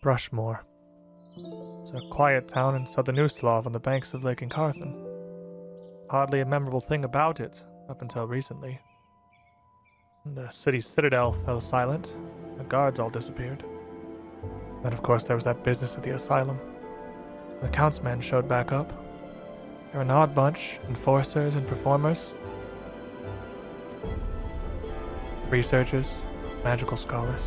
Thrushmore. It's a quiet town in southern Ustalav on the banks of Lake Incarthen. Hardly a memorable thing about it, up until recently. The city's citadel fell silent, the guards all disappeared. Then of course there was that business at the asylum. The accountsman showed back up. They're an odd bunch, enforcers and performers. Researchers, magical scholars.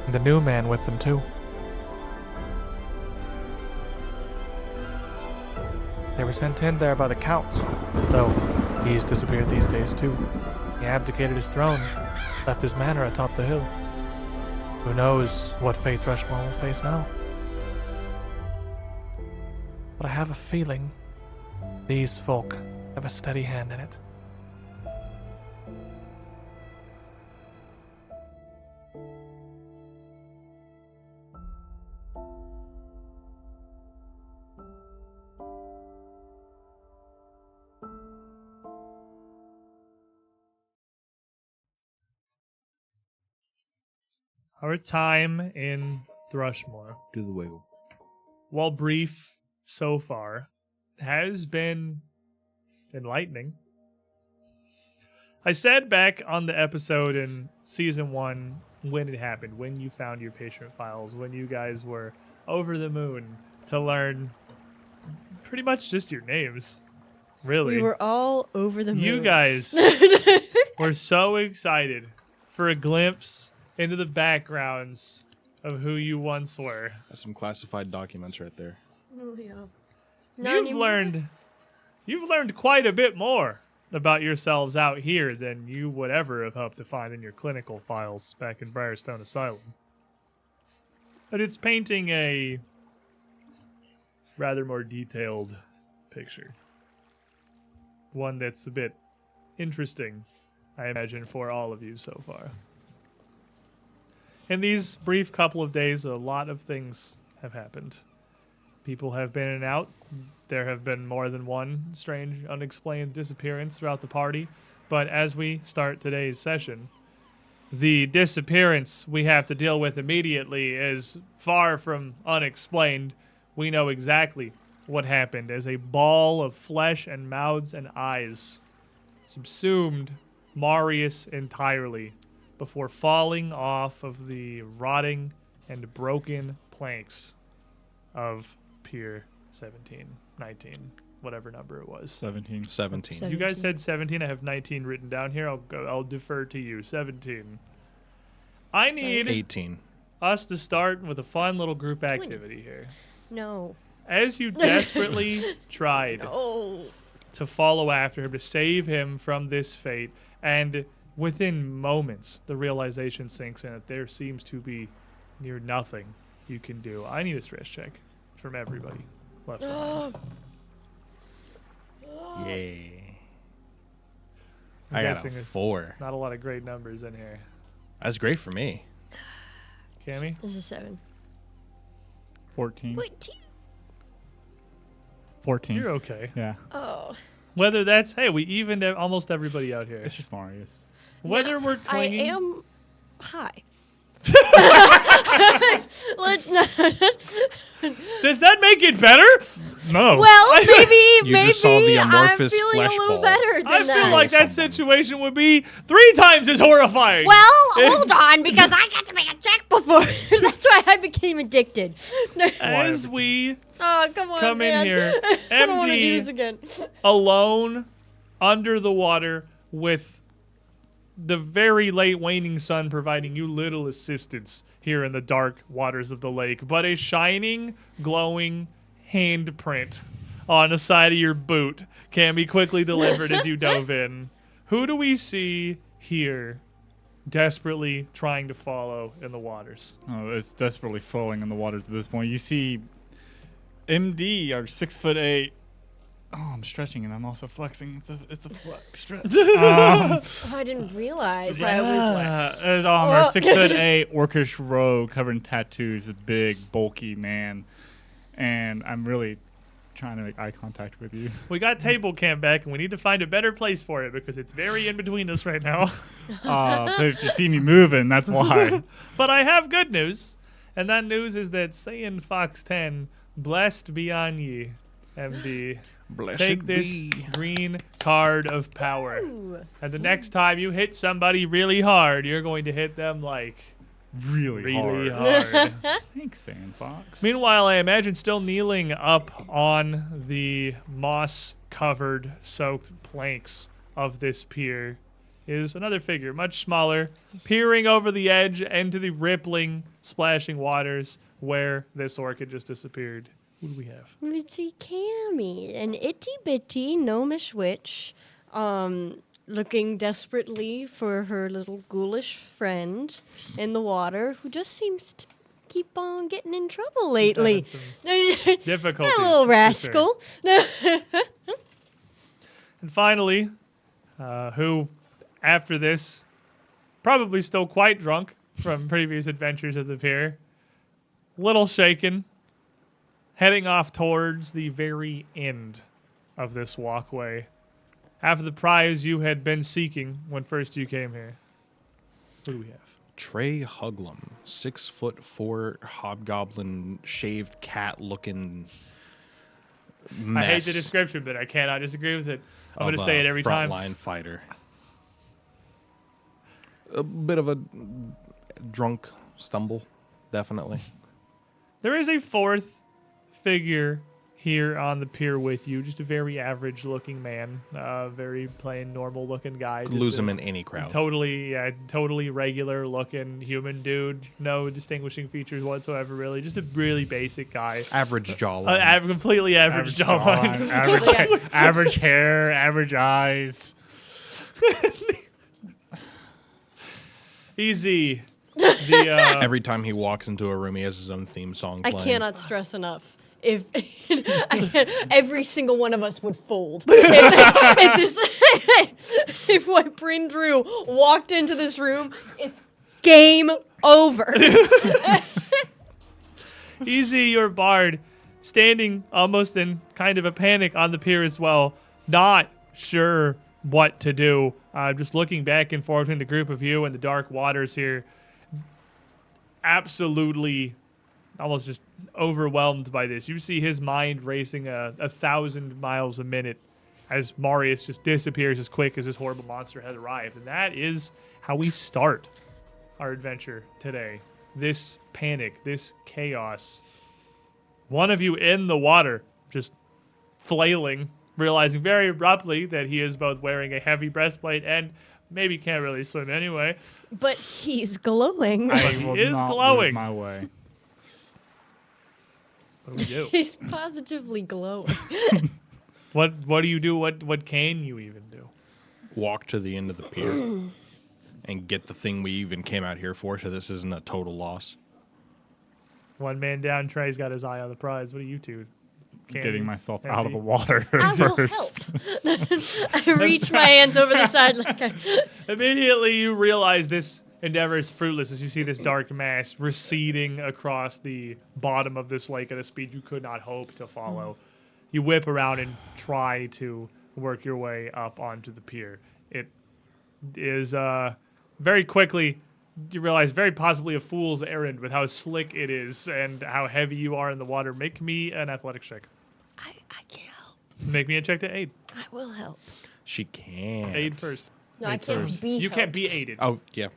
And the new man with them too. They were sent in there by the Count, though he's disappeared these days too. He abdicated his throne, left his manor atop the hill. Who knows what fate Thrushmore will face now? But I have a feeling these folk have a steady hand in it. Our time in Thrushmore, Do the wiggle. while brief so far, has been enlightening. I said back on the episode in Season 1 when it happened, when you found your patient files, when you guys were over the moon to learn pretty much just your names. Really. We were all over the moon. You guys were so excited for a glimpse into the backgrounds of who you once were. That's some classified documents right there. Oh, yeah. You've learned quite a bit more about yourselves out here than you would ever have hoped to find in your clinical files back in Briarstone Asylum. But it's painting a rather more detailed picture. One that's a bit interesting, I imagine, for all of you so far. In these brief couple of days, a lot of things have happened. People have been in and out. There have been more than one strange, unexplained disappearance throughout the party. But as we start today's session, the disappearance we have to deal with immediately is far from unexplained. We know exactly what happened as a ball of flesh and mouths and eyes subsumed Marius entirely before falling off of the rotting and broken planks of Pier 17, 19, whatever number it was. 17. 17. You guys said 17. I have 19 written down here. I'll defer to you. 17. I need 18. us to start with a fun little group activity here. No. As you desperately tried Oh. to follow after him, to save him from this fate, and within moments, the realization sinks in that there seems to be near nothing you can do. I need a stress check from everybody left behind. Yay. I'm I got guessing a there's 4. not a lot of great numbers in here. That's great for me. Cammy? This is 7. 14. Wait. 14. You're okay. Yeah. Oh. Whether that's, hey, we evened almost everybody out here. It's just Marius. Whether we're I clinging. am high. Let's not. Does that make it better? No. Well, maybe You just saw the I'm amorphous feeling flesh a little ball. better than I that. feel like that Someone. situation would be 3 times as horrifying. Well, hold on, because I got to make a check before. That's why I became addicted. As we Oh, come on, come man. in here, I don't want to do MD this again. alone under the water with the very late waning sun providing you little assistance here in the dark waters of the lake, but a shining, glowing handprint on the side of your boot can be quickly delivered as you dove in. Who do we see here desperately trying to follow in the waters? Oh, it's desperately flowing in the waters at this point. You see MD, our 6'8". Oh, I'm stretching and I'm also flexing. It's a flex stretch. Oh, I didn't realize I was like. Our 6'8", orcish rogue covered in tattoos, a big, bulky man. And I'm really trying to make eye contact with you. We got table camp back, and we need to find a better place for it because it's very in between us right now. So if you see me moving, that's why. But I have good news, and that news is that Saiyan Fox 10, blessed be on ye, MD. Blessed Take this be. green card of power. Ooh. And the next time you hit somebody really hard, you're going to hit them like Really really hard. hard. Thanks, Sand Fox. Meanwhile, I imagine still kneeling up on the moss-covered, soaked planks of this pier is another figure, much smaller, peering over the edge into the rippling, splashing waters where this orchid just disappeared. Who do we have? We see Cammy, an itty-bitty gnomish witch, looking desperately for her little ghoulish friend in the water, who just seems to keep on getting in trouble lately. Difficulties. A little rascal. And finally, who, after this, probably still quite drunk from previous adventures at the pier, little shaken, heading off towards the very end of this walkway. Half of the prize you had been seeking when first you came here. Who do we have? Trey Huglum, 6'4" hobgoblin, shaved cat looking mess. I hate the description, but I cannot disagree with it. I'm going of to say a it every time. Frontline fighter. A bit of a drunk stumble, definitely. There is a fourth figure here on the pier with you, just a very average looking man, very plain, normal looking guy. Could lose Just him a in any crowd. totally regular looking human dude. No distinguishing features whatsoever, really. Just a really basic guy. Average jawline. Completely average jawline. average hair, average eyes. Easy. The Every time he walks into a room, he has his own theme song I playing. cannot stress enough. If every single one of us would fold if what Bryn Drew walked into this room, it's game over. Easy, your bard, standing almost in kind of a panic on the pier as well, not sure what to do. Just looking back and forth between the group of you and the dark waters here. Absolutely, almost just overwhelmed by this. You see his mind racing 1,000 miles a minute as Marius just disappears as quick as this horrible monster has arrived. And that is how we start our adventure today. This panic, this chaos. One of you in the water, just flailing, realizing very abruptly that he is both wearing a heavy breastplate and maybe can't really swim anyway. But he's glowing. I will is not glowing. lose my way. What do we do? He's positively glowing. What do you do? What can you even do? Walk to the end of the pier and get the thing we even came out here for, so this isn't a total loss. One man down, Trey's got his eye on the prize. What do you two? Getting myself Andy? out of the water I will first. help. I reach my hands over the side like Immediately you realize this endeavor is fruitless as you see this dark mass receding across the bottom of this lake at a speed you could not hope to follow. You whip around and try to work your way up onto the pier. It is very quickly, you realize, very possibly a fool's errand with how slick it is and how heavy you are in the water. Make me an athletics check. I can't help. Make me a check to aid. I will help. She can't. Aid first. No, I can't first. be You can't be helped. aided. Oh, yeah.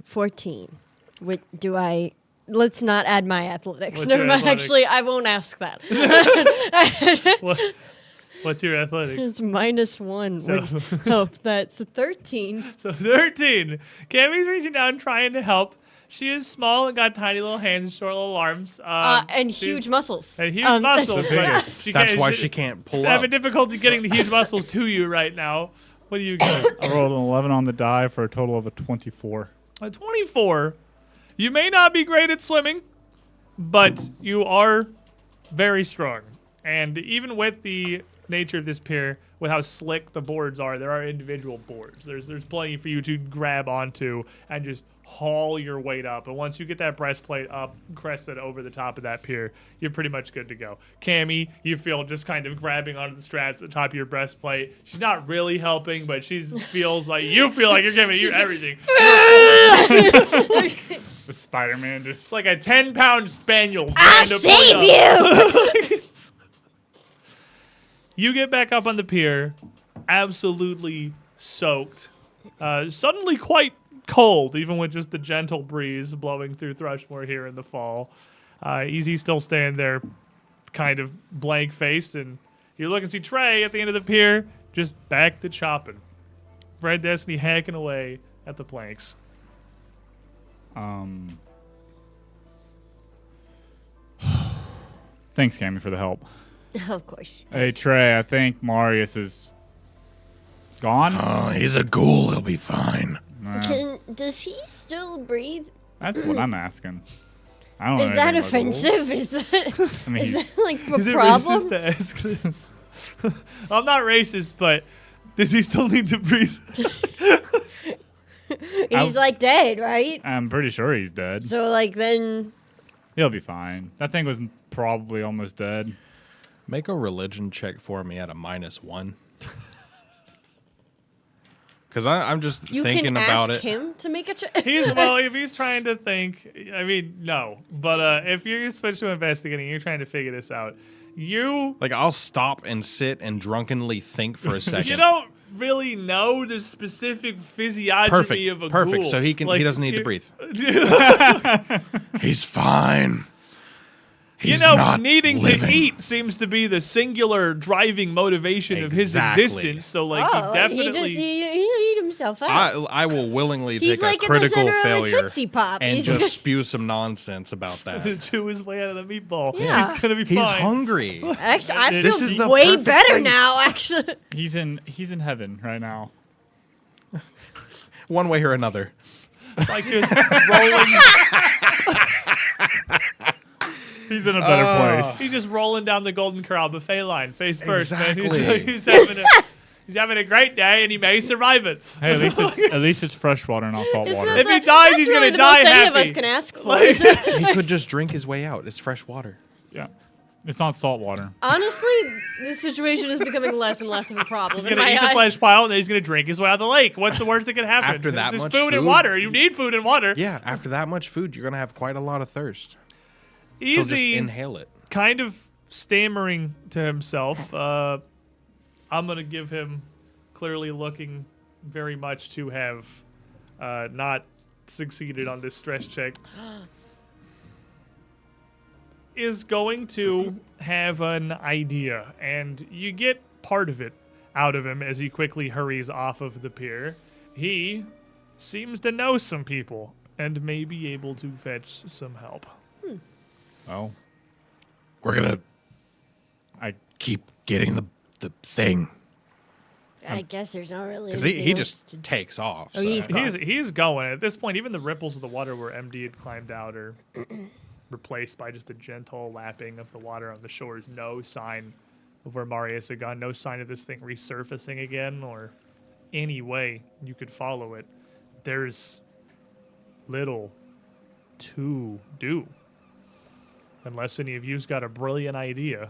14. Let's not add my athletics. What's Never your mind. athletics? Actually, I won't ask that. What's your athletics? It's -1. So- Would help. That's a 13. So 13. Cammy's reaching down trying to help. She is small and got tiny little hands and short little arms. And she's- huge muscles. And huge Um, muscles. but biggest. she That's can't- why she can't pull she's up. having difficulty getting the huge muscles to you right now. What do you get? I rolled an 11 on the die for a total of a 24. A 24. You may not be great at swimming, but you are very strong. And even with the nature of this pier, with how slick the boards are, there are individual boards. There's plenty for you to grab onto and just haul your weight up. And once you get that breastplate up, crested over the top of that pier, you're pretty much good to go. Cammy, you feel just kind of grabbing onto the straps at the top of your breastplate. She's not really helping, but she feels like you feel like you're giving you everything. The Spider-Man just It's like a 10-pound spaniel. I'll trying to pull save you up. You get back up on the pier, absolutely soaked, suddenly quite cold, even with just the gentle breeze blowing through Thrushmore here in the fall. Easy's still standing there, kind of blank-faced, and you look and see Trey at the end of the pier, just back to chopping. Red Destiny hacking away at the planks. Thanks, Cammy, for the help. Of course. Hey, Trey, I think Marius is gone. Oh, he's a ghoul. He'll be fine. Does he still breathe? That's what I'm asking. I don't Is know that anything about ghouls. offensive? Is that, I mean, is that like a Is it problem? racist to ask this? I'm not racist, but does he still need to breathe? He's like dead, right? I'm pretty sure he's dead. So like then He'll be fine. That thing was probably almost dead. Make a religion check for me at a -1. Because I'm just you thinking can about ask it. him to make a check. If he's trying to think, I mean, no. But if you're switched to investigating, you're trying to figure this out. Like, I'll stop and sit and drunkenly think for a second. You don't really know the specific physiognomy of a Perfect. ghoul. So he doesn't need to breathe. You He's fine. He's know, not needing living. to eat seems to be the singular driving motivation of his Exactly. existence. So, like, Oh, he definitely. he eat himself out. I will willingly He's take like a in the critical center of a failure Tootsie Pop. and He's just spew some nonsense about that. chew his way out of the meatball. Yeah. He's gonna be He's fine. hungry. actually, I This feel is the way perfect better place. now. Actually, He's in heaven right now. One way or another. Like just rolling. He's in a better place. He's just rolling down the Golden Corral buffet line, face first, man. Exactly. He's having a great day, and he may survive it. Hey, at least it's fresh water, not salt water. If he dies, he's really gonna the die most any of happy. us can ask for. isn't it? He could just drink his way out. It's fresh water. Yeah, it's not salt water. Honestly, this situation is becoming less and less of a problem. He's in gonna my eat the eyes. flesh pile, and then he's gonna drink his way out of the lake. What's the worst that could happen? After that There's much food and food? water. You need food and water. Yeah, after that much food, you're going to have quite a lot of thirst. He'll just Easy. inhale it. Kind of stammering to himself. I'm gonna give him clearly looking very much to have not succeeded on this stress check. Is going to have an idea, and you get part of it out of him as he quickly hurries off of the pier. He seems to know some people and may be able to fetch some help. Oh, We're going to I keep getting the thing. I guess there's not really. Because anything he else just to- takes off. Oh, so. He's going. At this point, even the ripples of the water where MD had climbed out are replaced by just a gentle lapping of the water on the shores. No sign of where Marius had gone. No sign of this thing resurfacing again or any way you could follow it. There's little to do. Unless any of you's got a brilliant idea.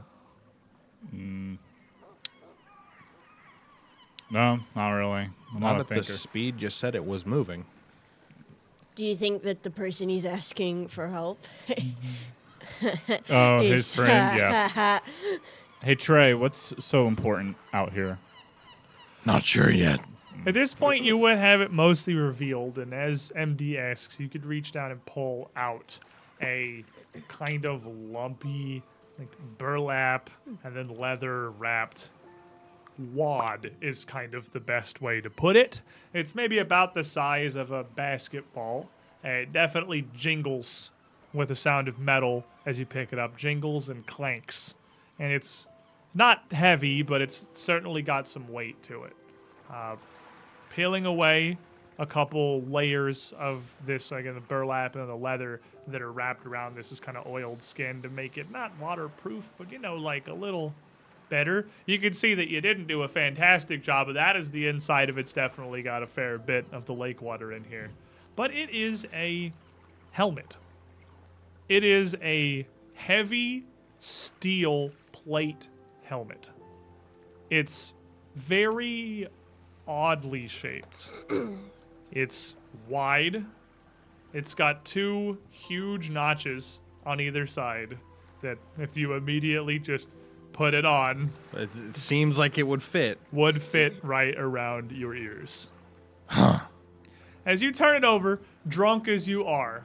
no, not really. I'm Not not a at the thinker. speed you said it was moving. Do you think that the person he's asking for help Oh, is his friend. Yeah. Hey Trey, what's so important out here? Not sure yet. At this point, you would have it mostly revealed, and as MD asks, you could reach down and pull out a kind of lumpy, like burlap and then leather wrapped wad is kind of the best way to put it. It's maybe about the size of a basketball. It definitely jingles with the sound of metal as you pick it up, jingles and clanks. And it's not heavy, but it's certainly got some weight to it. Peeling away a couple layers of this, again, the burlap and the leather that are wrapped around this is kind of oiled skin to make it not waterproof, but, like a little better. You can see that you didn't do a fantastic job of that, as the inside of it's definitely got a fair bit of the lake water in here. But it is a helmet. It is a heavy steel plate helmet. It's very oddly shaped. It's wide. It's got 2 huge notches on either side that if you immediately just put it on, It seems like it would fit. would fit right around your ears. Huh. As you turn it over, drunk as you are,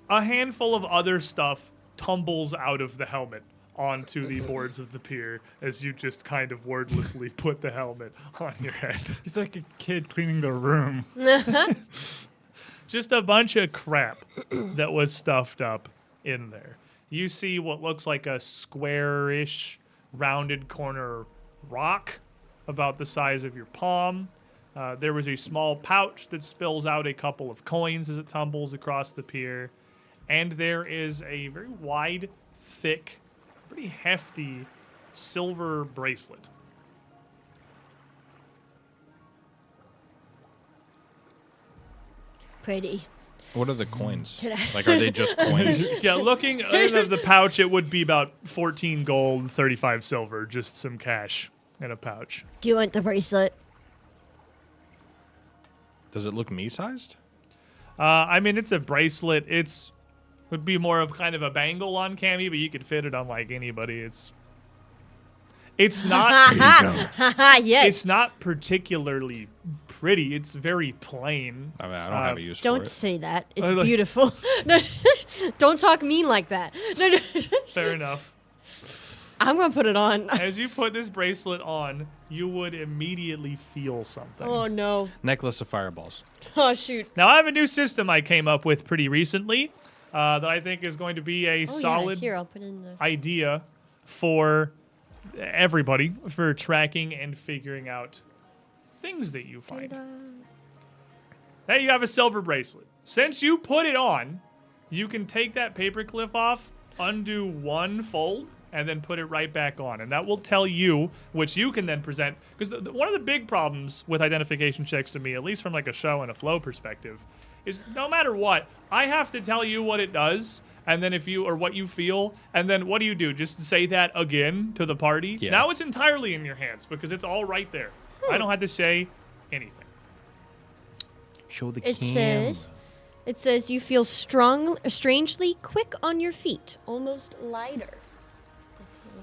a handful of other stuff tumbles out of the helmet onto the boards of the pier as you just kind of wordlessly put the helmet on your head. He's like a kid cleaning their room. Just a bunch of crap that was stuffed up in there. You see what looks like a square-ish rounded corner rock about the size of your palm. There was a small pouch that spills out a couple of coins as it tumbles across the pier. And there is a very wide, thick, pretty hefty silver bracelet. Pretty. What are the coins? Can I- Like, are they just coins? Yeah, looking in the pouch, it would be about 14 gold, 35 silver, just some cash in a pouch. Do you want the bracelet? Does it look me-sized? I mean, it's a bracelet. Would be more of kind of a bangle on Cammy, but you could fit it on like anybody. It's not Yes. it's not particularly pretty. It's very plain. I mean, I don't have a use for Don't it. say that. It's I like- beautiful. Don't talk mean like that. No. Fair enough. I'm gonna put it on. As you put this bracelet on, you would immediately feel something. Oh no. Necklace of fireballs. Oh shoot. Now, I have a new system I came up with pretty recently that I think is going to be a Oh solid yeah. Here, I'll put it in the. idea for everybody for tracking and figuring out things that you find. Now you have a silver bracelet. Since you put it on, you can take that paperclip off, undo one fold, and then put it right back on. And that will tell you, which you can then present. Because one of the big problems with identification checks to me, at least from like a show and a flow perspective, is no matter what, I have to tell you what it does, and then or what you feel, and then what do? Just say that again to the party? Yeah. Now it's entirely in your hands because it's all right there. I don't have to say anything. Show the It says you feel strangely quick on your feet, almost lighter.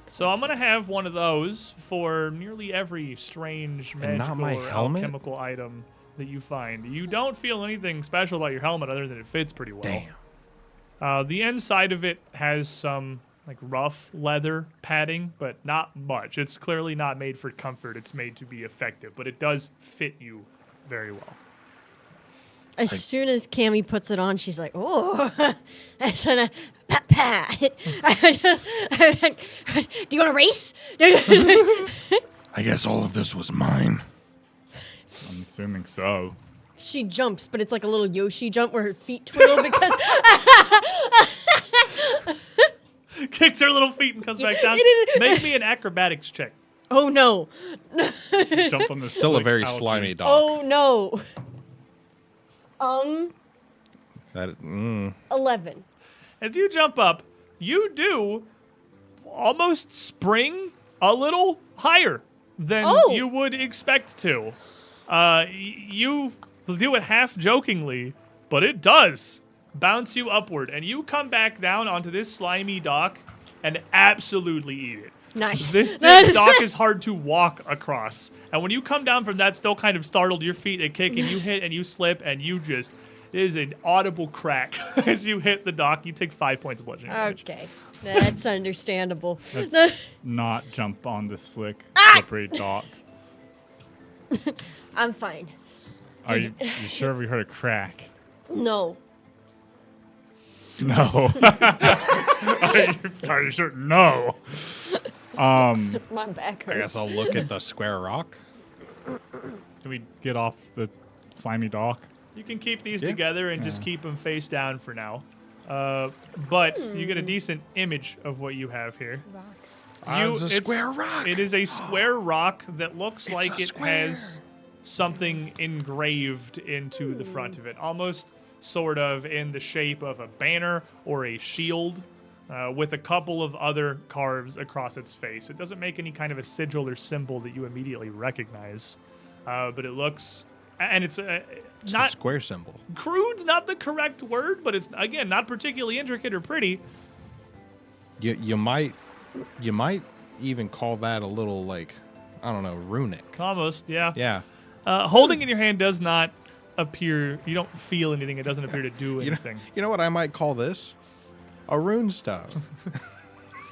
So I'm gonna have one of those for nearly every strange And not magical my or helmet? alchemical item that you find. You don't feel anything special about your helmet other than it fits pretty well. Damn. The inside of it has some like rough leather padding, but not much. It's clearly not made for comfort. It's made to be effective, but it does fit you very well. As soon as Cammy puts it on, she's like, "Oh!" And so I- pat, pat. Do you want to race? I guess all of this was mine. I'm assuming so. She jumps, but it's like a little Yoshi jump where her feet twiddle because Kicks her little feet and comes back down. Make me an acrobatics check. oh no, Jump on the Still a slick very algae. slimy dog. oh no. 11. As you jump up, you do almost spring a little higher than Oh. you would expect to. You do it half jokingly, but it does bounce you upward, and you come back down onto this slimy dock and absolutely eat it. Nice. This dock is hard to walk across, and when you come down from that, still kind of startled, your feet a kick, and you hit and you slip, and you just it is an audible crack as you hit the dock. You take 5 points of bludgeoning damage. Okay, that's understandable. Let's not jump on the slick, slippery dock. I'm fine. Are you sure we heard a crack? No. No. Are you sure? No. My back hurts. I guess I'll look at the square rock. Can we get off the slimy dock? You can keep these Yeah. together and just keep them face down for now. but you get a decent image of what you have here. Rocks. It's a square rock. It is a square rock that looks like a it has something engraved into the front of it, almost sort of in the shape of a banner or a shield, with a couple of other carves across its face. It doesn't make any kind of a sigil or symbol that you immediately recognize, but it looks, and it's It's not a square symbol. crude's not the correct word, but it's again not particularly intricate or pretty. You might even call that a little like, I don't know, runic. Almost, yeah. Yeah. Holding in your hand does not appear. You don't feel anything. It doesn't appear to do anything. You know what I might call this? A rune stone.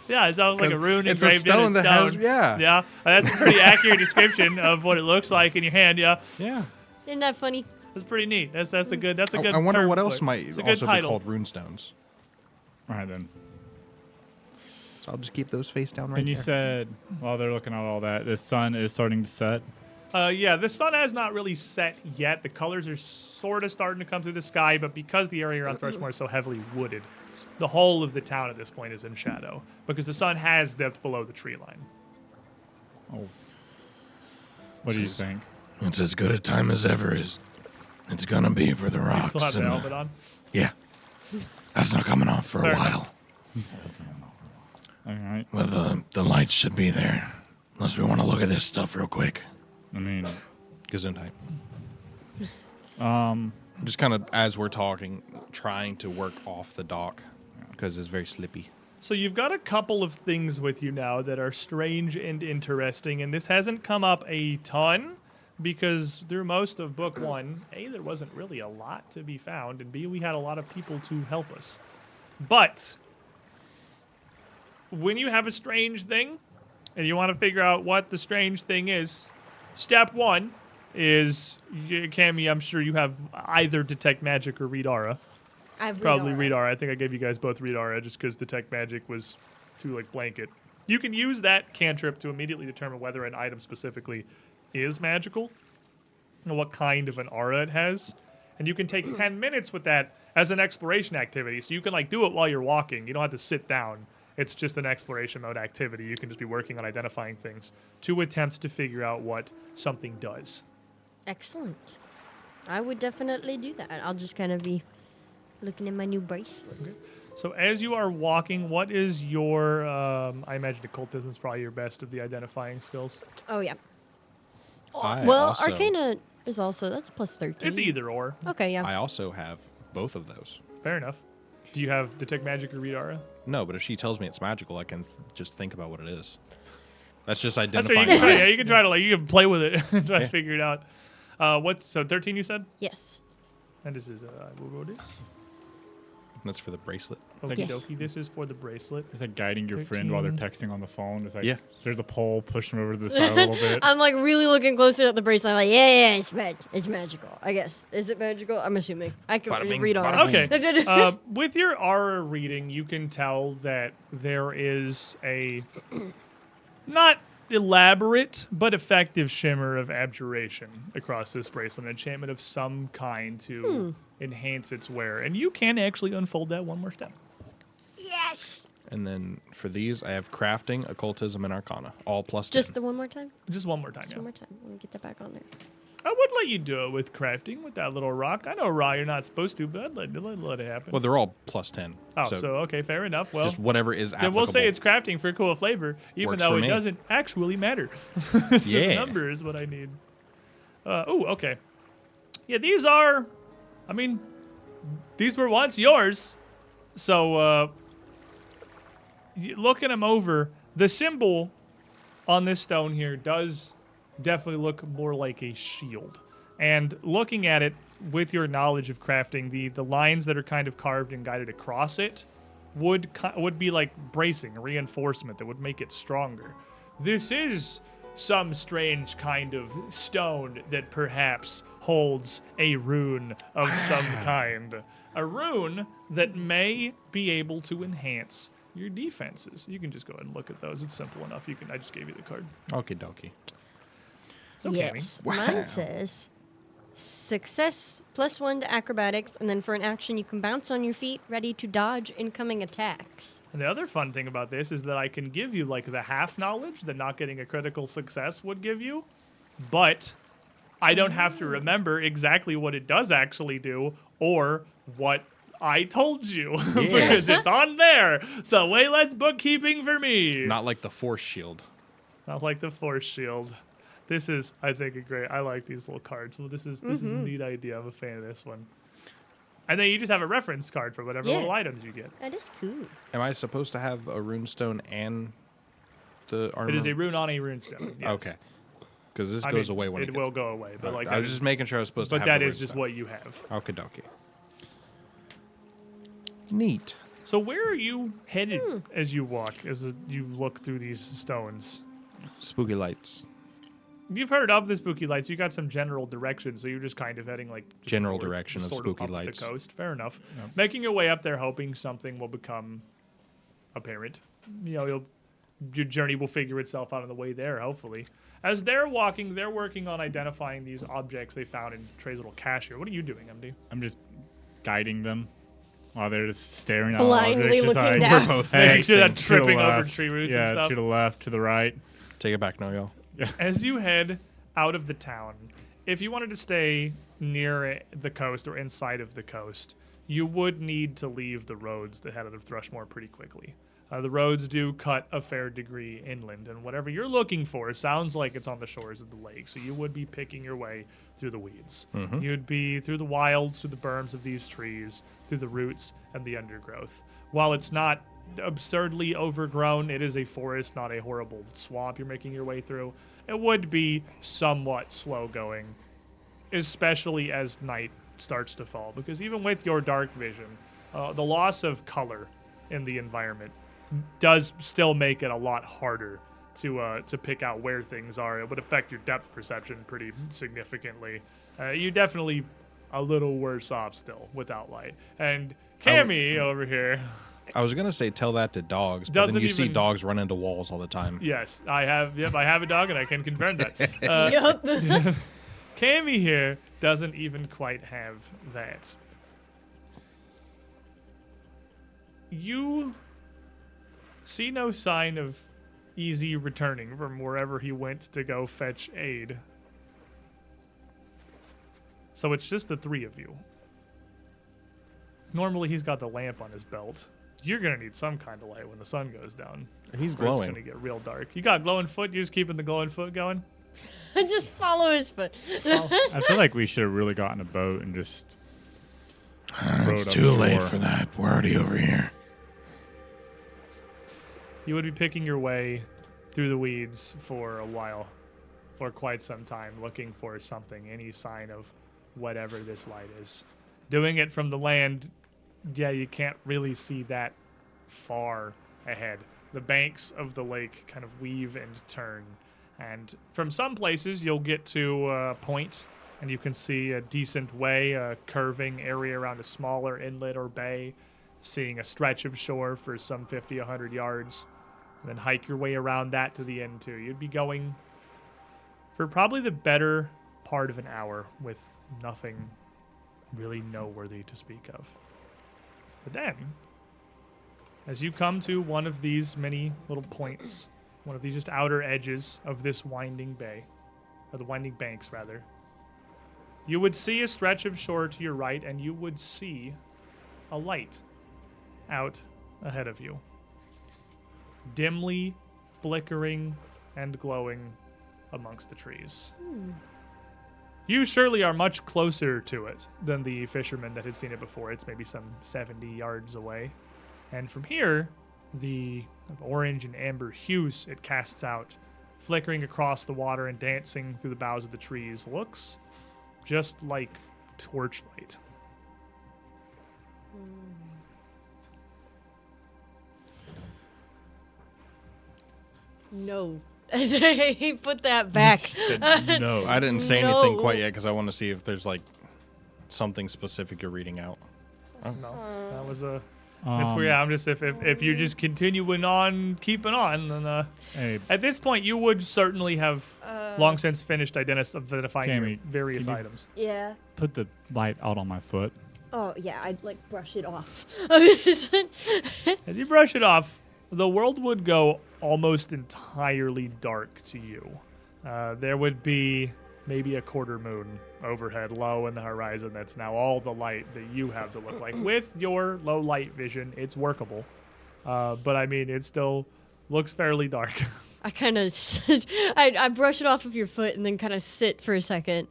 Yeah, it sounds like a rune it's a engraved stone in a that stone. has- yeah. Yeah, that's a pretty accurate description of what it looks like in your hand. Yeah, Yeah. Isn't that funny? that's pretty neat. That's a good. That's a I, good. I wonder term what for else it. might It's a good also be title. called rune stones. All right, then. So I'll just keep those face down right And you there. said, while they're looking at all that, the sun is starting to set. Yeah, the sun has not really set yet. The colors are sort of starting to come through the sky, but because the area around Thrushmore is so heavily wooded, the whole of the town at this point is in shadow because the sun has dipped below the tree line. Oh. What do you think? It's as good a time as ever as it's gonna be for the You rocks. still have the and, helmet on. yeah. That's not coming off for Fair a enough. while. All right. Well, the lights should be there. Unless we want to look at this stuff real quick. I mean, Gesundheit. Just kind of, as we're talking, trying to work off the dock because it's very slippy. So you've got a couple of things with you now that are strange and interesting, and this hasn't come up a ton because through most of book one, A, there wasn't really a lot to be found, and B, we had a lot of people to help us. But when you have a strange thing and you want to figure out what the strange thing is, step one is, Cammy, I'm sure you have either detect magic or read aura. I've Probably read aura. I think I gave you guys both read aura just because detect magic was too like blanket. You can use that cantrip to immediately determine whether an item specifically is magical and what kind of an aura it has. And you can take 10 minutes with that as an exploration activity. So you can like do it while you're walking. You don't have to sit down. It's just an exploration mode activity. You can just be working on identifying things to attempt to figure out what something does. Excellent. I would definitely do that. I'll just kind of be looking at my new bracelet. So as you are walking, what is your, I imagine occultism is probably your best of the identifying skills. Oh, yeah. I Well, also- Arcana is also, that's plus 13. It's either or. Okay, yeah. I also have both of those. Fair enough. Do you have detect magic or read aura? No, but if she tells me it's magical, I can just think about what it is. That's just That's what identifying. you can try. light. Yeah, you can try to you can play with it and try to Yeah. figure it out. So 13 you said? Yes. And this is what is? That's for the bracelet. Okie Yes. dokie. This is for the bracelet. is that guiding your friend while they're 13. texting on the phone? It's like, Yeah. there's a pole, push them over to the side a little bit. I'm like really looking closer at the bracelet. I'm like, yeah, it's magical. I guess. Is it magical? I'm assuming. I can Bada bing, read on. bada Okay. With your aura reading, you can tell that there is a not elaborate but effective shimmer of abjuration across this bracelet, an enchantment of some kind to enhance its wear. And you can actually unfold that one more step. Yes. And then for these, I have crafting, occultism, and arcana, all plus 10. Just the one more time. Just one more time, Just yeah. one more time. Let me get that back on there. I would let you do it with crafting with that little rock. I know raw you're not supposed to, but I'd let it happen. Well, they're all plus 10. oh, so okay, fair enough. Well, just whatever is then applicable. we'll say it's crafting for cool flavor, even Works though for it me. doesn't actually matter. So the Yeah. number is what I need. Okay. Yeah, these are, I mean, these were once yours. So, looking them over, the symbol on this stone here does definitely look more like a shield. And looking at it with your knowledge of crafting, the lines that are kind of carved and guided across it would be like bracing, reinforcement that would make it stronger. This is some strange kind of stone that perhaps holds a rune of some kind. A rune that may be able to enhance your defenses. You can just go ahead and look at those. It's simple enough. I just gave you the card. Okie dokie. It's okay. Yes. Wow. Mine says Success +1 to acrobatics, and then for an action, you can bounce on your feet, ready to dodge incoming attacks. And the other fun thing about this is that I can give you like the half knowledge that not getting a critical success would give you, but I don't have to remember exactly what it does actually do or what I told you because it's on there. So way less bookkeeping for me. Not like the force shield. Not like the force shield. This is, I think, a great. I like these little cards. Well, this is a neat idea. I'm a fan of this one. And then you just have a reference card for whatever little items you get. That is cool. Am I supposed to have a runestone and the armor? It is a rune on a runestone. Yes. Okay. Because this goes away when it will go away. But like I was just making sure I was supposed to have But that the is just runestone. what you have. Okie dokie. Neat. So where are you headed as you walk, as you look through these stones? Spooky lights. You've heard of the spooky lights. You got some general direction, so you're just kind of heading like just General north, direction of sort spooky up lights. The coast. Fair enough. Yep. Making your way up there, hoping something will become apparent. You know, your journey will figure itself out on the way there. Hopefully, as they're walking, they're working on identifying these objects they found in Trey's little cache here. What are you doing, MD? I'm just guiding them while they're just staring at Blindly objects. Just looking like, down. We're both Hey, Make sure that texting. tripping to the over left. tree roots yeah, and stuff. to the left, to the right. Take it back, no, y'all. As you head out of the town, if you wanted to stay near the coast or inside of the coast, you would need to leave the roads that head out of Thrushmore pretty quickly. The roads do cut a fair degree inland, and whatever you're looking for sounds like it's on the shores of the lake, so you would be picking your way through the weeds. You'd be through the wilds, through the berms of these trees, through the roots and the undergrowth. While it's not absurdly overgrown, it is a forest, not a horrible swamp you're making your way through. It would be somewhat slow going, especially as night starts to fall, because even with your dark vision, the loss of color in the environment does still make it a lot harder to pick out where things are. It would affect your depth perception pretty significantly. You're definitely a little worse off still without light. And Cammy over here, I was gonna say tell that to dogs, but Doesn't then you see even- dogs run into walls all the time. yes, I have a dog and I can confirm that. Yup. Cammy here doesn't even quite have that. You see no sign of Easy returning from wherever he went to go fetch aid. So it's just the three of you. Normally he's got the lamp on his belt. You're going to need some kind of light when the sun goes down. He's Or It's going glowing. to get real dark. You got glowing foot? You're just keeping the glowing foot going? Just follow his foot. I feel like we should have really gotten a boat and just. It's rowed too late upshore. for that. We're already over here. You would be picking your way through the weeds for a while, for quite some time, looking for something, any sign of whatever this light is. Doing it from the land, yeah, you can't really see that far ahead. The banks of the lake kind of weave and turn, and from some places you'll get to a point and you can see a decent way, a curving area around a smaller inlet or bay, seeing a stretch of shore for some 50, 100 yards, and then hike your way around that to the end too. You'd be going for probably the better part of an hour with nothing really noteworthy to speak of. But then, as you come to one of these many little points, one of these just outer edges of this winding bay, or the winding banks rather, you would see a stretch of shore to your right, and you would see a light out ahead of you, dimly flickering and glowing amongst the trees. You surely are much closer to it than the fisherman that had seen it before. It's maybe some 70 yards away. And from here, the orange and amber hues it casts out, flickering across the water and dancing through the boughs of the trees, looks just like torchlight. No. He put that back. No. I didn't say anything No. quite yet because I want to see if there's like something specific you're reading out. No, that was a That's where I'm just if you're just continuing on keeping on, then Hey, at this point you would certainly have long since finished identifying your Jamie, various can you- items. Yeah. put the light out on my foot. Oh, yeah, I'd like brush it off. As you brush it off, the world would go almost entirely dark to you. There would be maybe a quarter moon overhead, low in the horizon. That's now all the light that you have to look like. With your low light vision, it's workable. But I mean, it still looks fairly dark. I kind of, I brush it off of your foot and then kind of sit for a second.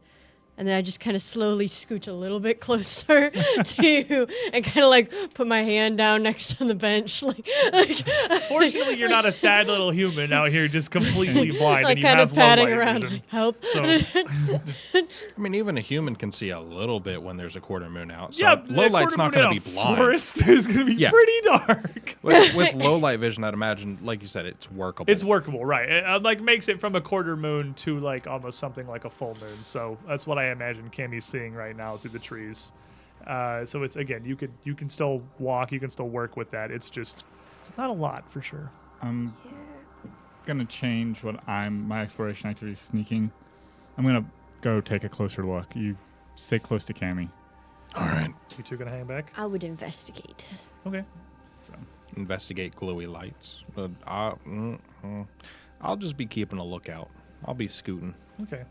And then I just kind of slowly scooch a little bit closer to you and kind of like put my hand down next to the bench. Like Fortunately, you're not a sad little human out here just completely blind. like and you kind have of patting low light around, vision. like, help. So, I mean, even a human can see a little bit when there's a quarter moon out. So yeah, low light's not going to be blind. Forest is going to be Yeah. pretty dark. With low light vision, I'd imagine, like you said, it's workable. It's workable, right? It like makes it from a quarter moon to like almost something like a full moon. So that's what I imagine Cammy's seeing right now through the trees. So it's again, you can still walk, you can still work with that. It's not a lot for sure. I'm gonna change my exploration activity is sneaking. I'm gonna go take a closer look. You stay close to Cammy. All right. You two gonna hang back? I would investigate. Okay. So Investigate glowy lights. But I'll just be keeping a lookout. I'll be scooting. Okay.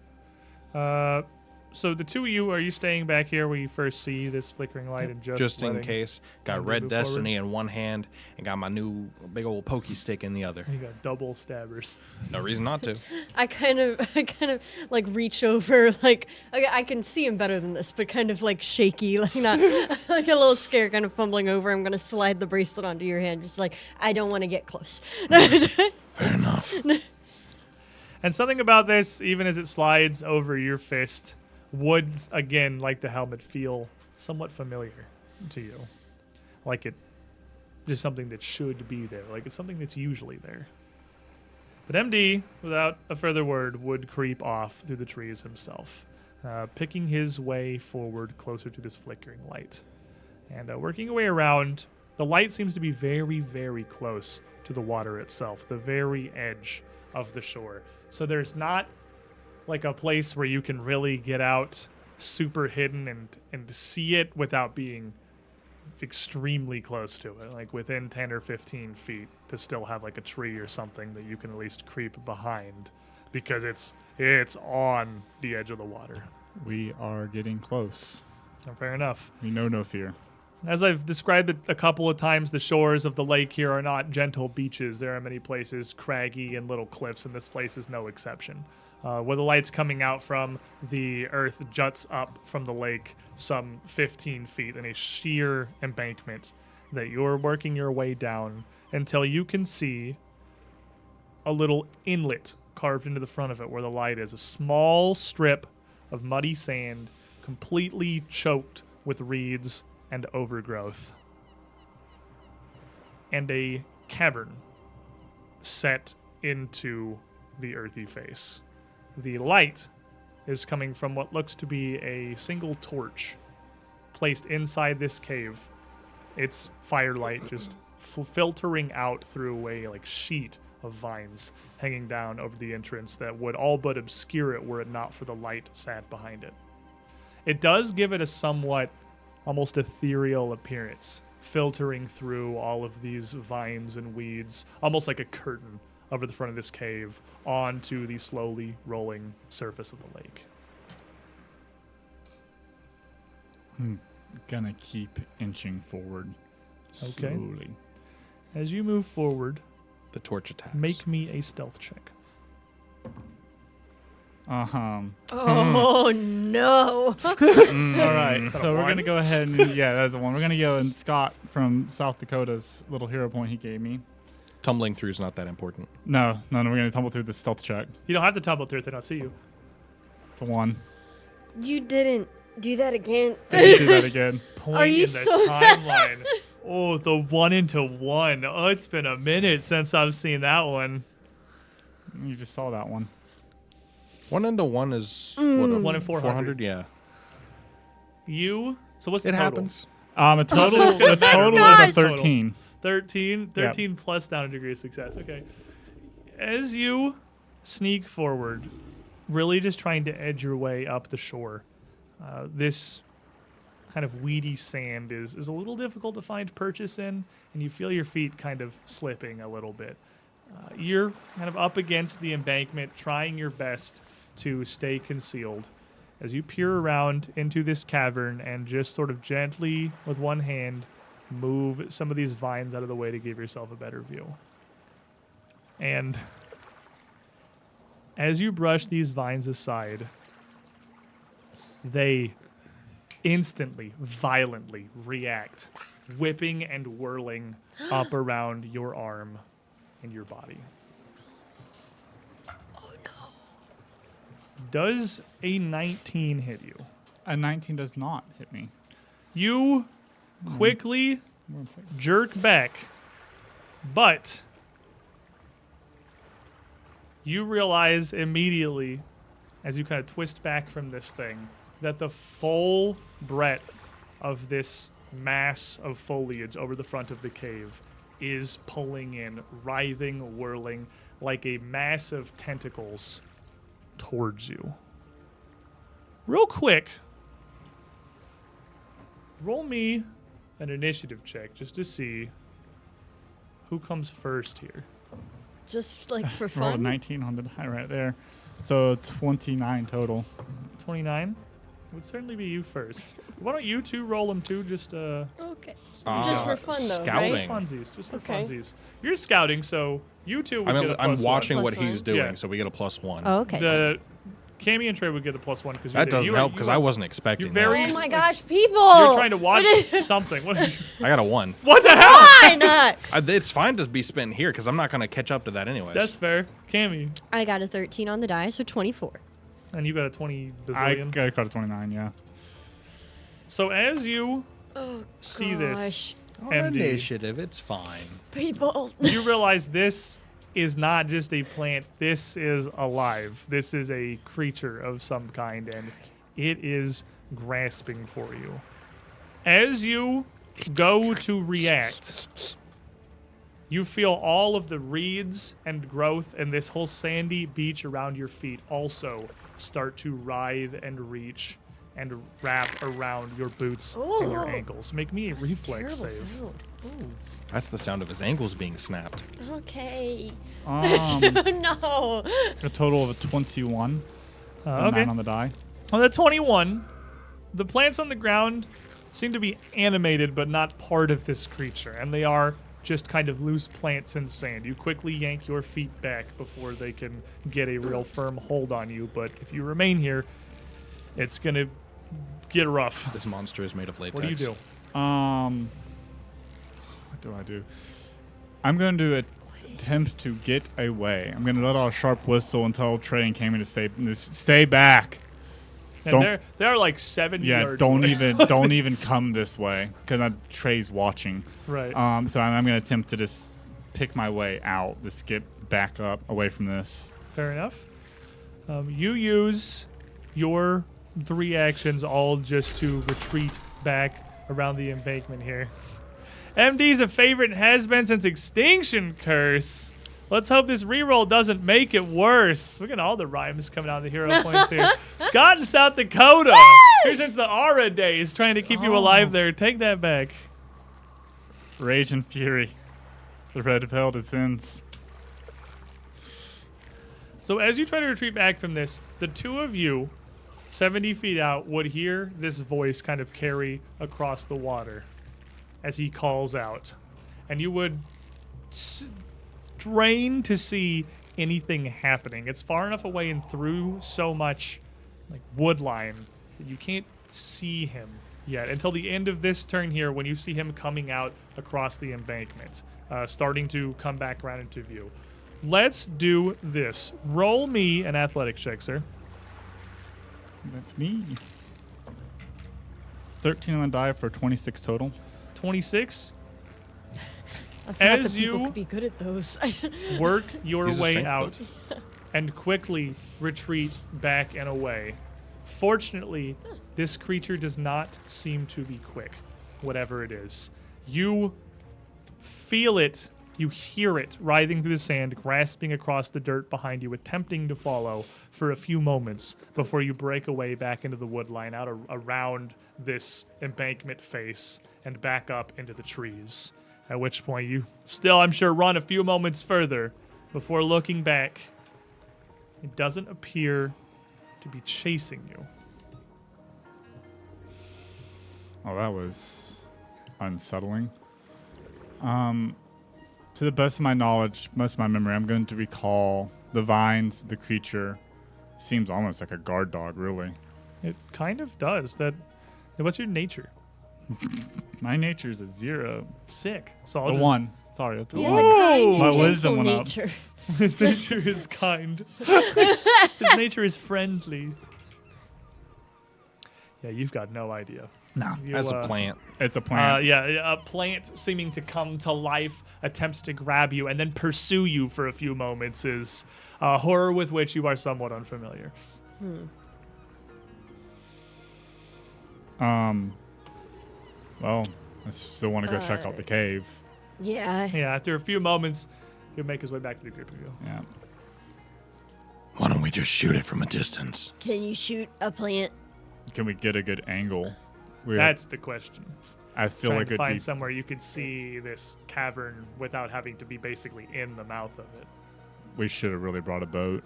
So the two of you, are you staying back here where you first see this flickering light and Just in letting- case. Got and Red move Destiny in one hand and got my new big old pokey stick in the other. You got double stabbers. No reason not to. I kind of like reach over, like I can see him better than this, but kind of like shaky, like not like a little scared, kind of fumbling over. I'm gonna slide the bracelet onto your hand, just like I don't want to get close. Fair enough. And something about this, even as it slides over your fist, would, again, like the helmet, feel somewhat familiar to you. Like it just something that should be there. Like it's something that's usually there. But MD, without a further word, would creep off through the trees himself, picking his way forward closer to this flickering light. And working your way around, the light seems to be very, very close to the water itself, the very edge of the shore. So there's not like a place where you can really get out super hidden and see it without being extremely close to it, like within 10 or 15 feet, to still have like a tree or something that you can at least creep behind, because it's on the edge of the water. we are getting close. So fair enough. We know no fear. As I've described it a couple of times, the shores of the lake here are not gentle beaches. There are many places craggy and little cliffs, and this place is no exception. Where the light's coming out from, the earth juts up from the lake some 15 feet in a sheer embankment that you're working your way down until you can see a little inlet carved into the front of it where the light is. A small strip of muddy sand completely choked with reeds and overgrowth. And a cavern set into the earthy face. The light is coming from what looks to be a single torch placed inside this cave. Its firelight just filtering out through a sheet of vines hanging down over the entrance that would all but obscure it were it not for the light sat behind it. It does give it a somewhat almost ethereal appearance, filtering through all of these vines and weeds, almost like a curtain over the front of this cave onto the slowly rolling surface of the lake. I'm gonna keep inching forward. Okay. Slowly. As you move forward, The torch attacks. make me a stealth check. Oh no! All right, Is that a so we're one? gonna go ahead and that's the one. We're gonna go and Scott from South Dakota's little hero point he gave me. Tumbling through is not that important. No, we're gonna tumble through the stealth check. You don't have to tumble through if they don't see you. The one. You didn't do that again. They do that again. Point Are you in the so- timeline. Oh, the 1 into 1. Oh, it's been a minute since I've seen that one. You just saw that one. 1 into 1 is One in 400. 400, yeah. You. So what's the It total? happens. A total. The total gosh. is a 13. 13 plus down a degree of success. Okay. As you sneak forward, really just trying to edge your way up the shore, this kind of weedy sand is a little difficult to find purchase in, and you feel your feet kind of slipping a little bit. You're kind of up against the embankment, trying your best to stay concealed as you peer around into this cavern and just sort of gently, with one hand, move some of these vines out of the way to give yourself a better view. And as you brush these vines aside, they instantly, violently react, whipping and whirling up around your arm and your body. Oh no. Does a 19 hit you? A 19 does not hit me. You quickly jerk back, but you realize immediately, as you kind of twist back from this thing, that the full breadth of this mass of foliage over the front of the cave is pulling in, writhing, whirling, like a mass of tentacles towards you. Real quick, roll me an initiative check just to see who comes first here. Just like for Roll a fun. 19 on the die right there. So 29 total. 29 would certainly be you first. Why don't you two roll them too? Just Okay. Just for fun though, scouting. right? funsies, just for Okay. funsies. You're scouting, so you two would get a I'm plus watching one. what Plus he's one. doing, Yeah. so we get a +1. Oh, okay. The Cammy and Trey would get a +1 because That doesn't help because I wasn't expecting you're very- that. Oh my gosh, people! You're trying to watch something. What, I got a 1. what the hell? Why not? It's fine to be spent here because I'm not going to catch up to that anyways. That's fair, Cammy, I got a 13 on the die, so 24. and you got a 20 I bazillion. got a 29, yeah. So as you Oh see this, gosh, On MD, initiative, it's fine. people. you realize this is not just a plant. This is alive. This is a creature of some kind, and it is grasping for you. As you go to react, you feel all of the reeds and growth and this whole sandy beach around your feet also start to writhe and reach and wrap around your boots and your Ooh. ankles. Make me a That's a reflex terrible save. sound. Ooh. That's the sound of his ankles being snapped. Okay. No. No. A total of a 21. A Okay. 9 on the die. On the 21, the plants on the ground seem to be animated but not part of this creature, and they are just kind of loose plants in sand. You quickly yank your feet back before they can get a real firm hold on you, but if you remain here, it's going to get rough. This monster is made of latex. What do you do? What do I do? I'm going to attempt to get away. I'm going to let out a sharp whistle and tell Trey and Cammy to stay back. And Don't- they're like 70 Yeah, yards don't away. don't even come this way because Trey's watching. Right. So I'm going to attempt to just pick my way out, just get back up away from this. Fair enough. You use your 3 actions all just to retreat back around the embankment here. MD's a favorite and has been since Extinction Curse. Let's hope this reroll doesn't make it worse. Look at all the rhymes coming out of the hero points here. Scott in South Dakota. Here since the Aura days, trying to keep you alive there. Take that back. Rage and fury. The red veil descends. So as you try to retreat back from this, the two of you, 70 feet out, would hear this voice kind of carry across the water as he calls out. And you would strain to see anything happening. It's far enough away and through so much like wood line that you can't see him yet until the end of this turn here when you see him coming out across the embankment, starting to come back around into view. Let's do this. Roll me an athletics check, sir. That's me. 13 on the die for 26 total. 26. I forgot As that people you- could be good at those. Work your Use a way strength out and quickly retreat back and away. Fortunately, this creature does not seem to be quick. whatever it is. You feel it, you hear it writhing through the sand, grasping across the dirt behind you, attempting to follow for a few moments before you break away back into the wood line, out around this embankment face, and back up into the trees. At which point you still, I'm sure, run a few moments further before looking back. It doesn't appear to be chasing you. Oh, that was unsettling. To the best of my knowledge, most of my memory, I'm going to recall the vines, the creature. Seems almost like a guard dog, really. It kind of does. What's your nature? My nature is a 0. Sick. So A I'll just 1. Sorry, that's a He 1. has a kind My and wisdom gentle went up. nature. His nature is kind. His nature is friendly. Yeah, you've got no idea. No. You, As a plant. It's a plant. a plant seeming to come to life, attempts to grab you, and then pursue you for a few moments is a horror with which you are somewhat unfamiliar. Well, I still want to go check out the cave. Yeah. Yeah, after a few moments, he'll make his way back to the group of you. Yeah. Why don't we just shoot it from a distance? Can you shoot a plant? Can we get a good angle? That's the question. I feel Trying like to it'd find be. somewhere you could see this cavern without having to be basically in the mouth of it. We should have really brought a boat.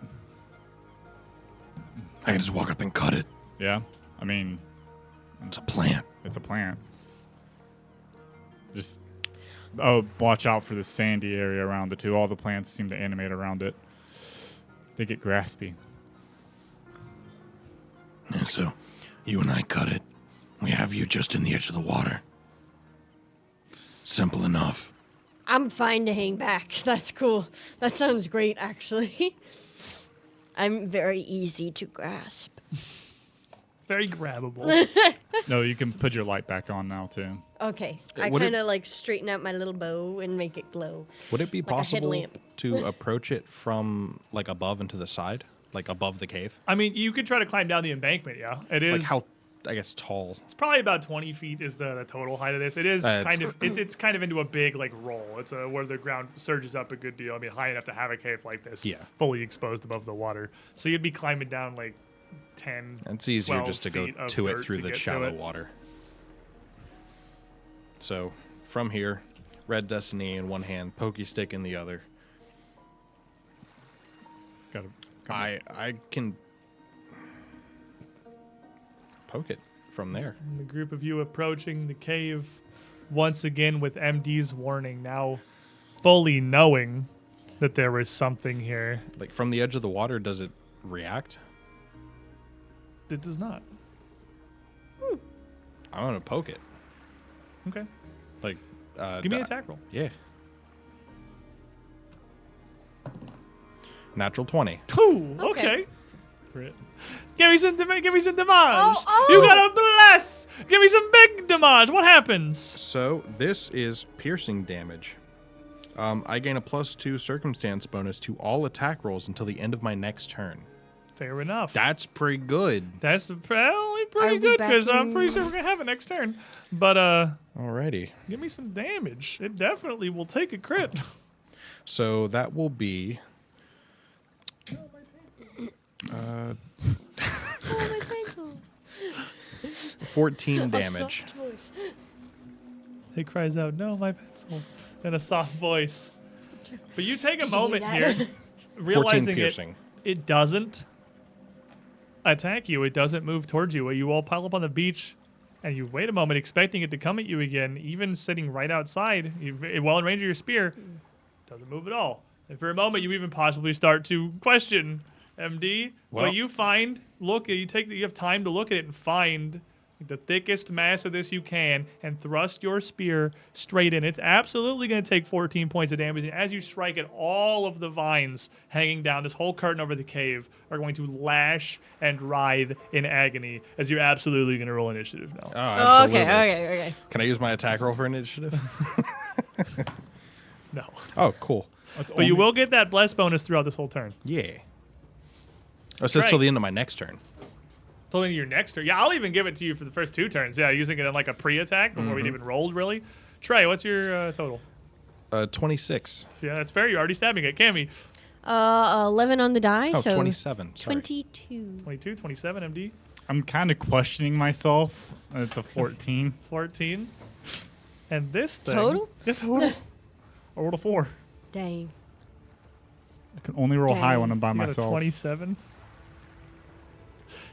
I can just walk up and cut it. Yeah. I mean, It's a plant. it's a plant. Just watch out for the sandy area around it too. All the plants seem to animate around it. They get graspy. Yeah, so you and I cut it. We have you just in the edge of the water. Simple enough. I'm fine to hang back. That's cool. That sounds great, actually. I'm very easy to grasp. Very grabbable. No, you can put your light back on now too. Okay. I Would it- kind of like straighten out my little bow and make it glow. Would it be Like a possible headlamp. to approach it from like above and to the side? Like above the cave? I mean, you could try to climb down the embankment, yeah. It is Like how, I guess, tall? It's probably about 20 feet is the total height of this. It is It's- kind of it's kind of into a big like roll. It's where the ground surges up a good deal. I mean, high enough to have a cave like this, Yeah. fully exposed above the water. So you'd be climbing down like 10. It's easier 12 just to go feet of to it dirt through to the get to shallow it. water. So from here, Red Destiny in one hand, Pokey Stick in the other. I can poke it from there. And the group of you approaching the cave once again with MD's warning, now fully knowing that there is something here. Like from the edge of the water, does it react? It does not. I'm gonna poke it. Okay. Like, Give me an attack roll. Yeah. Natural 20. Ooh, Okay. okay. Crit. Give me some damage. Oh. You got a bless. Give me some big damage. What happens? So this is piercing damage. I gain a +2 circumstance bonus to all attack rolls until the end of my next turn. Fair enough. That's pretty good. That's probably Are pretty we good because I'm backing- pretty sure we're gonna have it next turn. But Alrighty. give me some damage. It definitely will take a crit. So that will be Oh, my pencil. 14 A damage. soft voice. He cries out, "No, my pencil!" in a soft voice. But you take a Did you hear moment that? here, 14 realizing piercing. it doesn't attack you. It doesn't move towards you. You all pile up on the beach, and you wait a moment, expecting it to come at you again. Even sitting right outside, well in range of your spear, doesn't move at all. And for a moment, you even possibly start to question MD. Well- But you find, you have time to look at it and find the thickest mass of this you can, and thrust your spear straight in. It's absolutely going to take 14 points of damage. And as you strike it, all of the vines hanging down, this whole curtain over the cave, are going to lash and writhe in agony as you're absolutely going to roll initiative now. Oh, Oh, absolutely. okay. Can I use my attack roll for initiative? No. Oh, cool. But you will get that bless bonus throughout this whole turn. Yeah. Oh, so it's till Right. the end of my next turn. Till into your next turn. Yeah, I'll even give it to you for the first 2 turns. Yeah, using it in like a pre-attack before we'd even rolled, really. Trey, what's your total? 26. Yeah, that's fair. You're already stabbing it. Cammy, 11 on the die. Oh, so 27. Sorry. 22. 22, 27, MD, I'm kind of questioning myself. It's a 14. 14. And this thing. Total? Yeah, total. I rolled a 4. Dang. I can only roll high Dang. when I'm by You got a myself. 27.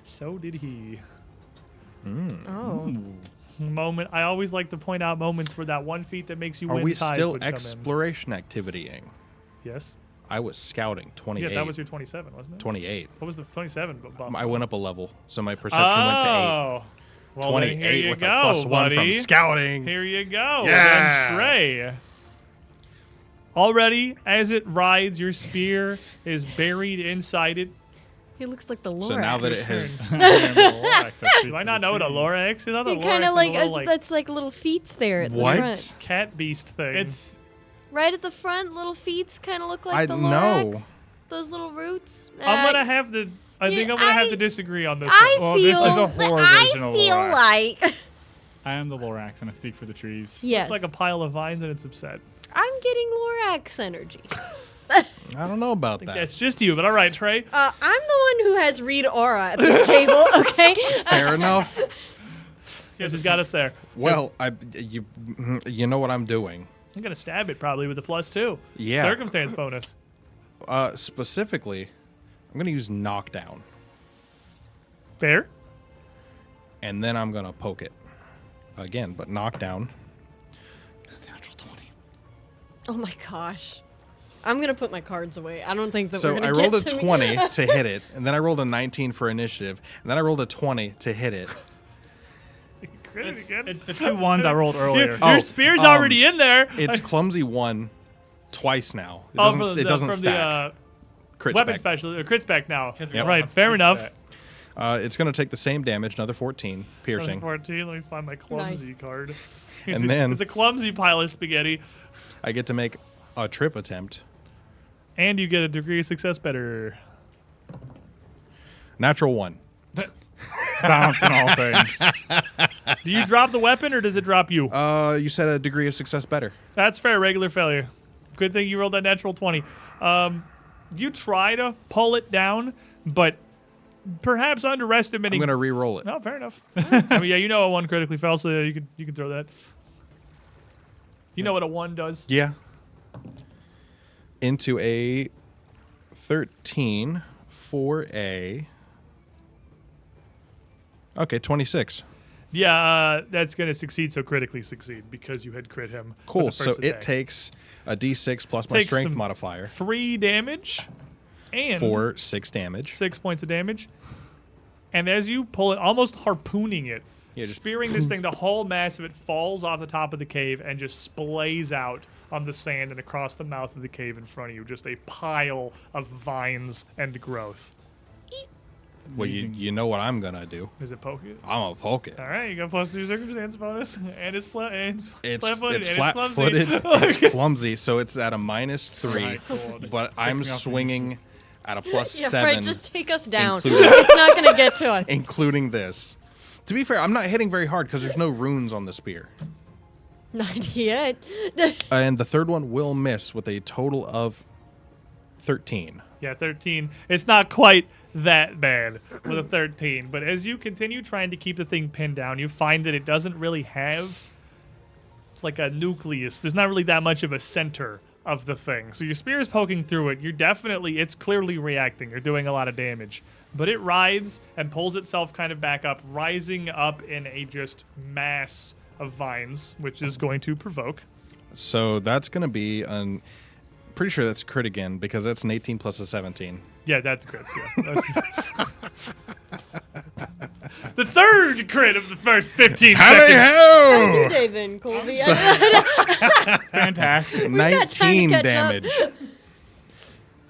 So did he. Oh. Ooh. Moment. I always like to point out moments where that one feat that makes you Are win we ties still would come in. exploration activitying? Yes. I was scouting 28. Yeah, that was your 27, wasn't it? 28. What was the 27 buff? I went up a level, so my perception went to 8. Oh. Well, then here 28 you with go, a +1 buddy. from scouting. Here you go. Yeah. Then Trey. Already, as it rides, your spear is buried inside it. He looks like the Lorax. So now that it has, Do I not know what a Lorax is? I thought He Lorax kind of is like, a little, that's like little feet there at the What? front. cat beast thing. It's Right at the front, little feet kind of look like I the know. Lorax. Those little roots. I'm gonna have to. I think I'm gonna have to disagree on this I one. Well, this feel. is a horror I version of feel Lorax. like. I am the Lorax, and I speak for the trees. Yes. It's like a pile of vines and it's upset. I'm getting Lorax energy. I don't know about that. That's just you, but all right, Trey. I'm the one who has read aura at this table. Okay. Fair enough. Yeah, just got us there. Well, you know what I'm doing. I'm gonna stab it probably with a +2. Yeah. Circumstance bonus. Specifically, I'm going to use knockdown, Fair. and then I'm going to poke it again, but knockdown. Natural 20. Oh my gosh. I'm gonna put my cards away. I don't think that So we're gonna I rolled a get to 20 to hit it, and then I rolled a 19 for initiative, and then I rolled a 20 to hit it. Crit it again. It's the 2 ones I rolled earlier. Oh, Your spear's already in there. It's clumsy 1 twice now. It Oh, doesn't, it doesn't from stack. Crit weapon spec. special, crit spec now. Yep. Right, fair enough. It's going to take the same damage, another 14 piercing. 14. Let me find my clumsy card. And then- it's a clumsy pile of spaghetti, I get to make a trip attempt. and you get a degree of success better. Natural 1. Balancing all things. Do you drop the weapon or does it drop you? You said a degree of success better. That's fair. Regular failure. Good thing you rolled that natural 20. You try to pull it down, but perhaps underestimating. I'm going to re-roll it. No, fair enough. I mean, yeah, you know a 1 critically fell, so you can throw that. You know what a 1 does. Yeah. Into a 13 for a... Okay, 26. Yeah, that's going to succeed, so critically succeed, because you had crit him. with Cool. the So first it attack. takes a d6 plus my Takes strength some- modifier 3 damage and for 6 damage. 6 points of damage. And as you pull it, almost harpooning it, Yeah, just spearing this thing, the whole mass of it falls off the top of the cave and just splays out on the sand and across the mouth of the cave in front of you. Just a pile of vines and growth. Well, you know what I'm going to do. Is it poke it? I'm going to poke it. All right, you got +2 circumstance bonus, and it's It's flat-footed, it's and flat-footed. it's clumsy. It's clumsy, so it's at a -3. Alright, cool. Just But pick I'm me up and- swinging at a +7, Yeah, right. Just take us down. including- It's not gonna get to us. including this. To be fair, I'm not hitting very hard because there's no runes on the spear. Not yet. And the third one will miss with a total of 13. Yeah, 13. It's not quite that bad with a 13, but as you continue trying to keep the thing pinned down, you find that it doesn't really have like a nucleus. There's not really that much of a center of the thing. So your spear is poking through it. It's clearly reacting. You're doing a lot of damage. But it rides and pulls itself kind of back up, rising up in a just mass of vines, which is going to provoke. So that's going to be pretty sure that's crit again because that's an 18 plus a 17. Yeah, that's crits. Yeah. The third crit of the first 15 seconds. How's your day been, Colby? Fantastic. got time to 19 catch up. damage.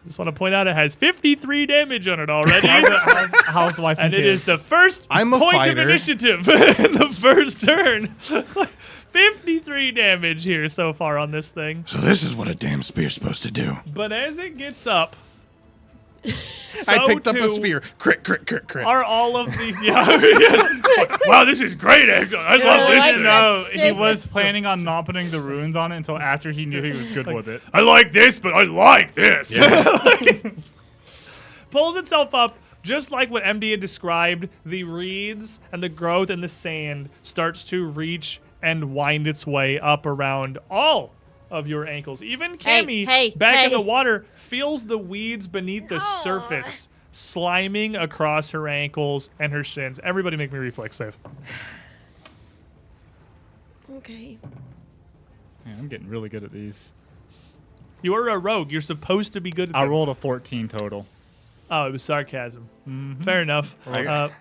Just want to point out it has 53 damage on it already. How's the wife And it is the first I'm a point fighter. of initiative in the first turn. 53 damage here so far on this thing. So this is what a damn spear's supposed to do. But as it gets up, I picked up a too spear. Crit, crit, crit, crit. Are all of these? Wow, this is great. I love this. like shit. No, that he stick. was planning on not putting the runes on it until after he knew he was good with it. I like this, but I like this. Pulls itself up, just like what MD had described. The reeds and the growth in the sand starts to reach and wind its way up around all of your ankles. Even Cammy, back in the water, feels the weeds beneath the surface sliming across her ankles and her shins. Everybody make me reflex save. Okay. Man, I'm getting really good at these. You are a rogue. You're supposed to be good at I them. rolled a 14 total. Oh, it was sarcasm. Fair enough. I got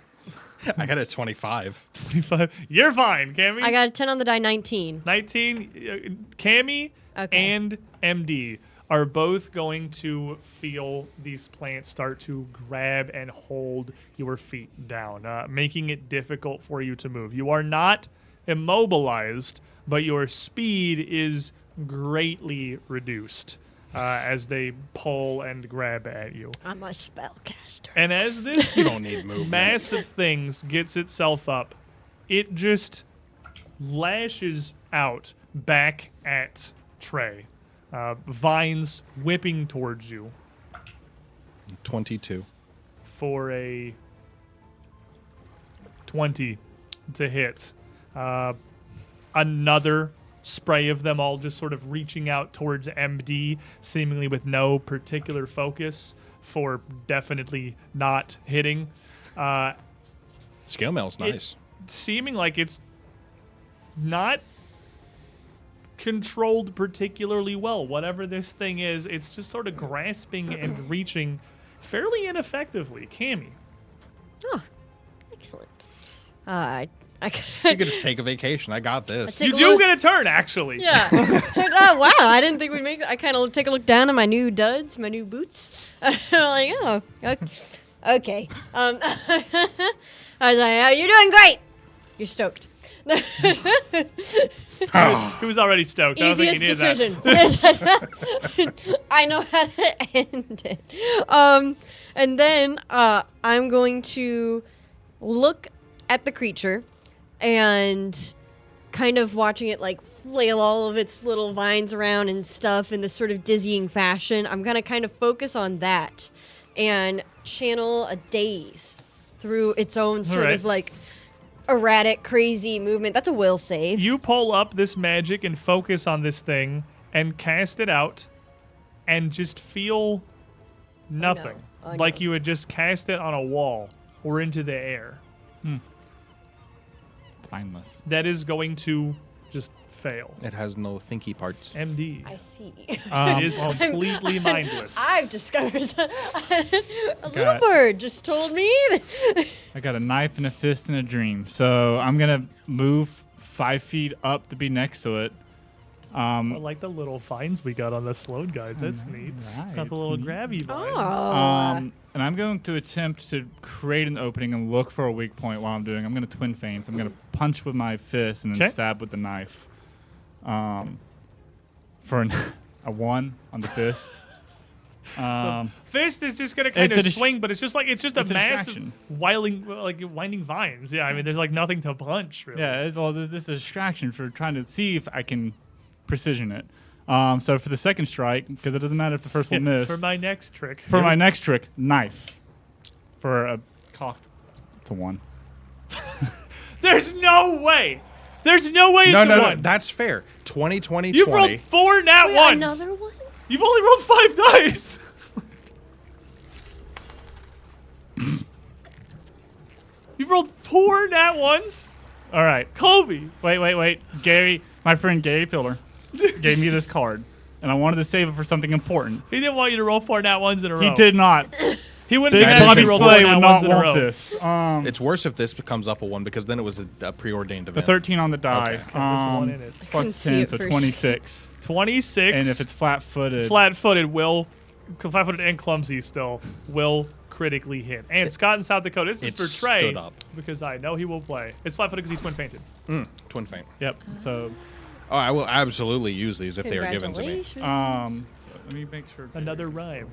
a 25. 25. You're fine, Cammy. I got a 10 on the die, 19. 19. Cammy and MD are both going to feel these plants start to grab and hold your feet down, making it difficult for you to move. You are not immobilized, but your speed is greatly reduced as they pull and grab at you. I'm a spellcaster. And as this You don't need movement. massive things gets itself up, it just lashes out back at Trey. Vines whipping towards you 22. for a 20 to hit. Another spray of them all just sort of reaching out towards MD, seemingly with no particular focus for definitely not hitting. Scale mail's nice. Seeming like it's not controlled particularly well. Whatever this thing is, it's just sort of grasping and reaching fairly ineffectively. Cammy. Oh, excellent. I You could just take a vacation. I got this. Take You a do look. get a turn, actually. Yeah. Oh, wow. I didn't think we'd make it. I kind of take a look down at my new duds, my new boots. I'm like, oh, okay. I was like, oh, you're doing great. You're stoked. He was already stoked. I don't think he Easiest needed that. decision. I know how to end it. And then I'm going to look at the creature and kind of watching it like flail all of its little vines around and stuff in this sort of dizzying fashion. I'm going to kind of focus on that and channel a daze through its own sort right. of like erratic, crazy movement. That's a will save. You pull up this magic and focus on this thing and cast it out and just feel nothing. I Like know. you had just cast it on a wall or into the air. It's mindless. That is going to just fail. It has no thinky parts. MD. I see. It is completely mindless. I've discovered a little Got- bird just told me. I got a knife and a fist and a dream. So I'm going to move 5 feet up to be next to it. I like the little vines we got on the slowed guys. That's neat. Right, Got the it's little neat. grabby vines. Oh. And I'm going to attempt to create an opening and look for a weak point while I'm doing. I'm going to twin feint. So I'm going to punch with my fist and then 'Kay. stab with the knife. For a 1 on the fist. Fist is just gonna kind It's of a swing, but it's just a it's a massive distraction. winding vines. Yeah, I mean, there's like nothing to punch. Really. Yeah, this is a distraction for trying to see if I can precision it. So for the second strike, because it doesn't matter if the first one missed. For my next trick. For my next trick, knife. For a cock to 1. There's no way. There's no way No, it's a no, one. no. That's fair. 20, 20, You've 20. rolled 4 nat Wait, ones. another one? You've only rolled 5 dice. You've rolled 4 nat ones. All right, Colby. Wait. Gary, my friend Gary Pillar, gave me this card, and I wanted to save it for something important. He didn't want you to roll 4 nat ones in a row. He did not. He wouldn't Big be mad if Bobby you rolled Slay 4 nat would ones not in a row. want this. It's worse if this becomes up a 1 because then it was a preordained The event. 13 on the die. Okay. There's one in it. Couldn't Plus see 10, it so for a 26. 26. And if it's flat-footed, flat-footed, flat-footed and clumsy still will critically hit. And Scott in South Dakota, this is It for Trey stood up. because I know he will play. It's flat-footed because he twin fainted. Twin feint. Yep. So Oh, I will absolutely use these if they are given to me. Congratulations. So let me make sure. Another rhyme.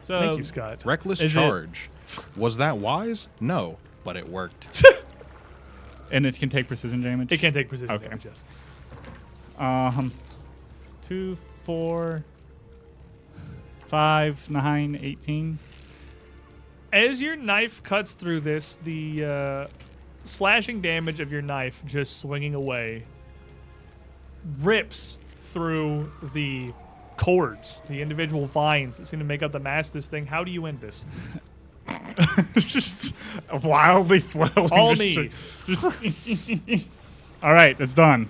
So Thank you, Scott. Reckless Is it- charge. Was that wise? No, but it worked. and it can take precision damage. It can't take precision Okay. damage, yes. 2, 4, 5, 9, 18. As your knife cuts through this, the slashing damage of your knife just swinging away rips through the cords, the individual vines that seem to make up the mass of this thing. How do you end this? Just wildly flailing. All just- me. just- All right, it's done.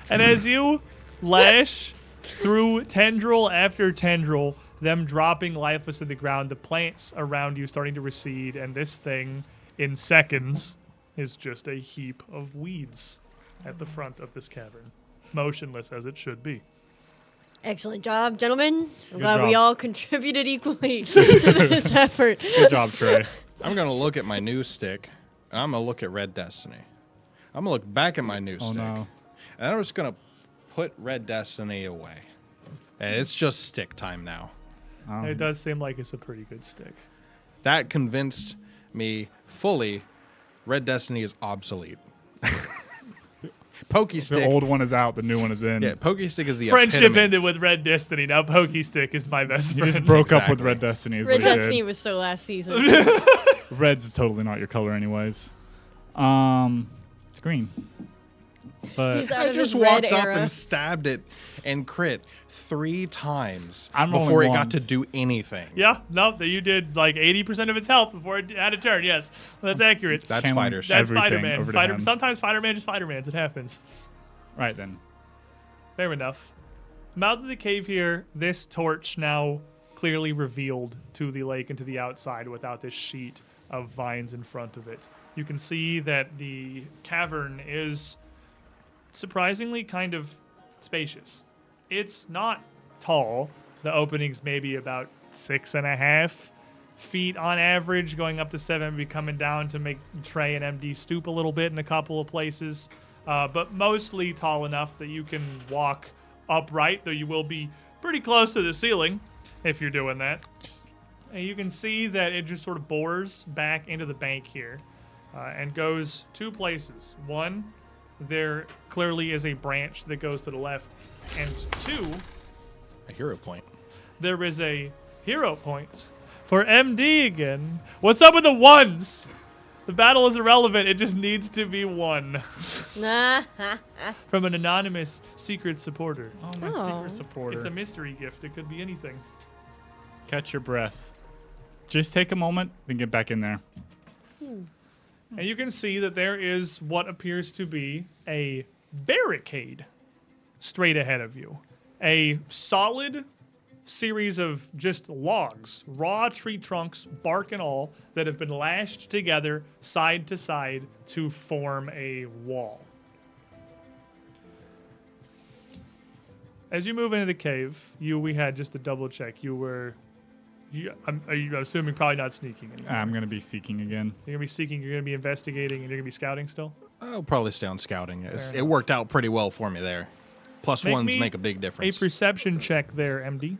And as you lash through tendril after tendril, them dropping lifeless to the ground, the plants around you starting to recede, and this thing, in seconds, is just a heap of weeds at the front of this cavern, motionless as it should be. Excellent job, gentlemen. I'm Good glad we job. all contributed equally to this effort. Good job, Trey. I'm going to look at my new stick, and I'm going to look at Red Destiny. I'm going to look back at my new Oh stick, no. and I'm just going to put Red Destiny away. And it's just stick time now. It does seem like it's a pretty good stick. That convinced me fully Red Destiny is obsolete. Pokey The stick. old one is out. The new one is in. Yeah, Pokey stick is the Friendship epitome. ended with Red Destiny. Now Pokey Stick is my best He friend. just broke up with Exactly. Red Destiny. Is Red what he Destiny did. was so last season. Red's totally not your color, anyways. It's green. But He's out I of his just red walked up era. and stabbed it and crit 3 times I'm rolling before it got ones. to do anything. Yeah, no, that you did like 80% of its health before it had a turn. Yes, that's accurate. That's Channeling fighter shit. That's everything Spider-Man. over to him. Sometimes Spider-Man just Spider-Man's. It happens. right then. Fair enough. Mouth of the cave here. This torch now clearly revealed to the lake and to the outside without this sheet of vines in front of it. You can see that the cavern is surprisingly kind of spacious. It's not tall. The opening's maybe about 6.5 feet on average, going up to 7, maybe coming down to make Trey and MD stoop a little bit in a couple of places. But mostly tall enough that you can walk upright, though you will be pretty close to the ceiling if you're doing that. And you can see that it just sort of bores back into the bank here and goes 2 places. One, there clearly is a branch that goes to the left. And 2, A hero point. there is a hero point for MD again. What's up with the ones? The battle is irrelevant. It just needs to be won. Nah. From an anonymous secret supporter. Oh, my Oh. secret supporter. It's a mystery gift. It could be anything. Catch your breath. Just take a moment, then get back in there. And you can see that there is what appears to be a barricade straight ahead of you. A solid series of just logs, raw tree trunks, bark and all, that have been lashed together side to side to form a wall. As you move into the cave, we had just to double check. Are you assuming probably not sneaking anymore? I'm going to be seeking again. You're going to be seeking, you're going to be investigating, and you're going to be scouting still? I'll probably stay on scouting. It enough. worked out pretty well for me there. Plus Make ones me make a big A difference. perception check there, MD.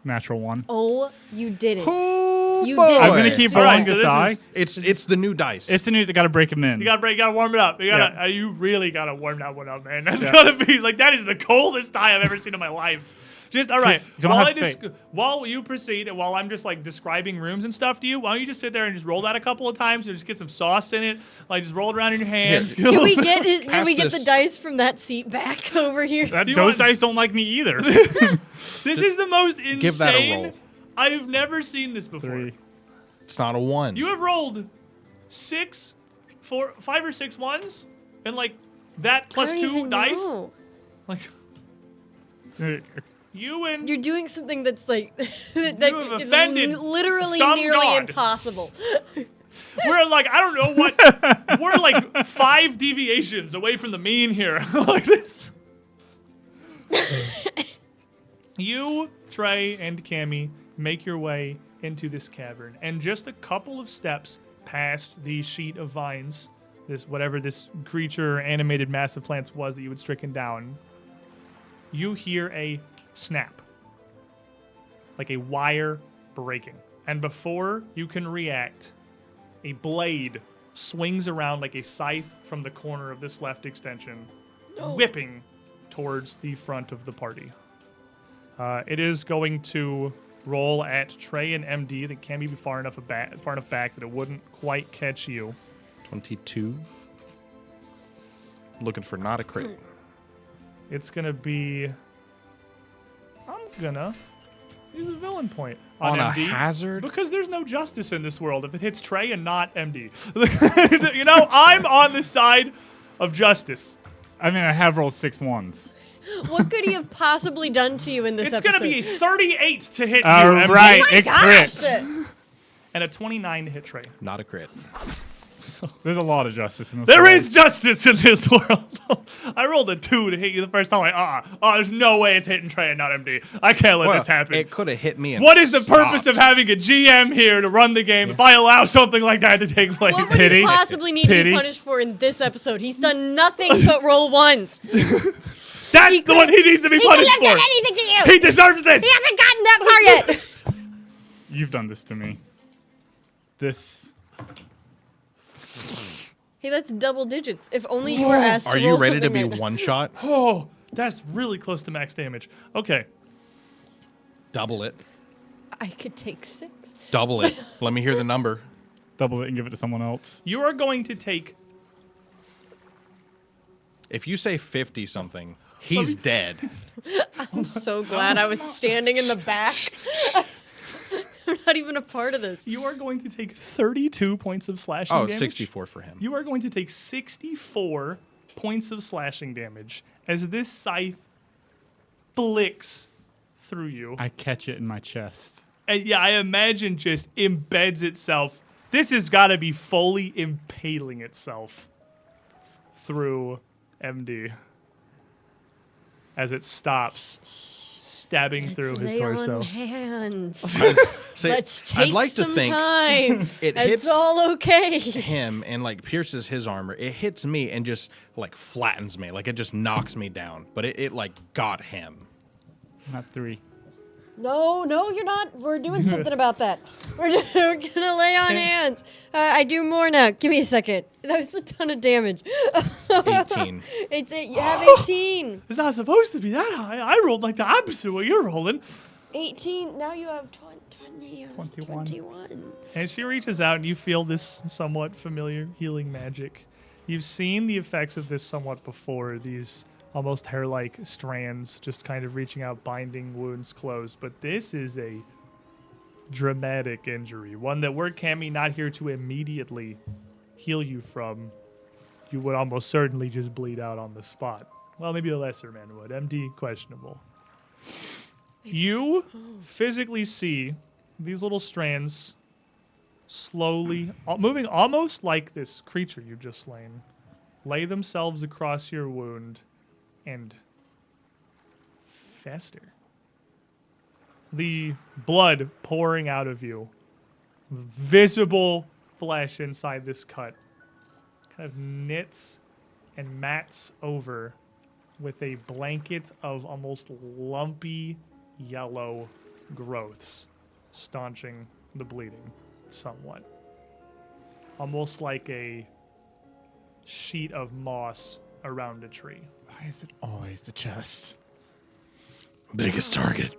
Natural 1. Oh, you didn't. Oh, You boy. did it. I'm going to keep All right, rolling so this this die. is- It's the new dice. It's the news that got to break him in. You gotta warm it up. Yeah. You really gotta warm that one up, man. That's Yeah. gotta be like that is the coldest die I've ever seen in my life. Just all right. You don't While, have to while you proceed, and while I'm just like describing rooms and stuff to you, why don't you just sit there and just roll that a couple of times and just get some sauce in it, like just roll it around in your hands. Here. Can we get his, can Pass we get this. the dice from that seat back over here? Those want- dice don't like me either. This is the most insane. Give that a roll. I've never seen this before. 3. It's not a 1. You have rolled 5 or 6 ones, and like that plus I don't 2 even dice. know. Like you and You're doing something that's like that You have is offended literally some nearly god. impossible. we're like I don't know what we're like 5 deviations away from the mean here. Like this. You, Trey, and Cammy make your way into this cavern, and just a couple of steps past the sheet of vines, whatever this creature, animated mass of plants was that you had stricken down, you hear a snap, like a wire breaking. And before you can react, a blade swings around like a scythe from the corner of this left extension, whipping towards the front of the party. It is going to roll at Trey and MD. That can be far enough back that it wouldn't quite catch you. 22. Looking for not a crit. It's gonna be. I'm gonna use a villain point On a MD hazard? because there's no justice in this world if it hits Trey and not MD. You know, I'm on the side of justice. I mean, I have rolled 6 ones. What could he have possibly done to you in this It's episode? gonna be a 38 to hit you, All MD, right, Oh my it gosh! crits. and a 29 to hit Trey. Not a crit. There's a lot of justice in this There world. is justice in this world. I rolled a 2 to hit you the first time. There's no way it's hitting Trey and not MD. I can't let Well, this happen. it could have hit me and What is the purpose of stopped. having a GM here to run the game if I allow something like that to take place? What would Pity. he possibly need to Pity. be punished for in this episode? He's done nothing but roll ones. That's He the one he could've- needs to be He punished couldn't have for. done anything to you. He deserves this. He hasn't gotten that far yet. You've done this to me. This. Hey, that's double digits. If only you were asked to Are you roll ready to something be right now. one shot? Oh, that's really close to max damage. Okay. Double it. I could take 6. Double it. Let me hear the number. Double it and give it to someone else. You are going to take. If you say 50 something, he's dead. I'm so glad I was standing in the back. I'm not even a part of this. You are going to take 32 points of slashing Oh, damage. 64 for him. You are going to take 64 points of slashing damage as this scythe flicks through you. I catch it in my chest. And yeah, I imagine just embeds itself. This has got to be fully impaling itself through MD as it stops, stabbing through Let's his lay torso. on hands. See, Let's take I'd like to some think time. it It's hits all okay. him and like pierces his armor. It hits me and just like flattens me. Like it just knocks me down. But it like got him. Not 3. No, you're not. We're doing something about that. We're gonna lay on hands. I do more now. Give me a second. That was a ton of damage. 18. You have 18. It's not supposed to be that high. I rolled like the opposite of what you're rolling. 18. Now you have 21. And she reaches out and you feel this somewhat familiar healing magic. You've seen the effects of this somewhat before, these almost hair-like strands just kind of reaching out, binding wounds closed. But this is a dramatic injury, one that were Cammy not here to immediately heal you from, you would almost certainly just bleed out on the spot. Well, maybe a lesser man would. MD, questionable. You physically see these little strands slowly, moving almost like this creature you've just slain, lay themselves across your wound and fester. The blood pouring out of you, visible flesh inside this cut, kind of knits and mats over with a blanket of almost lumpy yellow growths, staunching the bleeding somewhat. Almost like a sheet of moss around a tree. Why is it always the chest? Biggest target.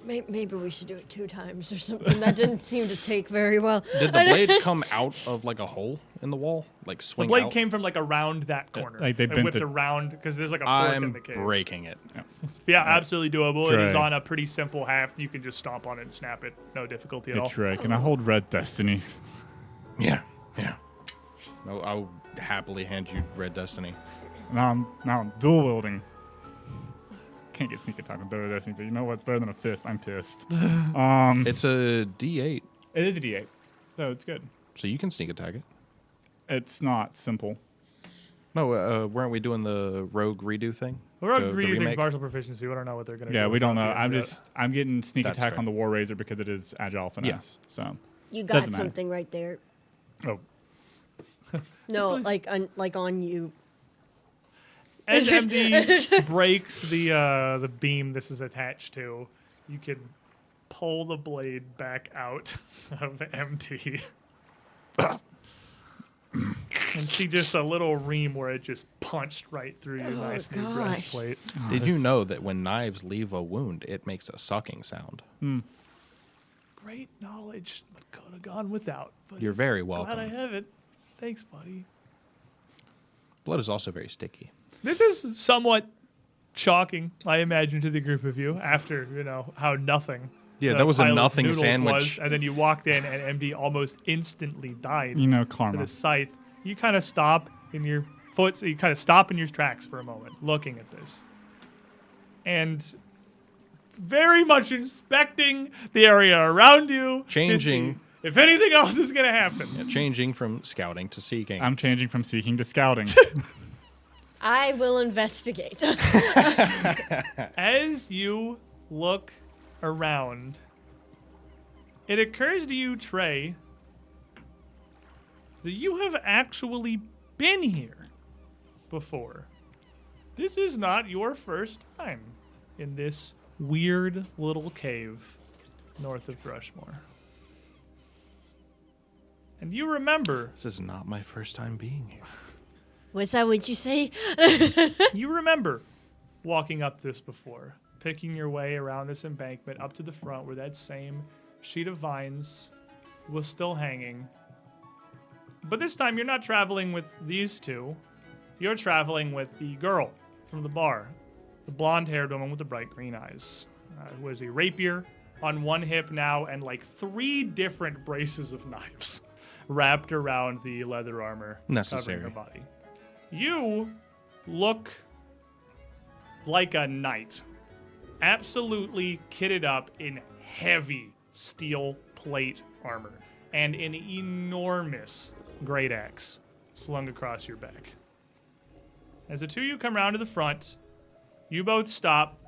Maybe we should do it 2 times or something. That didn't seem to take very well. Did the blade come out of like a hole in the wall? Like The swing blade out? came from like around that corner. like they It bent whipped it. around because there's like a fork in I'm the cave. breaking it. Yeah, absolutely doable. It is Try. on a pretty simple half. You can just stomp on it and snap it. No difficulty at all. It's right. Can I hold Red Destiny? Yeah. I'll happily hand you Red Destiny. Now I'm dual wielding. Can't get sneak attack on Red Destiny, but you know what's better than a fist? I'm pissed. It's a D8, It is a D8, so it's good. so you can sneak attack it. It's not simple. No, weren't we doing the rogue redo thing? We're The on reading remake? martial proficiency. We don't know what they're going to do. Yeah, we with don't know. Ruffians yet. I'm getting sneak That's attack fair. on the War Razor because it is agile finesse. Yeah. So You got Doesn't matter. something right there. oh, No, like on you. As MD breaks the beam this is attached to, you can pull the blade back out of MD. And see just a little ream where it just punched right through your nice new gosh. breastplate. Did you know that when knives leave a wound, it makes a sucking sound? Great knowledge, but could have gone without. But You're it's very glad I welcome. have it. Thanks, buddy. Blood is also very sticky. This is somewhat shocking, I imagine, to the group of you after, how nothing. Yeah, the that was a pile of nothing noodles sandwich. was, and then you walked in and MD almost instantly died You know, to karma. the sight. You kind of stop in your you kind of stop in your tracks for a moment, looking at this. And very much inspecting the area around you. to Changing. see if anything else is going to happen. Yeah, changing from scouting to seeking. I'm changing from seeking to scouting. I will investigate. As you look around, it occurs to you, Trey, that you have actually been here before. This is not your first time in this weird little cave north of Thrushmore. And you remember, This is not my first time being here. Was that what you say? you remember walking up this before, picking your way around this embankment up to the front where that same sheet of vines was still hanging. But this time you're not traveling with these two. You're traveling with the girl from the bar, the blonde-haired woman with the bright green eyes, who has a rapier on one hip now and like 3 different braces of knives wrapped around the leather armor Necessary. covering her body. You look like a knight, absolutely kitted up in heavy steel plate armor and an enormous great axe slung across your back. As the two of you come round to the front, you both stop,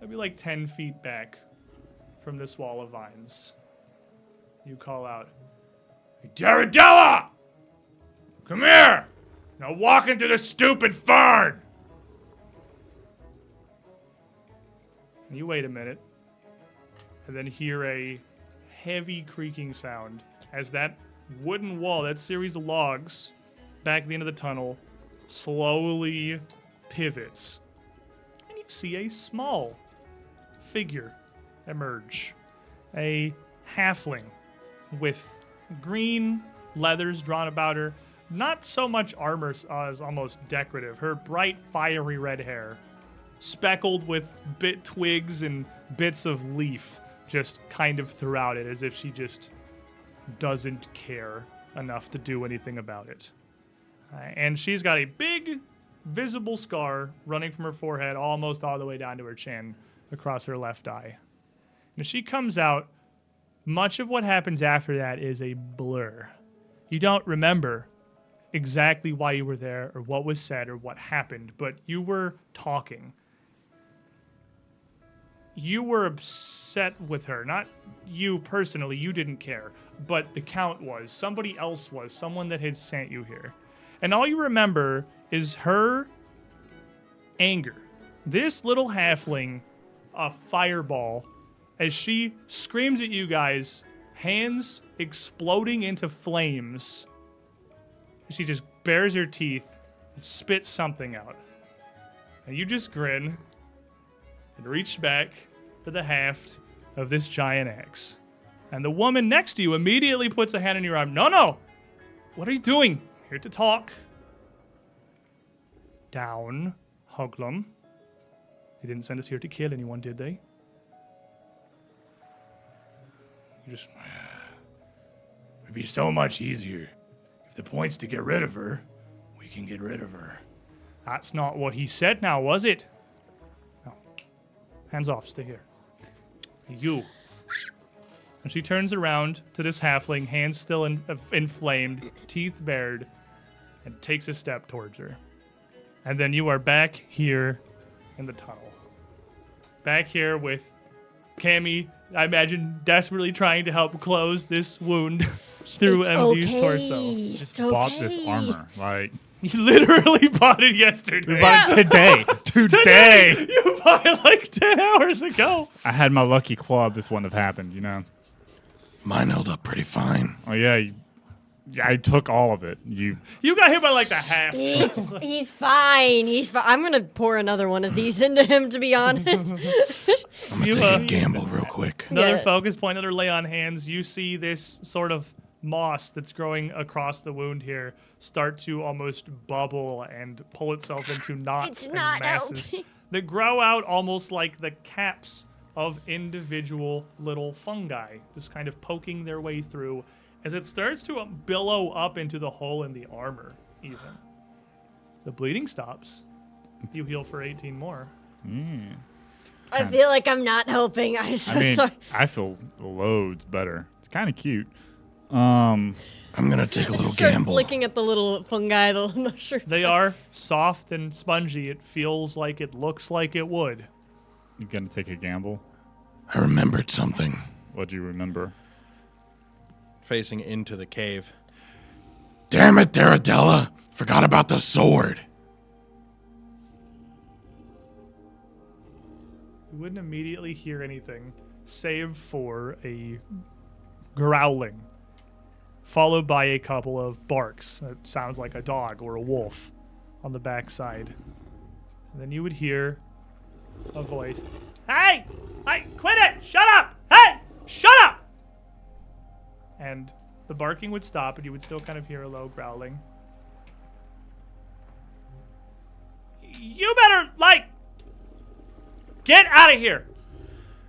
maybe like 10 feet back from this wall of vines. You call out, "Hey, Daradella! Come here! Now walk into the stupid fern!" You wait a minute, and then hear a heavy creaking sound as that wooden wall, that series of logs back at the end of the tunnel, slowly pivots. And you see a small figure emerge. A halfling with green leathers drawn about her. Not so much armor as almost decorative. Her bright, fiery red hair, speckled with bit twigs and bits of leaf just kind of throughout it, as if she just doesn't care enough to do anything about it. And she's got a big, visible scar running from her forehead almost all the way down to her chin across her left eye. And as she comes out, much of what happens after that is a blur. You don't remember exactly why you were there or what was said or what happened, but you were talking. You were upset with her. Not you personally, you didn't care, but the Count was. Somebody else was. Someone that had sent you here. And all you remember is her anger. This little halfling, a fireball, as she screams at you guys, hands exploding into flames. She just bares her teeth and spits something out. And you just grin and reach back for the haft of this giant axe. And the woman next to you immediately puts a hand on your arm. No! What are you doing? Here to talk. Down, Hoglum. They didn't send us here to kill anyone, did they? You just... It'd be so much easier. If the point's to get rid of her, we can get rid of her. That's not what he said now, was it? No. Hands off, stay here. You. And she turns around to this halfling, hands still inflamed, teeth bared, and takes a step towards her. And then you are back here in the tunnel. Back here with Cammy I imagine desperately trying to help close this wound through It's MD's okay. torso. It's Just okay. bought this armor. Like, You literally bought it yesterday. we bought it today. Today. You bought it like 10 hours ago. I had my lucky club. This wouldn't have happened, you know? Mine held up pretty fine. Oh, yeah. I took all of it. You got hit by like the half. He's fine. He's fine. I'm gonna pour another one of these into him, to be honest. I'm gonna You, take a gamble real quick. Another Yeah. focus point, another lay on hands. You see this sort of moss that's growing across the wound here start to almost bubble and pull itself into knots It's and not masses helping. that grow out almost like the caps of individual little fungi, just kind of poking their way through as it starts to billow up into the hole in the armor, even. The bleeding stops. You heal for 18 more. I feel like I'm not helping. I'm so I mean, sorry. I feel loads better. It's kind of cute. Um, I'm gonna take a little Start gamble. flicking at the little fungi, the little mushroom. They are soft and spongy. It feels like it looks like it would. you gonna take a gamble? I remembered something. What'd you remember? Facing into the cave. Damn it, Daradella! Forgot about the sword. You wouldn't immediately hear anything save for a growling, followed by a couple of barks. It sounds like a dog or a wolf on the backside. And then you would hear a voice. Hey! Hey! Quit it! Shut up! Hey! Shut up! And the barking would stop, and you would still kind of hear a low growling. You better, get out of here!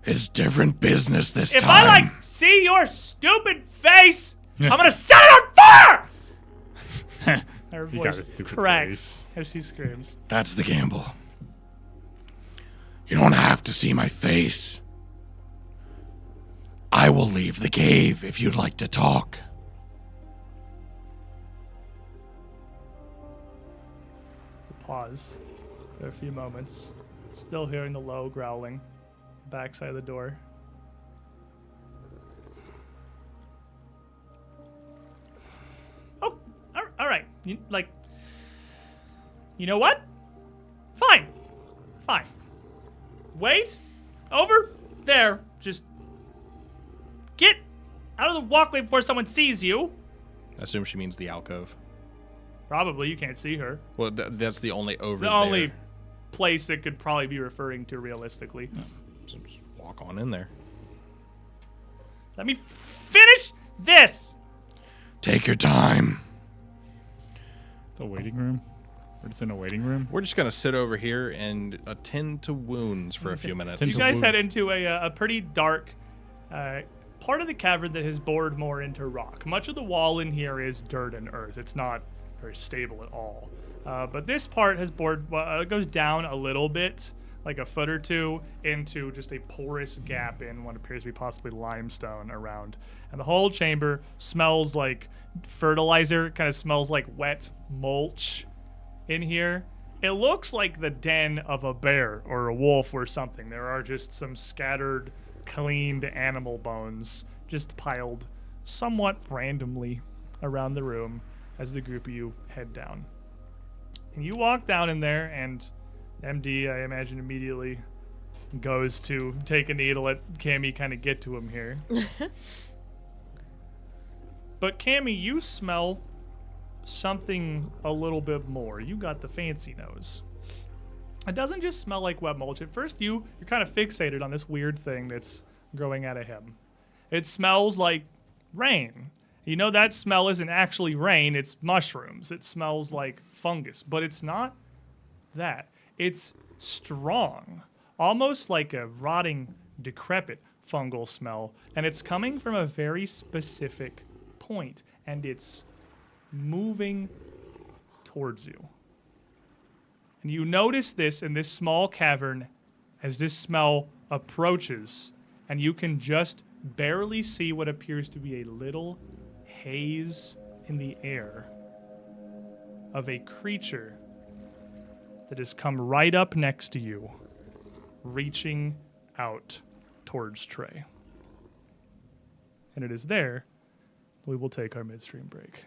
It's different business this If time. I, see your stupid face, I'm gonna set it on fire! Her You got voice a stupid cracks as she screams. That's the gamble. You don't have to see my face. I will leave the cave if you'd like to talk. Pause for a few moments, still hearing the low growling, backside of the door. Oh, all right. You know what? Fine. Wait, over there. Just get out of the walkway before someone sees you. I assume she means the alcove. Probably, you can't see her. Well, that's the only over The there. only place it could probably be referring to realistically. So just walk on in there. Let me finish this. Take your time. It's a waiting room. We're just in a waiting room. We're just gonna sit over here and attend to wounds for a few minutes. Tend You to guys wound. head into a pretty dark part of the cavern that has bored more into rock. Much of the wall in here is dirt and earth. It's not very stable at all. But this part has bored, it goes down a little bit, like a foot or two, into just a porous gap in what appears to be possibly limestone around. And the whole chamber smells like fertilizer. It kind of smells like wet mulch in here. It looks like the den of a bear or a wolf or something. There are just some scattered, cleaned animal bones just piled somewhat randomly around the room as the group of you head down. And you walk down in there, and MD, I imagine, immediately goes to take a knee to let Cammy kind of get to him here. But Cammy, you smell something a little bit more. You got the fancy nose. It doesn't just smell like wet mulch. At first, you're kind of fixated on this weird thing that's growing out of him. It smells like rain. You know that smell isn't actually rain, it's mushrooms. It smells like fungus, but it's not that. It's strong, almost like a rotting, decrepit fungal smell, and it's coming from a very specific point, and it's moving towards you. And you notice this in this small cavern as this smell approaches, and you can just barely see what appears to be a little haze in the air of a creature that has come right up next to you, reaching out towards Trey. and it is there we will take our midstream break.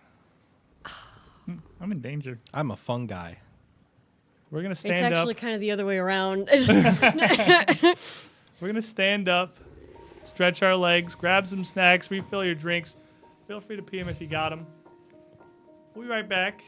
I'm in danger. I'm a fungi. We're going to It's stand up. actually kind of the other way around. We're going to stand up, stretch our legs, grab some snacks, refill your drinks. Feel free to pee them if you got them. We'll be right back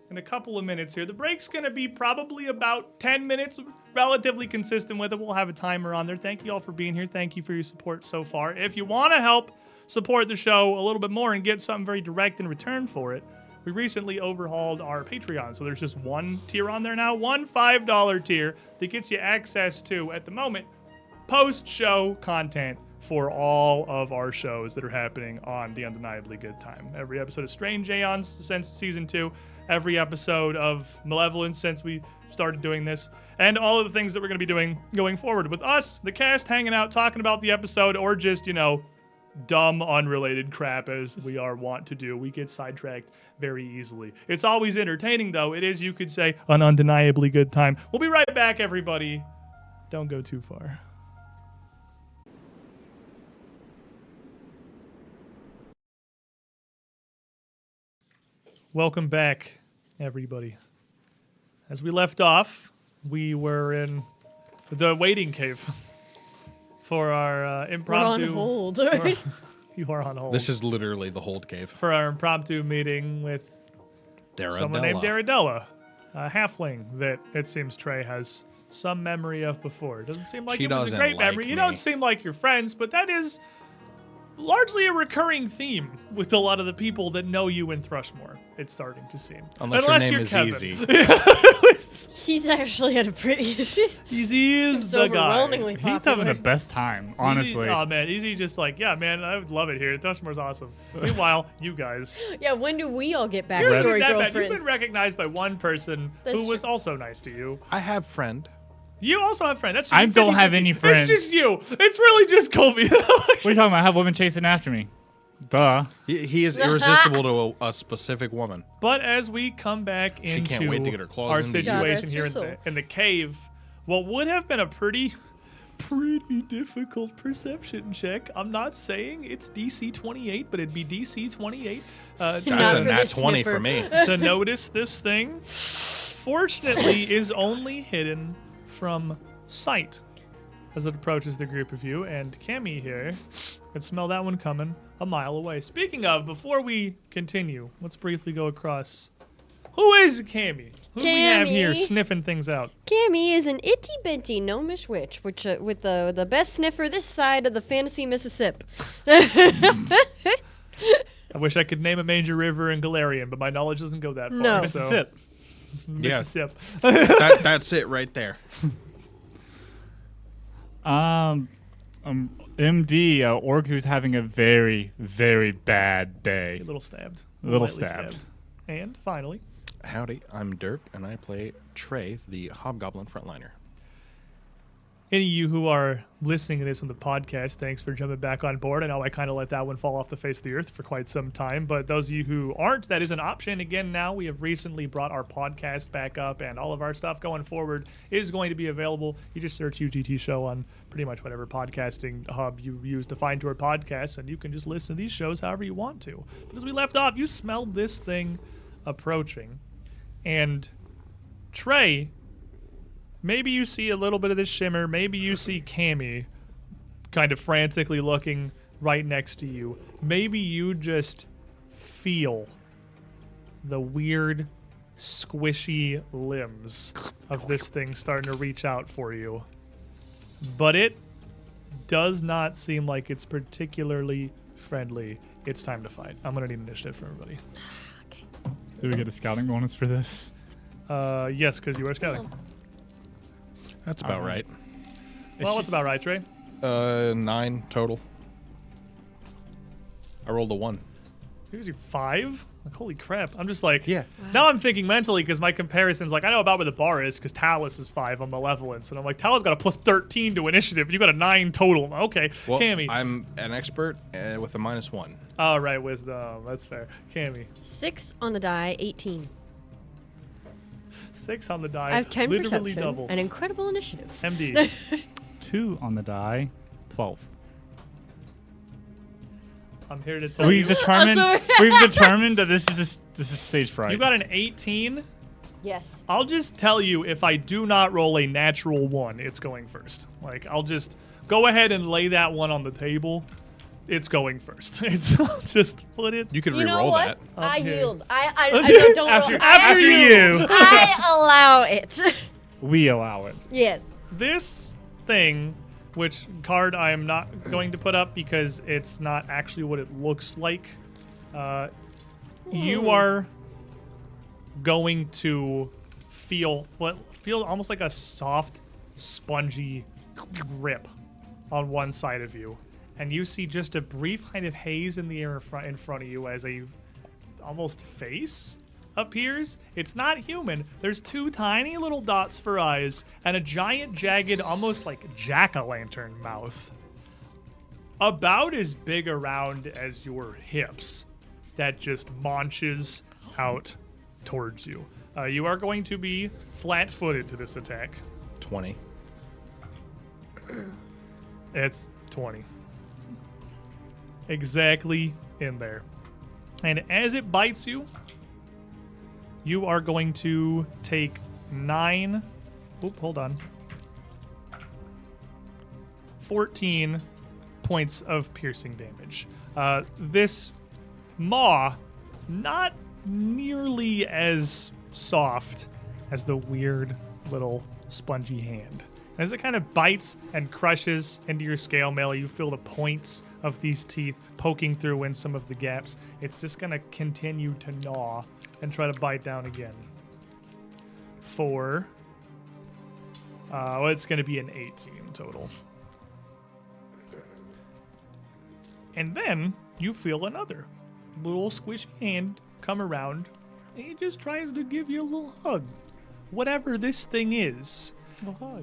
in a couple of minutes here. The break's going to be probably about 10 minutes, relatively consistent with it. We'll have a timer on there. Thank you all for being here. Thank you for your support so far. If you want to help support the show a little bit more and get something very direct in return for it, we recently overhauled our Patreon. So there's just one tier on there now, one $5 tier that gets you access to, at the moment, post-show content for all of our shows that are happening on the Undeniably Good Time. Every episode of Strange Aeons since season 2, every episode of Malevolence since we started doing this, and all of the things that we're going to be doing going forward with us, the cast, hanging out, talking about the episode, or just, dumb, unrelated crap as we are wont to do. We get sidetracked very easily. It's always entertaining, though. It is, you could say, an undeniably good time. We'll be right back, everybody. Don't go too far. Welcome back, everybody. As we left off, we were in the waiting cave for our impromptu... We're on hold. You are on hold. This is literally the hold cave. For our impromptu meeting with someone named Daradella, a halfling that it seems Trey has some memory of before. It doesn't seem like She it was a doesn't great like memory. You me. don't seem like you're friends, but that is largely a recurring theme with a lot of the people that know you in Thrushmore, it's starting to seem. Unless your name you're is Kevin. Easy. He's actually had a pretty... Easy is so the guy. overwhelmingly He's popular. having the best time, honestly. Oh man, Easy just like, yeah, man, I would love it here. Thrushmore's awesome. Meanwhile, you guys. Yeah, when do we all get Yours isn't backstory that bad. You've girlfriends? been recognized by one person That's who was true. also nice to you. I have friend. You also have friends. That's I just don't have 50-50. any friends. It's just you. It's really just Colby. What are you talking about? I have women chasing after me. Duh. He is irresistible to a specific woman. But as we come back She into can't wait to get her claws our into you. God situation rest here her in soul. the cave, what would have been a pretty difficult perception check. I'm not saying it's DC 28, but it'd be DC 28 That's Not a for nat this 20 sniffer. for me. to notice this thing. Fortunately, is only hidden from sight as it approaches the group of you, and Cammy here can smell that one coming a mile away. Speaking of, before we continue, let's briefly go across. Who is Cammy? Who do we have here Cammy. sniffing things out? Cammy is an itty-bitty gnomish witch, which with the best sniffer this side of the fantasy Mississippi. I wish I could name a major river in Galarian, but my knowledge doesn't go that far. No. So. Sip. Yeah. Mississippi. That's it right there. MD, orc who's having a very, very bad day. A little stabbed. Little Lightly stabbed. And finally, Howdy, I'm Derp, and I play Trey, the Hobgoblin Frontliner. any of you who are listening to this on the podcast, thanks for jumping back on board. I know I kind of let that one fall off the face of the earth for quite some time, but those of you who aren't, that is an option. Again, now we have recently brought our podcast back up, and all of our stuff going forward is going to be available. You just search UGT Show on pretty much whatever podcasting hub you use to find your podcasts, and you can just listen to these shows however you want to. But as we left off, you smelled this thing approaching, and Trey, maybe you see a little bit of this shimmer. Maybe you see Cammy kind of frantically looking right next to you. Maybe you just feel the weird, squishy limbs of this thing starting to reach out for you. But it does not seem like it's particularly friendly. It's time to fight. I'm going to need initiative from everybody. Do we get a scouting bonus for this? Yes, because you are scouting. That's about right. Well, that's about right, Trey. 9 total. I rolled a 1. Gives you 5? Like, holy crap. I'm just like, Yeah. Now I'm thinking mentally because my comparison's like, I know about where the bar is because Talus is 5 on Malevolence. And I'm like, Talus got a plus 13 to initiative. You got a 9 total. Okay, Well, Cammy. I'm an expert with a -1. All right, wisdom. That's fair. Cammy. 6 on the die, 18. 6 on the die. I have 10 literally perception double. and incredible initiative. MD. 2 on the die, 12. I'm here to tell We've you. determined. sorry. We've determined that this is stage fright. You got an 18. Yes. I'll just tell you, if I do not roll a natural 1, it's going first. Like, I'll just go ahead and lay that one on the table. It's going first. It's just put it. You could You know re-roll what? that. I here. yield. I don't After- roll. after you. I allow it. We allow it. Yes. This thing, which card I am not going to put up because it's not actually what it looks like. You are going to feel almost like a soft, spongy grip on one side of you, and you see just a brief kind of haze in the air in front of you as a almost face appears. It's not human. There's 2 tiny little dots for eyes and a giant, jagged, almost like jack-o'-lantern mouth, about as big around as your hips, that just launches out towards you. You are going to be flat-footed to this attack. 20. It's 20. Exactly in there. And as it bites you, you are going to take 9. Oop, hold on. 14 points of piercing damage. This maw, not nearly as soft as the weird little spongy hand. As it kind of bites and crushes into your scale mail, you feel the points of these teeth poking through in some of the gaps. It's just going to continue to gnaw and try to bite down again. It's going to be an 18 total. And then you feel another little squishy hand come around, and he just tries to give you a little hug. Whatever this thing is.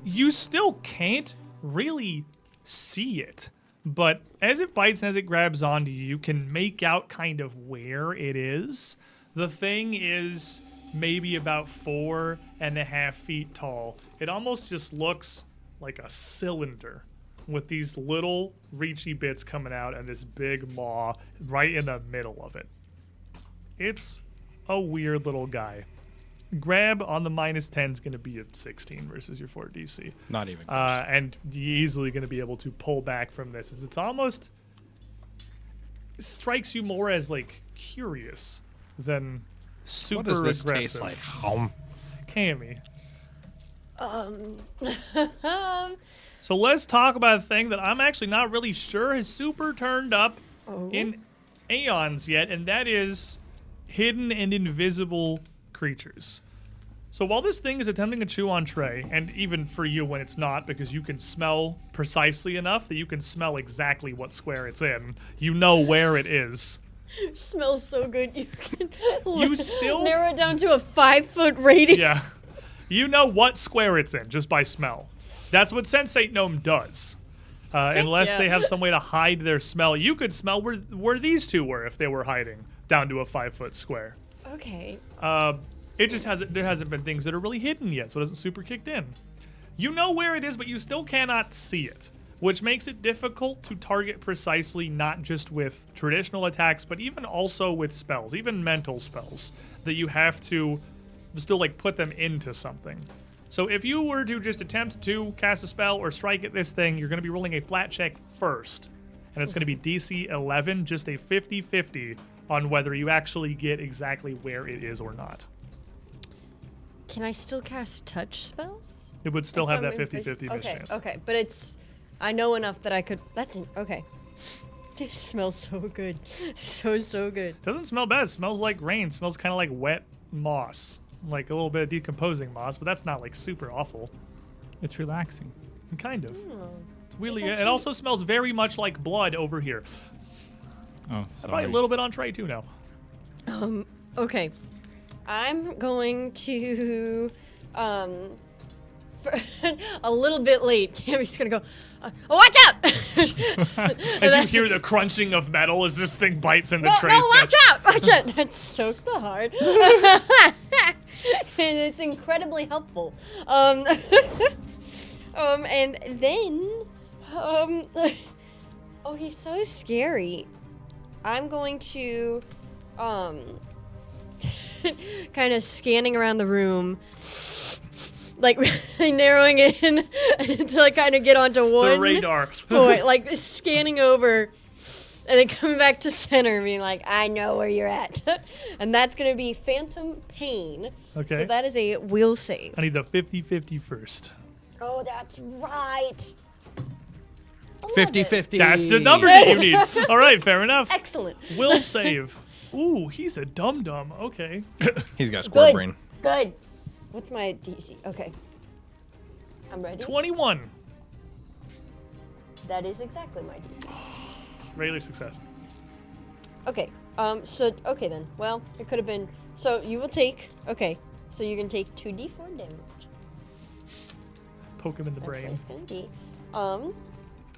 You still can't really see it, but as it bites and as it grabs onto you, you can make out kind of where it is. The thing is maybe about 4.5 feet tall. It almost just looks like a cylinder with these little reachy bits coming out and this big maw right in the middle of it. It's a weird little guy. Grab on the -10 is going to be a 16 versus your 4 DC. Not even close. And you're easily going to be able to pull back from this. As it's almost strikes you more as like curious than super What does this aggressive. taste like? Cammy. So let's talk about a thing that I'm actually not really sure has super turned up in Aeons yet, and that is hidden and invisible creatures. So while this thing is attempting to chew on Trey, and even for you when it's not, because you can smell precisely enough that you can smell exactly what square it's in, you know where it is. Smells so good. You can You still- narrow it down to a 5-foot radius. Yeah. You know what square it's in just by smell. That's what Sensate Gnome does. Unless yeah. they have some way to hide their smell. You could smell where these two were if they were hiding down to a 5-foot square. Okay. It just there hasn't been things that are really hidden yet, so it hasn't super kicked in. You know where it is, but you still cannot see it, which makes it difficult to target precisely, not just with traditional attacks, but even also with spells, even mental spells, that you have to still like put them into something. So if you were to just attempt to cast a spell or strike at this thing, you're going to be rolling a flat check first, and it's going to be DC 11, just a 50-50 on whether you actually get exactly where it is or not. Can I still cast touch spells? It would still If have I'm that in 50-50 okay, chance. okay, but it's, I know enough that I could. Okay. This smells so good, so good. Doesn't smell bad. It smells like rain. It smells kind of like wet moss, like a little bit of decomposing moss, but that's not like super awful. It's relaxing. Kind of. Oh. It's really It's good. It actually- also smells very much like blood over here. Oh, Probably sorry. a little bit on Trey too now. Okay. I'm going to, a little bit late. Cammy's gonna go, oh, watch out! As you hear the crunching of metal as this thing bites into No, Trey's watch chest. out! Watch out! That stoked the heart. And it's incredibly helpful. And then, oh, he's so scary. I'm going to, kind of scanning around the room, like really narrowing in until I kind of get onto one The radar. point, like scanning over, and then coming back to center, and being like, I know where you're at, and that's gonna be Phantom Pain. Okay. So that is a will save. I need the 50-50 first. Oh, that's right. 50-50. That's the number that you need. All right, fair enough. Excellent. Will save. Ooh, he's a dum-dum. Okay. He's got square Good. brain. Good. What's my DC? Okay. I'm ready. 21. That is exactly my DC. Regular success. Okay. Okay then. Well, it could have been. So you will take. Okay. So you're gonna take 2d4 damage. Poke him in the That's what brain. it's gonna be.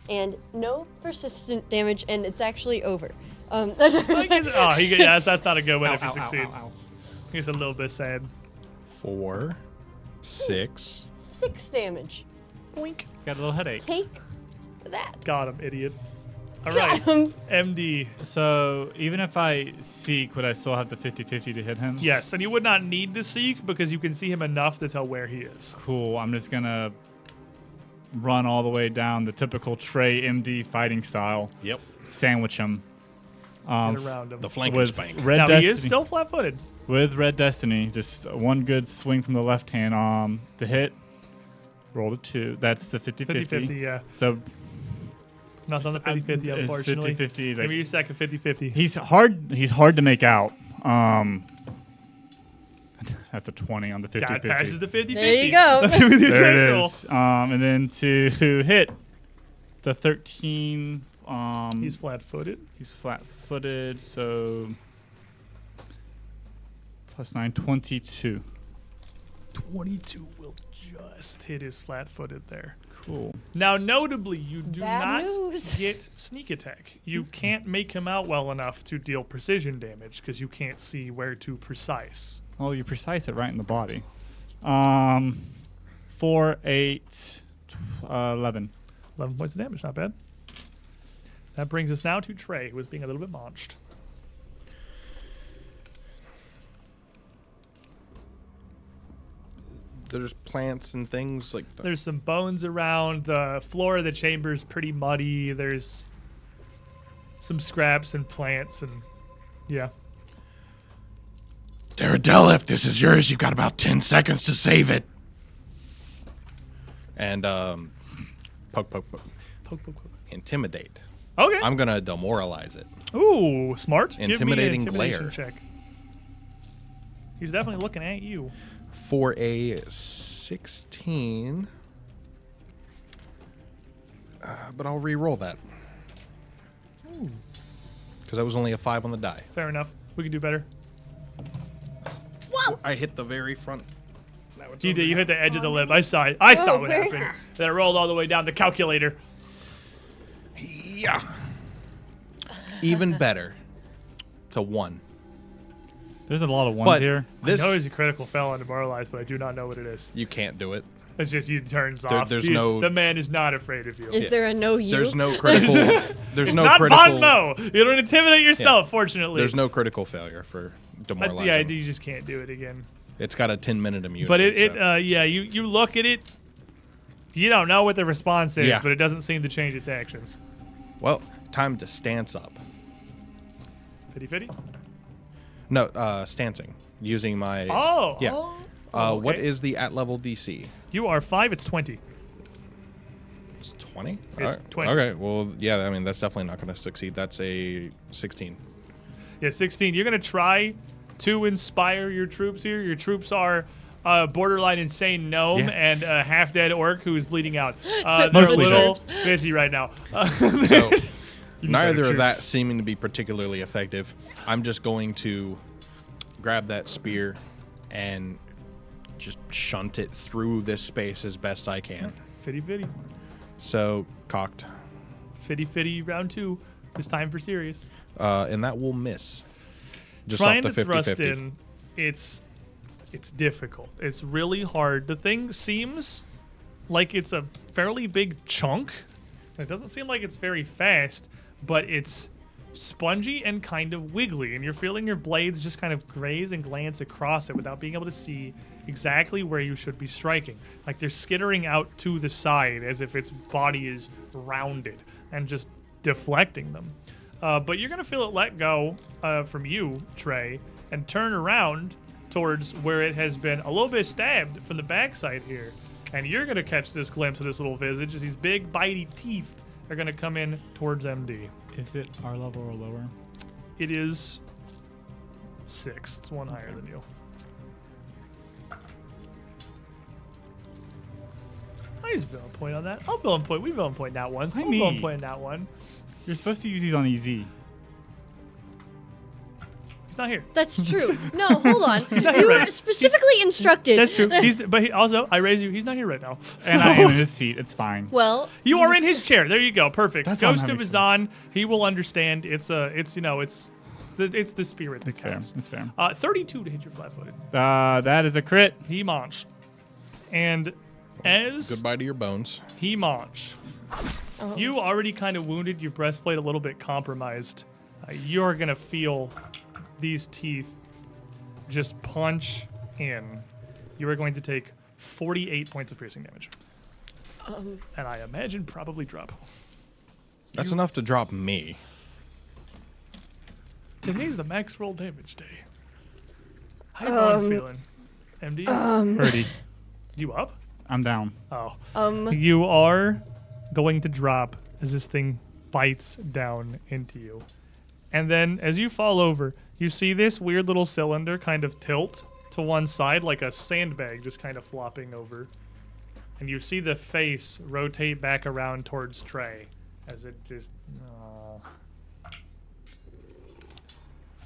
And no persistent damage, and it's actually over. That's not a good one if he Ow, ow, ow, succeeds. ow, ow. He's a little bit sad. 4, 6. 6 damage. Boink. Got a little headache. Take that. Got him, idiot. All Got right. him. MD. So even if I seek, would I still have the 50-50 to hit him? Yes, and you would not need to seek because you can see him enough to tell where he is. Cool. I'm just gonna run all the way down the typical Trey MD fighting style. Yep. Sandwich him. Get around him. The flanking With spank. Red Now, Destiny. he is still flat-footed. With Red Destiny, just one good swing from the left hand. To hit, roll a 2. That's the 50-50. 50-50, yeah. So Not on the 50-50, it's unfortunately. 50-50. Give me your second 50-50. He's hard to make out. That's a 20 on the 50-50. That passes the 50-50. There you go. With your There attack it roll. is. And then to hit the 13. He's flat-footed. He's flat-footed, so plus 9, 22. 22 will just hit his flat-footed there. Cool. Now, notably, you do Bad not news. get sneak attack. You can't make him out well enough to deal precision damage because you can't see where to precise. Oh, you precise it right in the body. 4, 8, 11. 11 points of damage, not bad. That brings us now to Trey, who is being a little bit maunched. There's plants and things like that. There's some bones around. The floor of the chamber is pretty muddy. There's some scraps and plants and yeah. Daredevil, if this is yours, you've got about 10 seconds to save it. And poke, poke, poke. Poke, poke, poke. Intimidate. Okay. I'm gonna demoralize it. Ooh, smart. Give me an Intimidating intimidation glare. check. He's definitely looking at you. For a 16. But I'll re-roll that. Because that was only a 5 on the die. Fair enough. We can do better. I hit the very front. You did. You hit the edge of the lip. I saw it. I saw what very happened. Then it rolled all the way down the calculator. Yeah. Even better. It's a 1. There's a lot of ones But here. this, I know he's a critical fail on demoralized, but I do not know what it is. you can't do it. It's just you turns off. there's no- The man is not afraid of you. Is there a no you? There's no critical. There's It's no not critical. Bon Mo. You don't intimidate yourself, fortunately. There's no critical failure for demoralizing. Yeah, you just can't do it again. It's got a 10-minute immunity. But so. you look at it. You don't know what the response is, Yeah. but it doesn't seem to change its actions. Well, time to stance up. 50-50? No, stancing. Using my. Oh. Yeah. Oh, What okay. is the at-level DC? You are 5, it's 20. It's 20? It's 20. Okay, well, yeah, I mean, that's definitely not going to succeed. That's a 16. Yeah, 16. You're going to try to inspire your troops here. Your troops are borderline insane gnome Yeah. and a half-dead orc who is bleeding out. They're a Mostly little troops. busy right now. So, You neither better of that troops. seeming to be particularly effective. I'm just going to grab that spear and just shunt it through this space as best I can. 50-50. So, cocked. 50-50 round 2. It's time for serious. And that will miss. Just Trying off the to thrust 50-50. in, it's difficult. It's really hard. The thing seems like it's a fairly big chunk. It doesn't seem like it's very fast, but it's spongy and kind of wiggly, and you're feeling your blades just kind of graze and glance across it without being able to see exactly where you should be striking. Like they're skittering out to the side as if its body is rounded and just deflecting them. But you're going to feel it let go from you, Trey, and turn around towards where it has been a little bit stabbed from the backside here. And you're going to catch this glimpse of this little visage as these big bitey teeth are going to come in towards MD. Is it our level or lower? It is 6th. It's one higher than you. I use villain point on that. I'll villain point. We villain point that one. So I I'll villain need- point that one. You're supposed to use these on easy. He's not here. That's true. No, hold on. not You here, were right? specifically instructed. That's true. But also, I raise you. He's not here right now. And I am in his seat. It's fine. Well, You are in his chair. There you go. Perfect. That's why I'm Ghost of having Azan. He will understand. It's the spirit that It's fair. counts. It's fair. 32 to hit your flat-footed. That is a crit. He munch. And as Goodbye to your bones. he munch, you already kind of wounded, your breastplate a little bit compromised. You're going to feel these teeth just punch in. You are going to take 48 points of piercing damage. And I imagine probably drop. That's enough to drop me. Today's the max roll damage day. How you guys feeling? MD? Birdie. You up? I'm down. Oh. um, You are going to drop as this thing bites down into you. And then as you fall over, you see this weird little cylinder kind of tilt to one side like a sandbag just kind of flopping over. And you see the face rotate back around towards Trey as it just...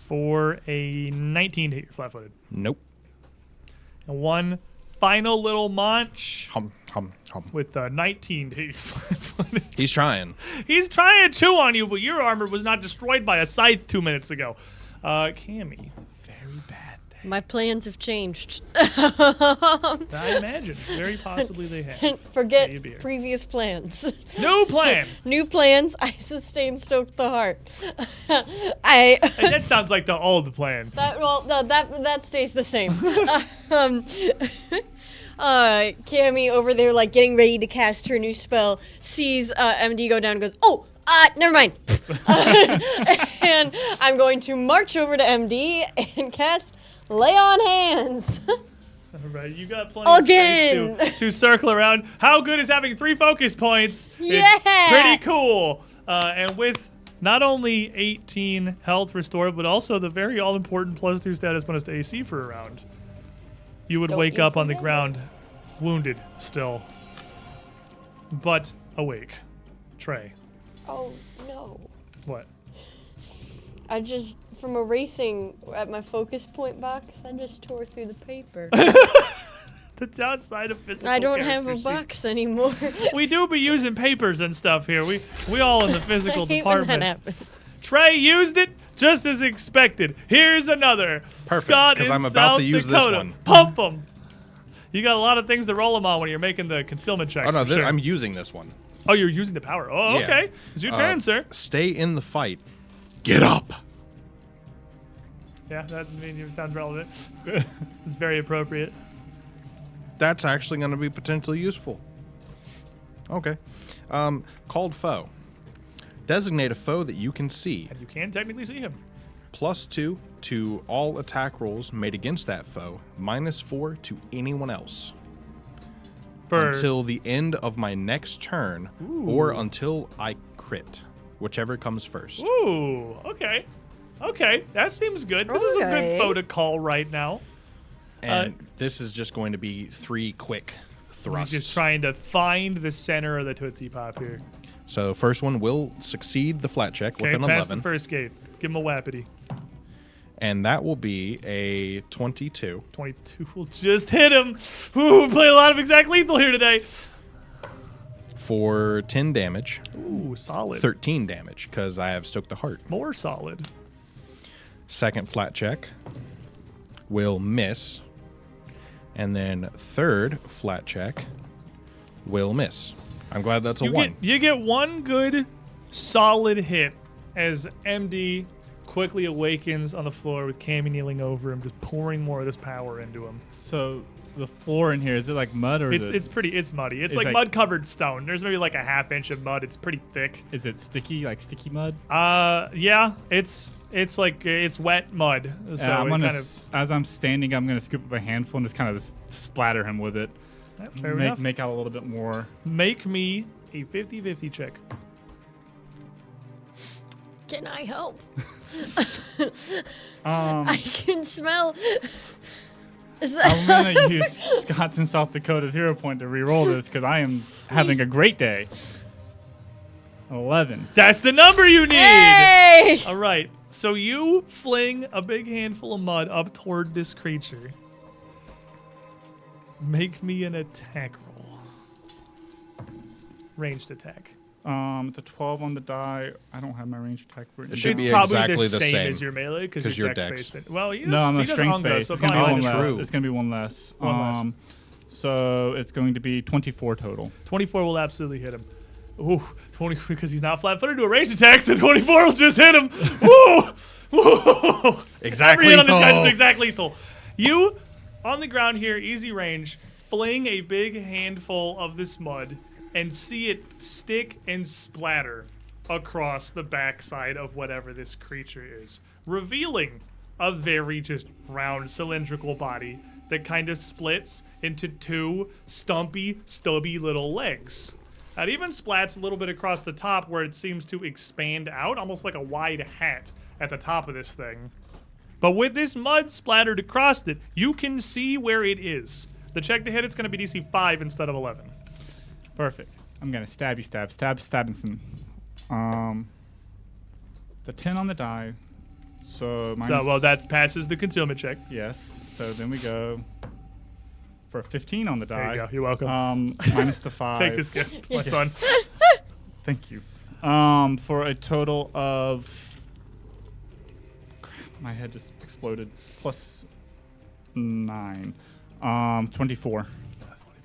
For a 19 to hit your flat-footed. Nope. And one final little munch Hum, hum, hum. with 19 to hit your flat-footed. He's trying. He's trying to chew on you, but your armor was not destroyed by a scythe 2 minutes ago. Cammy, very bad day. my plans have changed. I imagine. Very possibly they have. Forget Maybe. previous plans. New plan! New plans. I sustain Stoke the Heart. Hey, that sounds like the old plan. That stays the same. Cammy over there, like getting ready to cast her new spell, sees MD go down and goes, "Oh, never mind." And I'm going to march over to MD and cast Lay on Hands. All right, you got plenty of Again. space to circle around. How good is having 3 focus points? Yeah. It's pretty cool. And with not only 18 health restored, but also the very all-important +2 status bonus to AC for a round, you would Don't wake you up on the forget it. ground, wounded still, but awake. Trey, Oh no. what? I just, from erasing at my focus point box, I just tore through the paper. The downside of physical I don't have a character sheets. box anymore. We do be using papers and stuff here. We all in the physical I hate when department. that happens. Trey used it just as expected. Here's another. Perfect, Scott 'cause in I'm about South to use this Dakota. one. Pump them. You got a lot of things to roll them on when you're making the concealment checks. Oh no, for sure. I'm using this one. Oh, you're using the power. Oh, Yeah. okay. It's your turn, sir. Stay in the fight. Get up. Yeah, that sounds relevant. It's very appropriate. That's actually going to be potentially useful. Okay. Called foe. Designate a foe that you can see. And you can technically see him. +2 to all attack rolls made against that foe. -4 to anyone else. For Until the end of my next turn, or until I crit, whichever comes first. Ooh, okay. Okay, that seems good. This is a good Okay. foe to call right now. And this is just going to be 3 quick He's thrusts. just trying to find the center of the Tootsie Pop here. So first one will succeed the flat check with Okay, an pass the 11, first gate. Give him a whappity. and that will be a 22. 22 will just hit him. Ooh, play a lot of exact lethal here today. For 10 damage, Ooh, solid. 13 damage, because I have Stoke the Heart. More solid. Second flat check will miss, and then third flat check will miss. I'm glad that's a 1. You get one good solid hit as MD quickly awakens on the floor with Cammy kneeling over him, just pouring more of this power into him. So the floor in here, is it like mud or is It's muddy. It's It's like like- mud-covered stone. There's maybe like a half inch of mud. It's pretty thick. is it sticky, like sticky mud? Yeah, it's like it's wet mud. So Yeah, I'm it gonna, kind of as I'm standing, I'm gonna scoop up a handful and just kind of splatter him with it. fair enough. Make out a little bit more. Make me a 50-50 check. Can I help? Um, I can smell. Is I'm that gonna use Scott's and South Dakota's hero point to re-roll this because I am having a great day. 11. That's the number you need. Hey! All right. So you fling a big handful of mud up toward this creature. Make me an attack roll. Ranged attack. It's a 12 on the die. I don't have my range attack written. It should It's be probably exactly the the same same, as your melee because 'cause your you're dex dex. based. Well, he does, No, I'm he a does strength Unga, base. so It's gonna be probably one true. less. It's gonna be one less. One less. So it's going to be 24 total. 24 will absolutely hit him. Ooh, 20 because he's not flat-footed to a ranged attack, so 24 will just hit him. Woo! Woo! Exactly. Every hit on this guy's exact lethal. You, on the ground here, easy range, fling a big handful of this mud and see it stick and splatter across the backside of whatever this creature is, revealing a very just round cylindrical body that kind of splits into two stumpy, stubby little legs. It even splats a little bit across the top where it seems to expand out, almost like a wide hat at the top of this thing. But with this mud splattered across it, you can see where it is. The check to hit, it's going to be DC 5 instead of 11. Perfect. I'm gonna stab, stabbing some. The 10 on the die. So That passes the concealment check. yes. So then we go for a 15 on the die. There you go. You're welcome. Minus the 5. Take this gift, my son. Thank you. For a total of. Crap, my head just exploded. Plus 9. 24.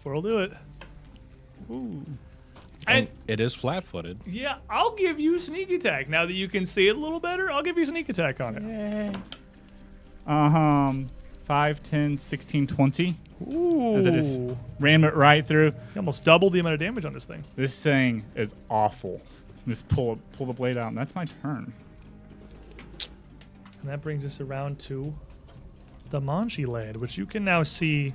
4 will do it. Ooh. And And it is flat-footed. yeah, I'll give you sneak attack. Now that you can see it a little better, I'll give you sneak attack on it. 5, 10, 16, 20. Ooh. As I just ram it right through. You almost doubled the amount of damage on this thing. This thing is awful. Just pull the blade out, and that's my turn. And that brings us around to the Manchi lad, which you can now see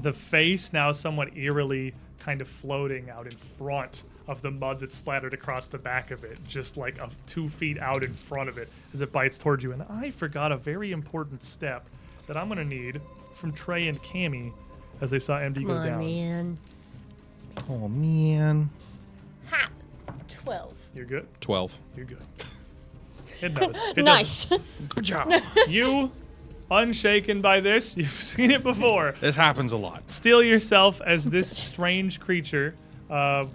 the face now somewhat eerily kind of floating out in front of the mud that's splattered across the back of it, just like 2 feet out in front of it as it bites towards you. And I forgot a very important step that I'm going to need from Trey and Cammy as they saw MD Come go on, down. man. Oh, man. Ha! 12. You're good? 12. You're good. It knows. It Nice. Good job. does. You, unshaken by this, you've seen it before. This happens a lot. Steel yourself as this strange creature,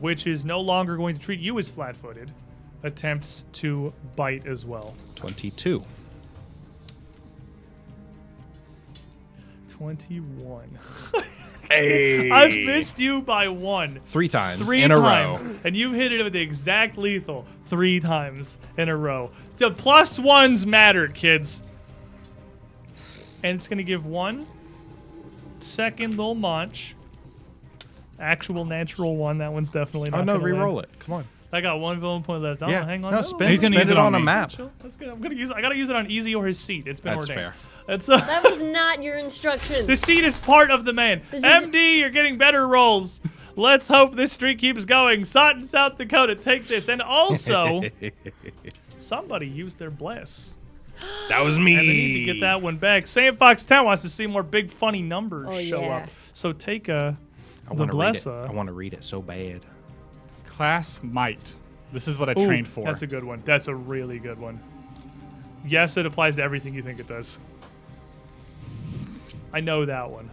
which is no longer going to treat you as flat-footed, attempts to bite as well. 22. 21. Hey. I've missed you by 1. 3 times 3 in times. a row. And you've hit it with the exact lethal 3 times in a row. The plus ones mattered, kids. And it's going to give 1 second little munch. Actual natural 1. That one's definitely not Oh, no, gonna land. re-roll it. Come on. I got 1 villain point left. Oh, Yeah. hang on. No, to spin, He's gonna spin use it it on on a me. map. That's good. I gotta use it on easy or his seat. It's been That's ordained. fair. That's That was not your instructions. the seat is part of the man. This is- MD, you're getting better rolls. Let's hope this streak keeps going. Sutton, South Dakota, take this. And also, somebody used their bless. That was And me. they need to get that one back. Sandfox 10 wants to see more big funny numbers Oh, show yeah. up. So take I the want to read it. blessa. I want to read it so bad. Class might. This is what I Ooh, trained for. That's a good one. That's a really good one. Yes, it applies to everything you think it does. I know that one.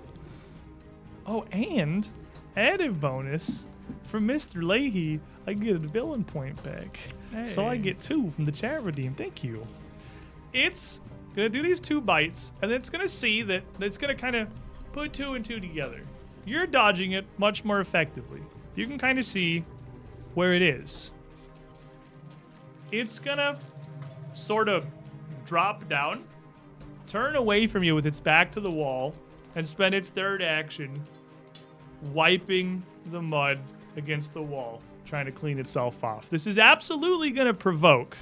Oh, and added bonus from Mr. Leahy, I get a villain point back. So I Hey. get 2 from the chat redeem. Thank you. It's going to do these 2 bites, and then it's going to see that it's going to kind of put 2 and 2 together. You're dodging it much more effectively. You can kind of see where it is. It's gonna sort of drop down, turn away from you with its back to the wall, and spend its third action wiping the mud against the wall, trying to clean itself off. This is absolutely going to provoke.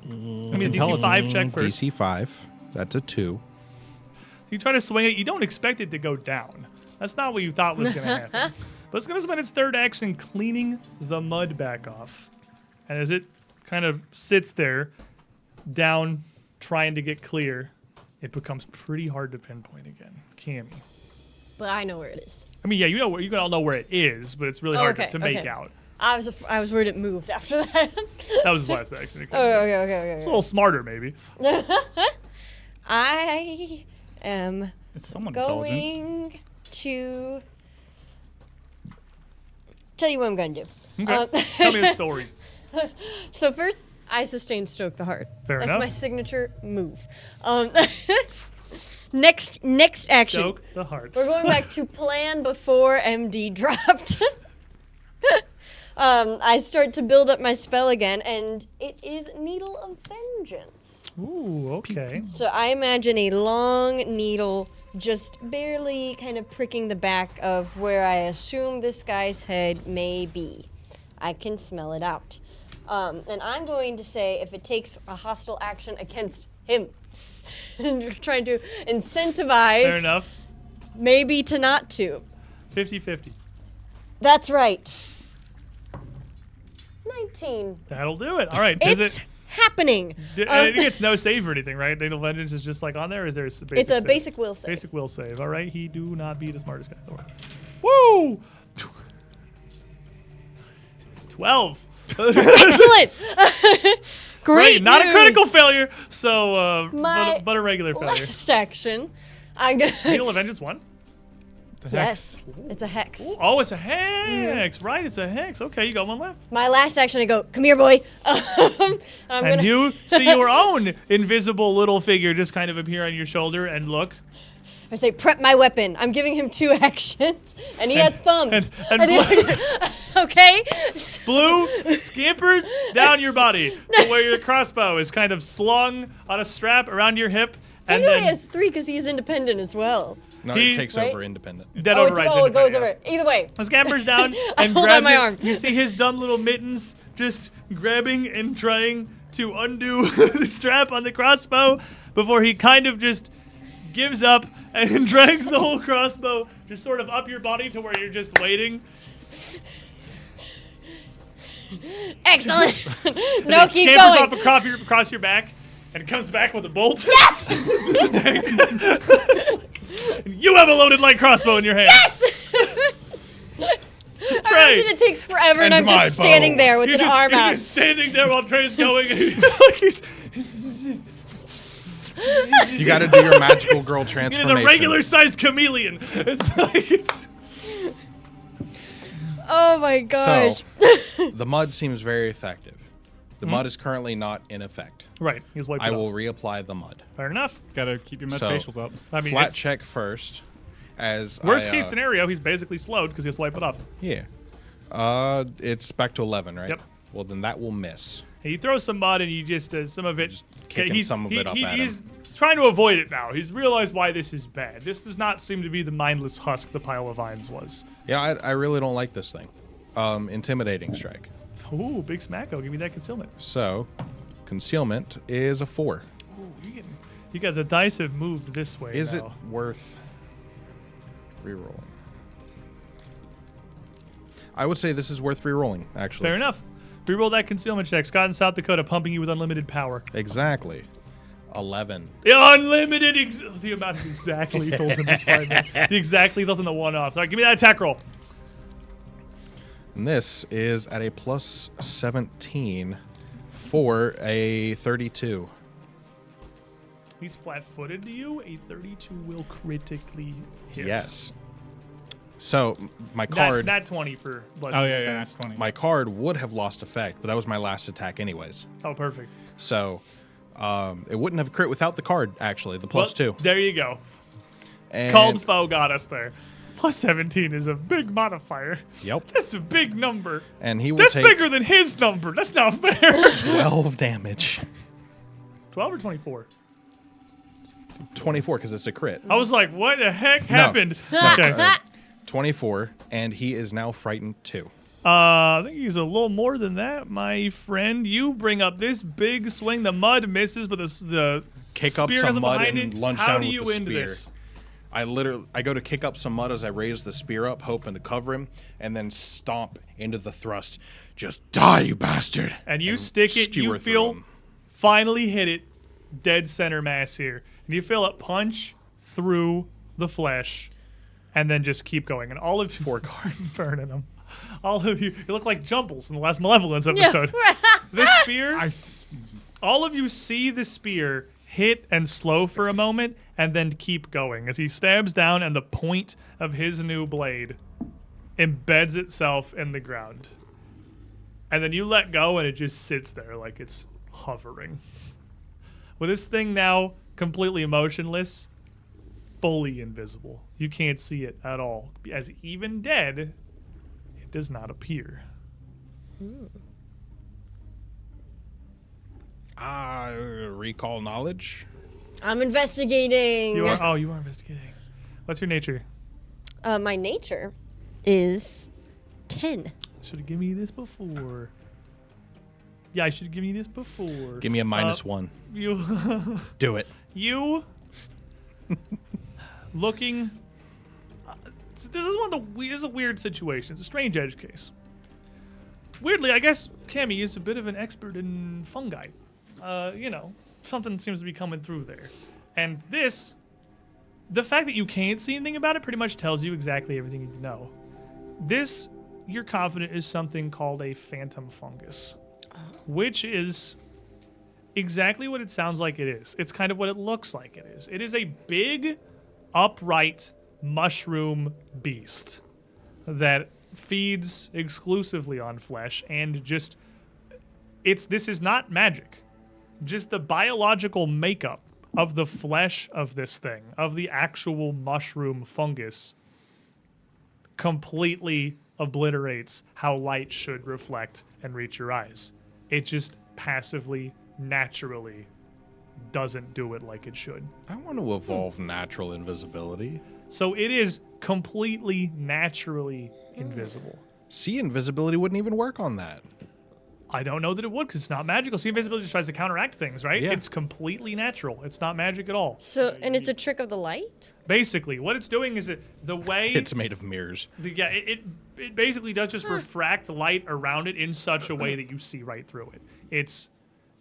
I mean, a DC 5 check first. DC 5. That's a 2. You try to swing it, you don't expect it to go down. That's not what you thought was going to happen. But it's going to spend its third action cleaning the mud back off. And as it kind of sits there, down, trying to get clear, it becomes pretty hard to pinpoint again. Cammy. But I know where it is. I mean, yeah, you can all know where it is, but it's really hard to make out. I was worried it moved after that. That was his last action. Okay. It's a little smarter, maybe. I am It's someone going to tell you what I'm going to do. Okay. Tell me a story. So first, I sustain Stoke the Heart. Fair That's enough. my signature move. Next action. Stoke the heart. We're going back to plan before MD dropped. I start to build up my spell again, and it is Needle of Vengeance. Ooh, okay. So I imagine a long needle just barely kind of pricking the back of where I assume this guy's head may be. I can smell it out. And I'm going to say if it takes a hostile action against him. And you're trying to incentivize. Fair enough. Maybe to not to. 50-50. That's right. 19. That'll do it. All right. Does It's it? happening. It gets no save or anything, right? Needle of Vengeance is just like on there. Or is there a basic It's a save? basic will save. Basic will save. All right. He do not be the smartest guy in the world. Woo! 12. Excellent. Great. Not a news. critical failure. So, My but a regular failure. Last action. I'm gonna. Needle of Vengeance 1? Yes, it's a hex. Ooh, oh, it's a hex. Right, it's a hex. Okay, you got one left. My last action, I go, come here, boy. I'm And you see your own invisible little figure just kind of appear on your shoulder and look. I say, prep my weapon. I'm giving him 2 actions, and he has thumbs. and Okay? Blue scampers down your body to where your crossbow is kind of slung on a strap around your hip. And Technically, he then has 3 because he's independent as well. No, He- it takes right? over independent. that Oh, overrides it goes independent, over. yeah. Either way. He scampers down I and hold grabs on my it. arm. You see his dumb little mittens just grabbing and trying to undo the strap on the crossbow before he kind of just gives up and drags the whole crossbow just sort of up your body to where you're just waiting. Excellent. And No, it keep scampers going. off across your back and comes back with a bolt. You have a loaded light crossbow in your hand. Yes! I Trey. imagine it takes forever, and And I'm my just standing bow. there with You're an arm you're out. just standing there while Trey's going. You got to do your magical girl He's transformation. a regular-sized chameleon. It's like Oh my gosh. So, the mud seems very effective. The mud is currently not in effect. right. He's wiped I it will off. reapply the mud. Fair enough. Gotta keep your So, facials up. I mean, Flat it's- check first. As worst I, case scenario, he's basically slowed because he has to wipe it off. Yeah. It's back to 11, right? Yep. Well, then that will miss. And you throw some mud, and you just some of it. kicking some of it up at he's him. trying to avoid it now. He's realized why this is bad. This does not seem to be the mindless husk the pile of vines was. Yeah, I really don't like this thing. Intimidating strike. Ooh, big smacko. Give me that concealment. So, concealment is a 4. Ooh, you got the dice have moved this way. Is now. it worth rerolling? I would say this is worth rerolling, actually. Fair enough. Reroll that concealment check. Scott in South Dakota pumping you with unlimited power. Exactly. 11. Yeah, unlimited. The amount of exact lethals in this fight. Man. The exact lethals and the one-offs. All right, give me that attack roll. And this is at a plus 17 for a 32. He's flat-footed to you. A 32 will critically hit. Yes. So my card, That's 20 for. Oh yeah, that's 20. my card would have lost effect, but that was my last attack anyways. Oh, perfect. So it wouldn't have crit without the card, actually, the plus Well, 2. There you go. And Called foe got us there. Plus 17 is a big modifier. Yep. That's a big number. And he will That's take bigger than his number. That's not fair. 12 damage. 12 or 24? 24 because it's a crit. I was like, what the heck happened? No, Okay. 24, and he is now frightened too. I think he's a little more than that, my friend. You bring up this big swing. The mud misses, but the Kick up spear some goes mud behind and it. lunge How down do with you the end spear. this? I go to kick up some mud as I raise the spear up, hoping to cover him, and then stomp into the thrust. Just die, you bastard! And you stick it, skewer you through feel him. finally hit it, dead center mass here. And you feel it punch through the flesh, and then just keep going. And all of you, 4 cards burning them. All of you look like Jumbles in the last Malevolence episode. The spear, all of you see the spear hit and slow for a moment, and then keep going as he stabs down, and the point of his new blade embeds itself in the ground. And then you let go, and it just sits there like it's hovering. With this thing now completely motionless, fully invisible. You can't see it at all. As even dead, it does not appear. Recall knowledge. I'm investigating. You are investigating. What's your nature? My nature is 10. Should have given me this before. Yeah, I should have given you this before. Give me a -1. You Do it. You looking. This is one of the. This is a weird situation. It's a strange edge case. Weirdly, I guess Cammy is a bit of an expert in fungi. Something seems to be coming through there, and this, the fact that you can't see anything about it, pretty much tells you exactly everything you need to know. This, you're confident, is something called a phantom fungus, which is exactly what it sounds like it is. It's kind of what it looks like it is. It is a big, upright mushroom beast that feeds exclusively on flesh and just this is not magic. Just the biological makeup of the flesh of this thing, of the actual mushroom fungus, completely obliterates how light should reflect and reach your eyes. It just passively, naturally doesn't do it like it should. I want to evolve natural invisibility. So it is completely naturally invisible. See, invisibility wouldn't even work on that. I don't know that it would because it's not magical. See, invisibility just tries to counteract things, right? Yeah. It's completely natural. It's not magic at all. So, and it's a trick of the light? Basically, what it's doing is the way It's made of mirrors. it basically does just refract light around it in such a way that you see right through it. It's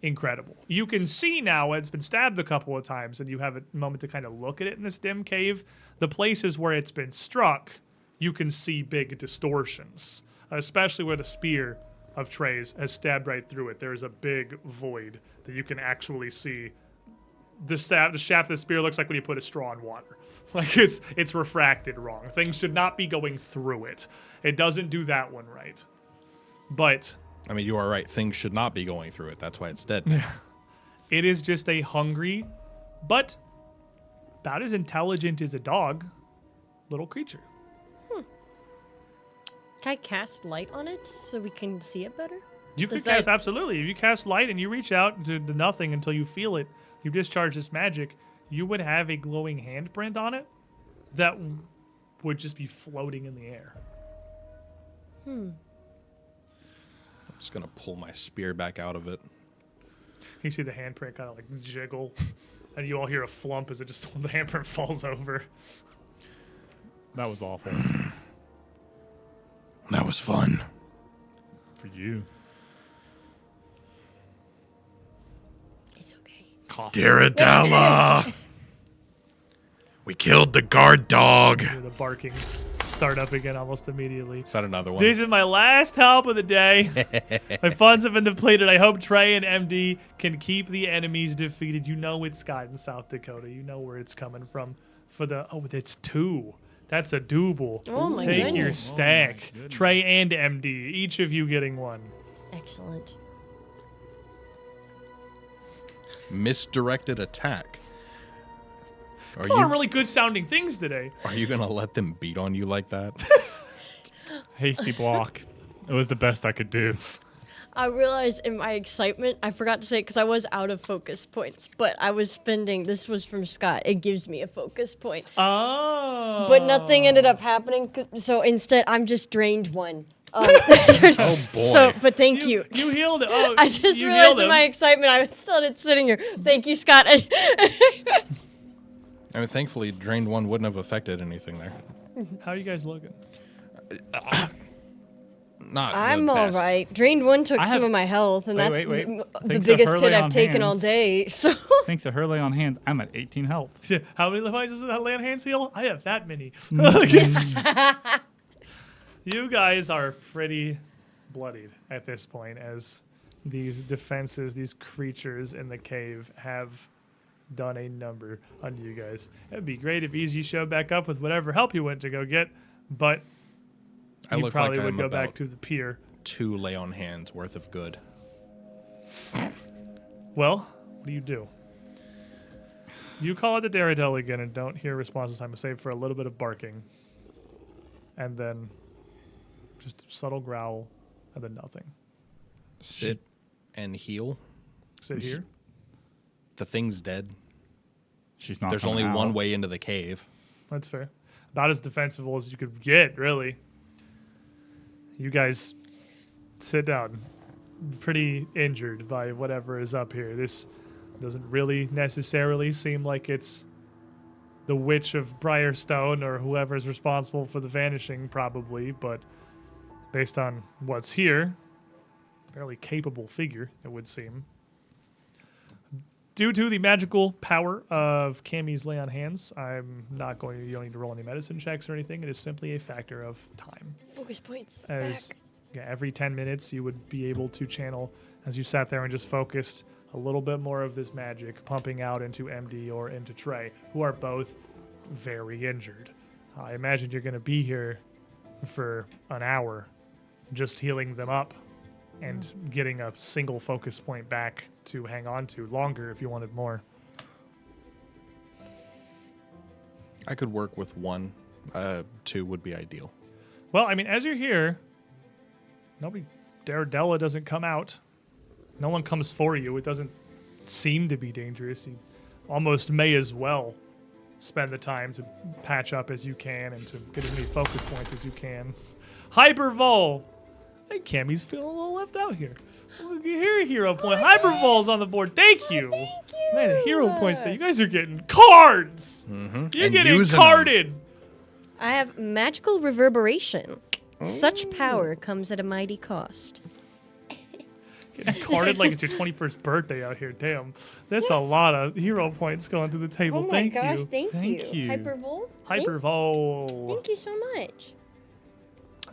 incredible. You can see now it's been stabbed a couple of times, and you have a moment to kind of look at it in this dim cave. The places where it's been struck, you can see big distortions, especially where the spear of Trey's has stabbed right through it. There's a big void that you can actually see. The shaft of the spear looks like when you put a straw in water. Like it's refracted wrong. Things should not be going through it. It doesn't do that one right. But I mean, you are right. Things should not be going through it. That's why it's dead. it is just a hungry, but about as intelligent as a dog, little creature. Can I cast light on it so we can see it better? You can Does cast, that- absolutely. If you cast light and you reach out to the nothing until you feel it, you discharge this magic, you would have a glowing handprint on it that would just be floating in the air. I'm just going to pull my spear back out of it. You see the handprint kind of like jiggle, and you all hear a flump as the handprint falls over. That was awful That was fun. for you. It's okay. Diradella! We killed the guard dog. Hear the barking start up again almost immediately. Is that another one? This is my last help of the day. My funds have been depleted. I hope Trey and MD can keep the enemies defeated. You know it's Scott in South Dakota. You know where it's coming from. It's 2. That's a double. Oh my Take your goodness. stack. goodness. Trey and MD, each of you getting 1. Excellent. Misdirected attack. Are a lot of you really good sounding things today. are you gonna let them beat on you like that? Hasty block. It was the best I could do. I realized in my excitement, I forgot to say because I was out of focus points, but I was spending. This was from Scott. It gives me a focus point, Oh. but nothing ended up happening. So instead, I'm just drained one. Oh boy. So, but thank you. You healed it. Oh, I just you realized healed in him. my excitement, I was still sitting here. Thank you, Scott. I mean, thankfully, drained one wouldn't have affected anything there. How are you guys looking? Not I'm the all best. right. Drained one took I some have- of my health, and Wait, that's wait, wait. the Thanks to biggest her hit lay I've on taken all hands. day. So Thanks to her lay on hands, I'm at 18 health. Shit, how many devices does that land hands heal? I have that many. You guys are pretty bloodied at this point as these defenses, these creatures in the cave have done a number on you guys. It'd be great if Easy showed back up with whatever help you went to go get, but I you look probably like would I'm go back about to the pier. 2 lay on hands worth of good. Well, what do you do? You call it the Daredevil again and don't hear response this time, save for a little bit of barking. And then just a subtle growl, and then nothing. Sit and heal. Sit here. The thing's dead. She's not. There's coming only one out. way into the cave. That's fair. About as defensible as you could get, really. You guys sit down. Pretty injured by whatever is up here. This doesn't really necessarily seem like it's the Witch of Briarstone or whoever's responsible for the vanishing, probably, but based on what's here, fairly capable figure, it would seem. Due to the magical power of Cammy's lay on hands, I'm not going to, you don't need to roll any medicine checks or anything. It is simply a factor of time. focus points. As Back. yeah, every 10 minutes, you would be able to channel, as you sat there and just focused, a little bit more of this magic pumping out into MD or into Trey, who are both very injured. I imagine you're going to be here for an hour just healing them up and getting a single focus point back to hang on to longer if you wanted more. I could work with 1. 2 would be ideal. Well, I mean, as you're here, Daredella doesn't come out. No one comes for you. It doesn't seem to be dangerous. You almost may as well spend the time to patch up as you can and to get as many focus points as you can. Hypervol! I think Cammy's feeling a little left out here. Look here, hero point. Hypervol's on the board. Thank you. Thank you. Man, the hero points that you guys are getting cards. Mm-hmm. You're getting carded. I have magical reverberation. Such power comes at a mighty cost. Getting carded like it's your 21st birthday out here. Damn. That's a lot of hero points going through the table. Oh my Thank gosh, you. thank Thank you. Hypervol? Hypervol. Thank you so much.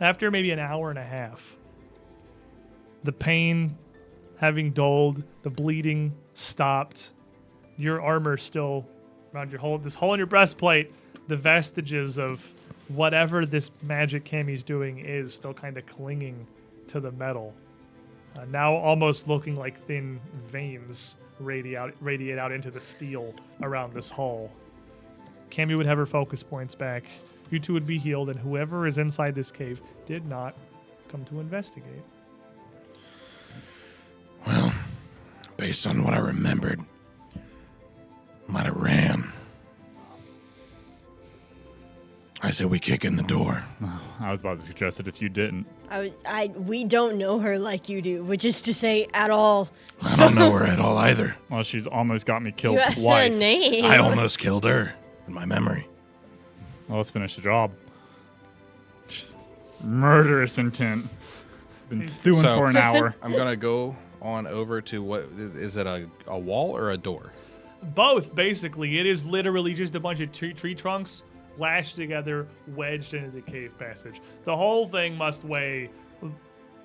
After maybe an hour and a half, the pain having dulled, the bleeding stopped, your armor still around your hole, this hole in your breastplate, the vestiges of whatever this magic Cammy's doing is still kind of clinging to the metal. Now almost looking like thin veins radiate out into the steel around this hull. Cammy would have her focus points back. You two would be healed, and whoever is inside this cave did not come to investigate. Well, based on what I remembered, might have ran. I said we kick in the door. I was about to suggest it if you didn't. We don't know her like you do, which is to say, at all. I don't know her at all either. Well, she's almost got me killed You have twice. a name. I almost killed her in my memory. Well, let's finish the job. Just murderous intent. Been stewing So- for an hour. I'm gonna go on over to what is it, a wall or a door? Both, basically. It is literally just a bunch of tree trunks lashed together, wedged into the cave passage. The whole thing must weigh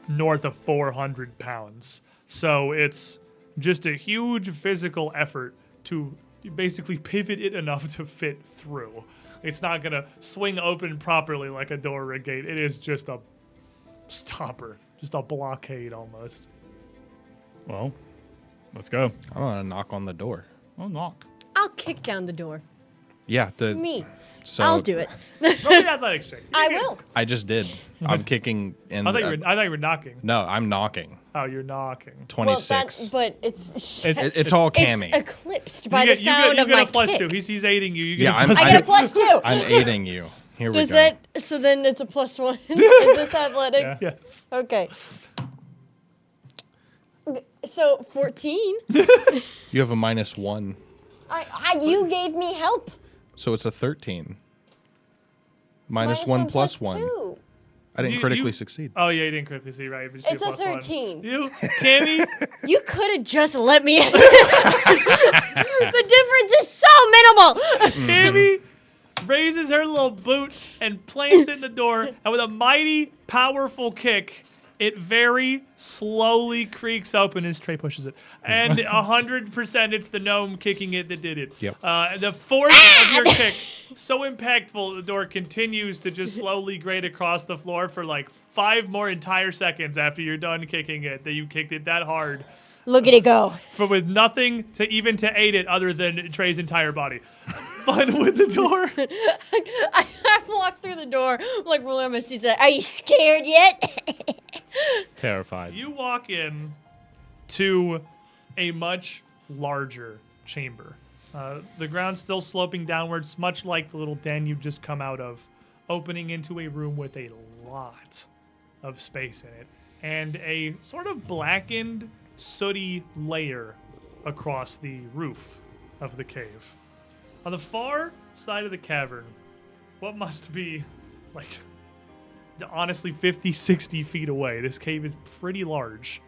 north of 400 pounds. So it's just a huge physical effort to basically pivot it enough to fit through. It's not going to swing open properly like a door or a gate. It is just a stopper, just a blockade almost. Well, let's go. I'm gonna knock on the door. Oh, knock. I'll kick down the door. Yeah, Me. so I'll do it. Roll the athletics check. I will. I just did. I'm kicking in. I thought you were knocking. No, I'm knocking. Oh, you're knocking. 26. But it's It's all Cammy. it's eclipsed by You the get sound of a my plus kick. 2. He's aiding you. You get Yeah, a I'm- plus I get a plus 2. I'm aiding you. Here Does we go. that? So then it's a plus 1. Is this athletics? Yeah. Yes. Okay. So 14. You have a -1, You gave me help. so it's a 13. -1 plus 1. 2. I didn't You- critically you- successy. Oh yeah, you didn't critically see right. But you It's get a plus 1. 13. You, Cammy, You could have just let me. The difference is so minimal. Cammy raises her little boot and plants it in the door, and with a mighty, powerful kick, it very slowly creaks open as Trey pushes it. And 100% it's the gnome kicking it that did it. Yep. The force of your kick, so impactful, the door continues to just slowly grate across the floor for like 5 more entire seconds after you're done kicking it, that you kicked it that hard. Look at it go. For with nothing to aid it other than Trey's entire body. But with the door, I walked through the door like William. She said, "Are you scared yet?" Terrified. you walk in to a much larger chamber. The ground's still sloping downwards, much like the little den you've just come out of, opening into a room with a lot of space in it, and a sort of blackened, sooty layer across the roof of the cave. On the far side of the cavern, what must be like honestly 50, 60 feet away, this cave is pretty large,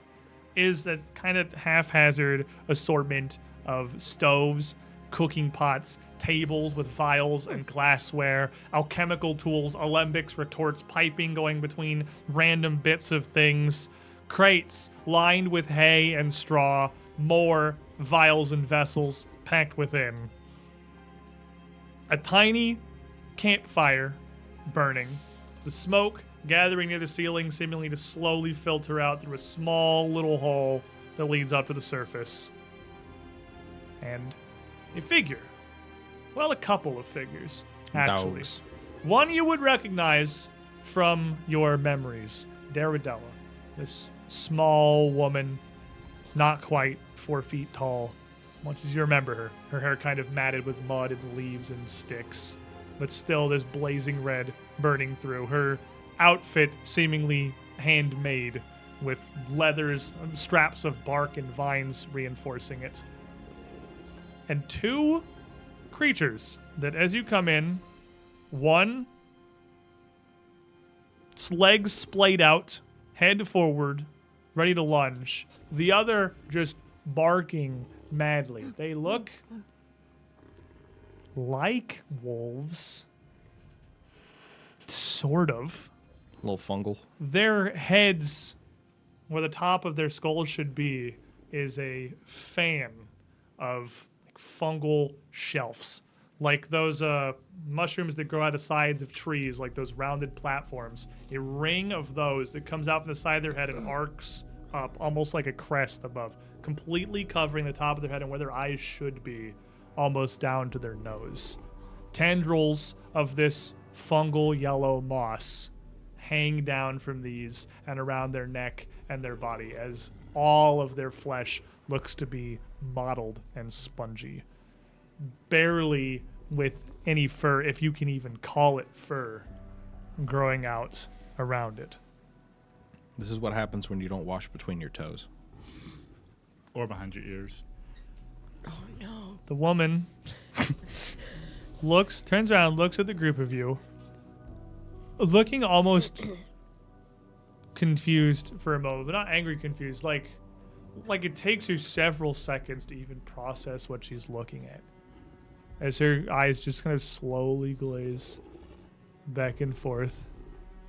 is that kind of haphazard assortment of stoves, cooking pots, tables with vials and glassware, alchemical tools, alembics, retorts, piping going between random bits of things, crates lined with hay and straw, more vials and vessels packed within. A tiny campfire burning, the smoke gathering near the ceiling, seemingly to slowly filter out through a small little hole that leads up to the surface. And a figure. Well, a couple of figures, actually. Dogs. One you would recognize from your memories, Daradella, this small woman, not quite 4 feet tall. Much as you remember her, her hair kind of matted with mud and leaves and sticks, but still this blazing red burning through. Her outfit seemingly handmade with leathers, straps of bark and vines reinforcing it. And 2 creatures that as you come in, one, its legs splayed out, head forward, ready to lunge. The other just barking madly. They look like wolves. Sort of. A little fungal. Their heads, where the top of their skull should be, is a fan of like, fungal shelves. Like those mushrooms that grow out of the sides of trees, like those rounded platforms. A ring of those that comes out from the side of their head and arcs up, almost like a crest above, completely covering the top of their head and where their eyes should be, almost down to their nose. Tendrils of this fungal yellow moss hang down from these and around their neck and their body as all of their flesh looks to be mottled and spongy. Barely with any fur, if you can even call it fur, growing out around it. This is what happens when you don't wash between your toes. Or behind your ears. The woman turns around, looks at the group of you, looking almost confused for a moment, but not angry confused, like it takes her several seconds to even process what she's looking at. As her eyes just kind of slowly glaze back and forth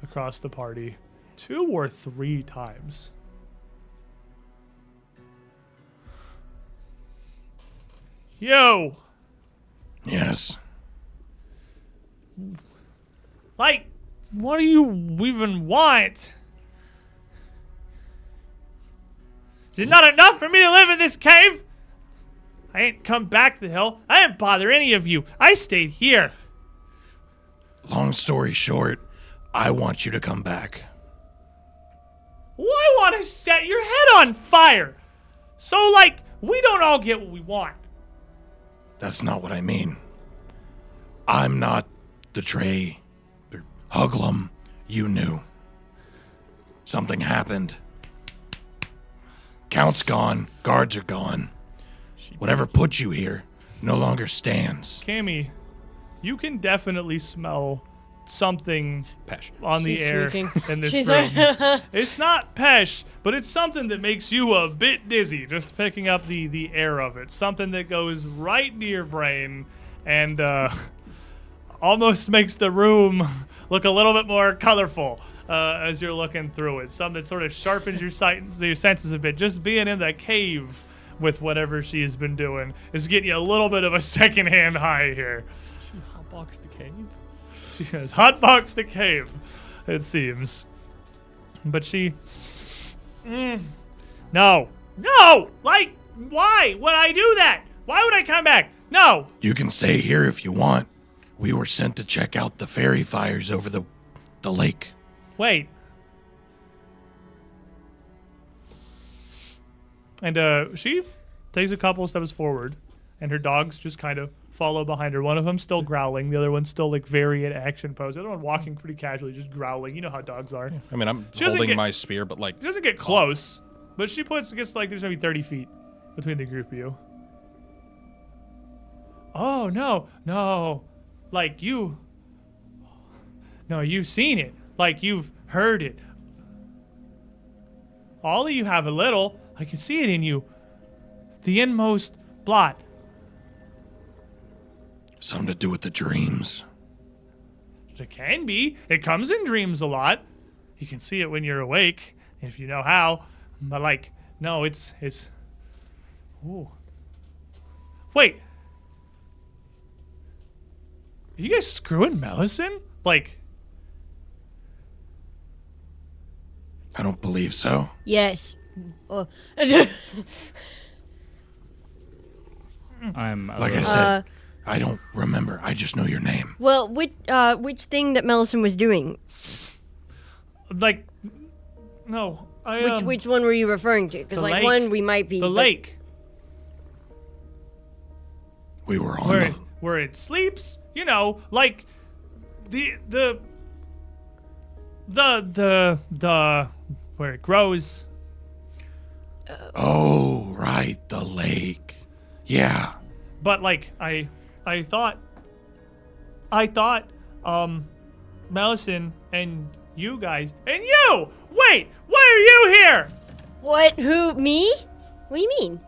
across the party 2 or 3 times. Yo! Yes. Like, what do you even want? Is it not enough for me to live in this cave? I ain't come back to the hill. I didn't bother any of you. I stayed here. Long story short, I want you to come back. Well, I want to set your head on fire. So, like, we don't all get what we want. That's not what I mean. I'm not the Trey or Huglum you knew. Something happened. Count's gone. Guards are gone. Whatever put you here no longer stands. Cammy, you can definitely smell something Pesh. on the She's air tweaking. in this She's room. It's not pesh, but it's something that makes you a bit dizzy just picking up the air of it. Something that goes right to your brain and almost makes the room look a little bit more colorful as you're looking through it. Something that sort of sharpens your senses a bit. Just being in the cave with whatever she has been doing is getting you a little bit of a secondhand high here. She hotboxed the cave. She has hotboxed the cave, it seems. But she... No. No! Like, why would I do that? Why would I come back? No! You can stay here if you want. We were sent to check out the fairy fires over the lake. Wait. And she takes a couple steps forward, and her dogs just kind of follow behind her. One of them still growling, the other one's still like very in action pose. The other one walking pretty casually, just growling. You know how dogs are. I mean, I'm She doesn't holding get- my spear, but like, She doesn't get close, but she gets like there's maybe 30 feet between the group of you. Oh no, like you. No, you've seen it. Like you've heard it. All of you have a little. I can see it in you. The inmost blot. something to do with the dreams. It can be. It comes in dreams a lot. You can see it when you're awake, if you know how. But like, no, it's. Ooh. Wait. Are you guys screwing Melicent? Like. I don't believe so. Yes. I'm Like I said, I don't remember. I just know your name. Well, which thing that Melisson was doing? Like. No. Which one were you referring to? Because the like lake. one we might be. The but- lake. We were on Where it sleeps, you know, like the where it grows. Oh, right, the lake. Yeah. But like I thought Melicent and you guys and you. Wait, why are you here? What? Who? Me? What do you mean?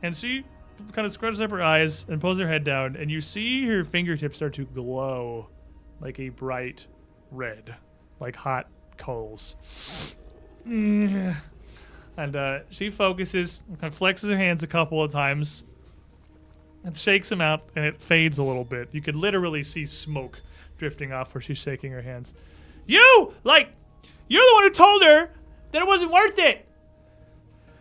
And she kind of scrunches up her eyes and pulls her head down, and you see her fingertips start to glow like a bright red, like hot coals. And she focuses, kind of flexes her hands a couple of times, and shakes them out, and it fades a little bit. You could literally see smoke drifting off where she's shaking her hands. You're the one who told her that it wasn't worth it.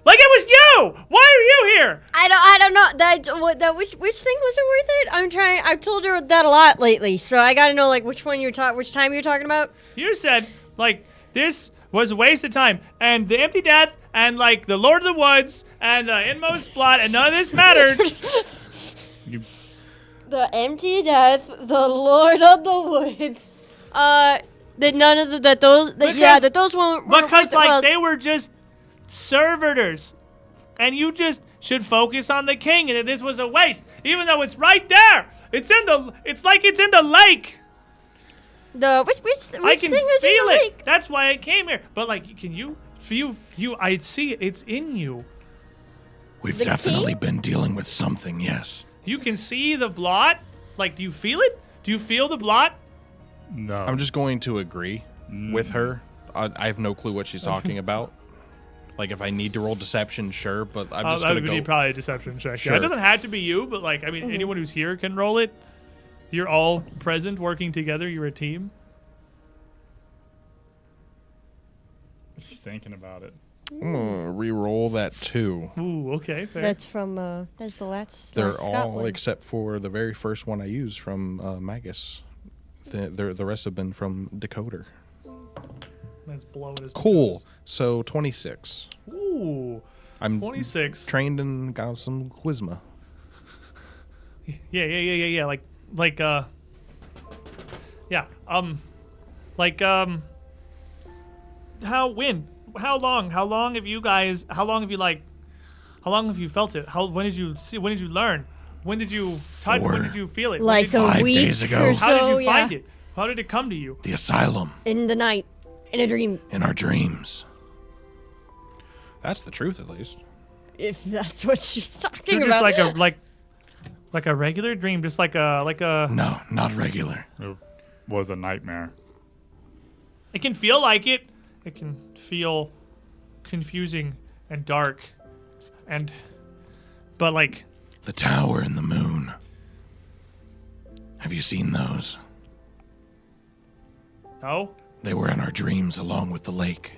Like it was you! Why are you here? I don't know which thing wasn't worth it. I've told her that a lot lately, so I gotta know like which time you're talking about. You said, like, this was a waste of time, and the empty death, and, like, the Lord of the Woods, and the inmost blot, and none of this mattered. The empty death, the Lord of the Woods. That none of those weren't Because, worth it. like, Well, they were just servitors, and you just should focus on the king, and that this was a waste, even though it's right there. It's in the lake. which I thing can was in feel the it. lake? That's why I came here. But, like, I see it. It's in you. We've The definitely king? been dealing with something, yes. You can see the blot. Like, do you feel it? Do you feel the blot? No. I'm just going to agree with her. I have no clue what she's talking about. Like, if I need to roll deception, sure, but I'm just That going would to be go. probably a deception check. Sure. Yeah, it doesn't have to be you, but like, I mean, anyone who's here can roll it. You're all present, working together. You're a team. She's thinking about it. I'm gonna re-roll that 2. Ooh, okay, fair. That's from, that's the last They're last Scott all one. except for the very first one I used from Magus. The rest have been from Decoder. That's blowing his Cool. So 26. Ooh, I'm 26. trained and got some charisma. Yeah. How long have you felt it? When did you learn? When did you touch? When did you feel it? When Like did you- a 5 week days ago. or how did so, you find it? How did it come to you? The asylum. In the night, in a dream, In our dreams. That's the truth, at least. if that's what she's talking Just about. like a regular dream, just like a. No, not regular. It was a nightmare. It can feel like it. It can feel confusing and dark, but like. The tower and the moon. Have you seen those? No. They were in our dreams along with the lake.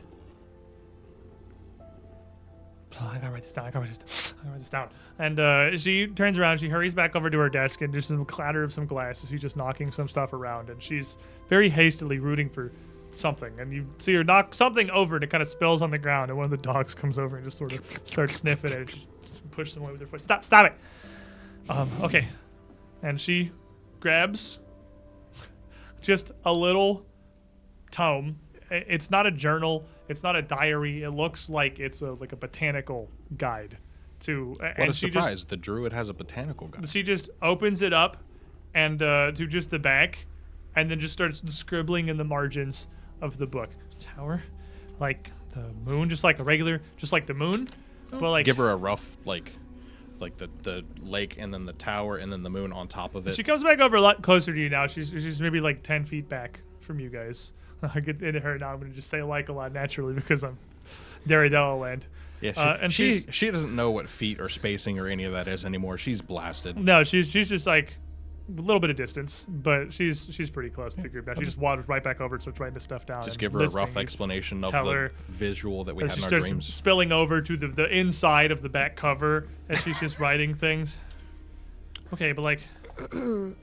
I gotta write this down. And she turns around, she hurries back over to her desk, and there's some clatter of some glass as she's just knocking some stuff around, and she's very hastily rooting for something. And you see her knock something over, and it kind of spills on the ground, and one of the dogs comes over and just sort of starts sniffing it, and she pushes them away with her foot. Stop it! Okay. And she grabs just a little tome. It's not a journal. It's not a diary. It looks like it's like a botanical guide to. What a surprise! The druid has a botanical guide. She just opens it up, and to just the back, and then just starts scribbling in the margins of the book. Tower, like the moon, just like the moon, but like Give her a rough like the lake and then the tower and then the moon on top of it. She comes back over a lot closer to you now. She's maybe like 10 feet back from you guys. I get into her now. I'm gonna just say like a lot naturally because I'm Daredevil land. Yeah, and she doesn't know what feet or spacing or any of that is anymore. She's blasted. No, she's just like a little bit of distance, but she's pretty close to the group now. She just wanders right back over and starts writing the stuff down. Just and give her a listening. rough explanation of tell the her- visual that we As had she in our starts dreams. spilling over to the inside of the back cover as she's just writing things. Okay, but like, and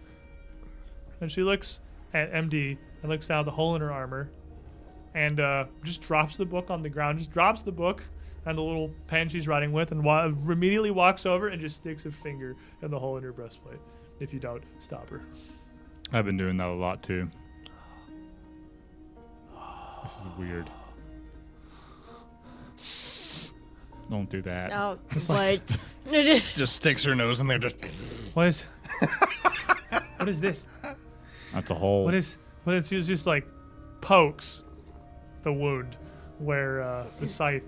she looks at MD and looks down the hole in her armor, and just drops the book on the ground. Just drops the book and the little pen she's writing with, and immediately walks over and just sticks a finger in the hole in her breastplate. If you don't stop her. I've been doing that a lot too. This is weird. Don't do that. Oh, but Just sticks her nose in there. Just What is? What is this? That's a hole. What is? She just like pokes the wound where the scythe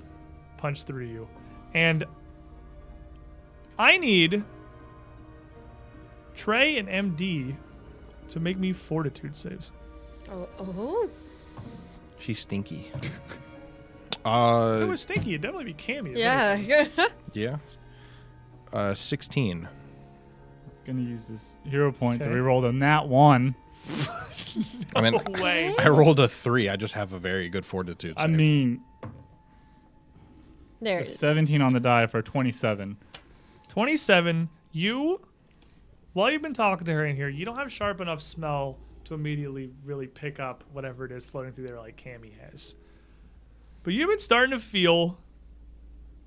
punched through you, and I need Trey and MD to make me fortitude saves. oh, she's stinky. If it was stinky, it'd definitely be Cammy. yeah. Yeah. 16. Gonna use this hero point to Okay. reroll the nat 1. I mean, No way. I rolled a 3. I just have a very good fortitude. I save. mean, There it is. 17 on the die for 27. 27. While you've been talking to her in here, you don't have sharp enough smell to immediately really pick up whatever it is floating through there like Cammy has. But you've been starting to feel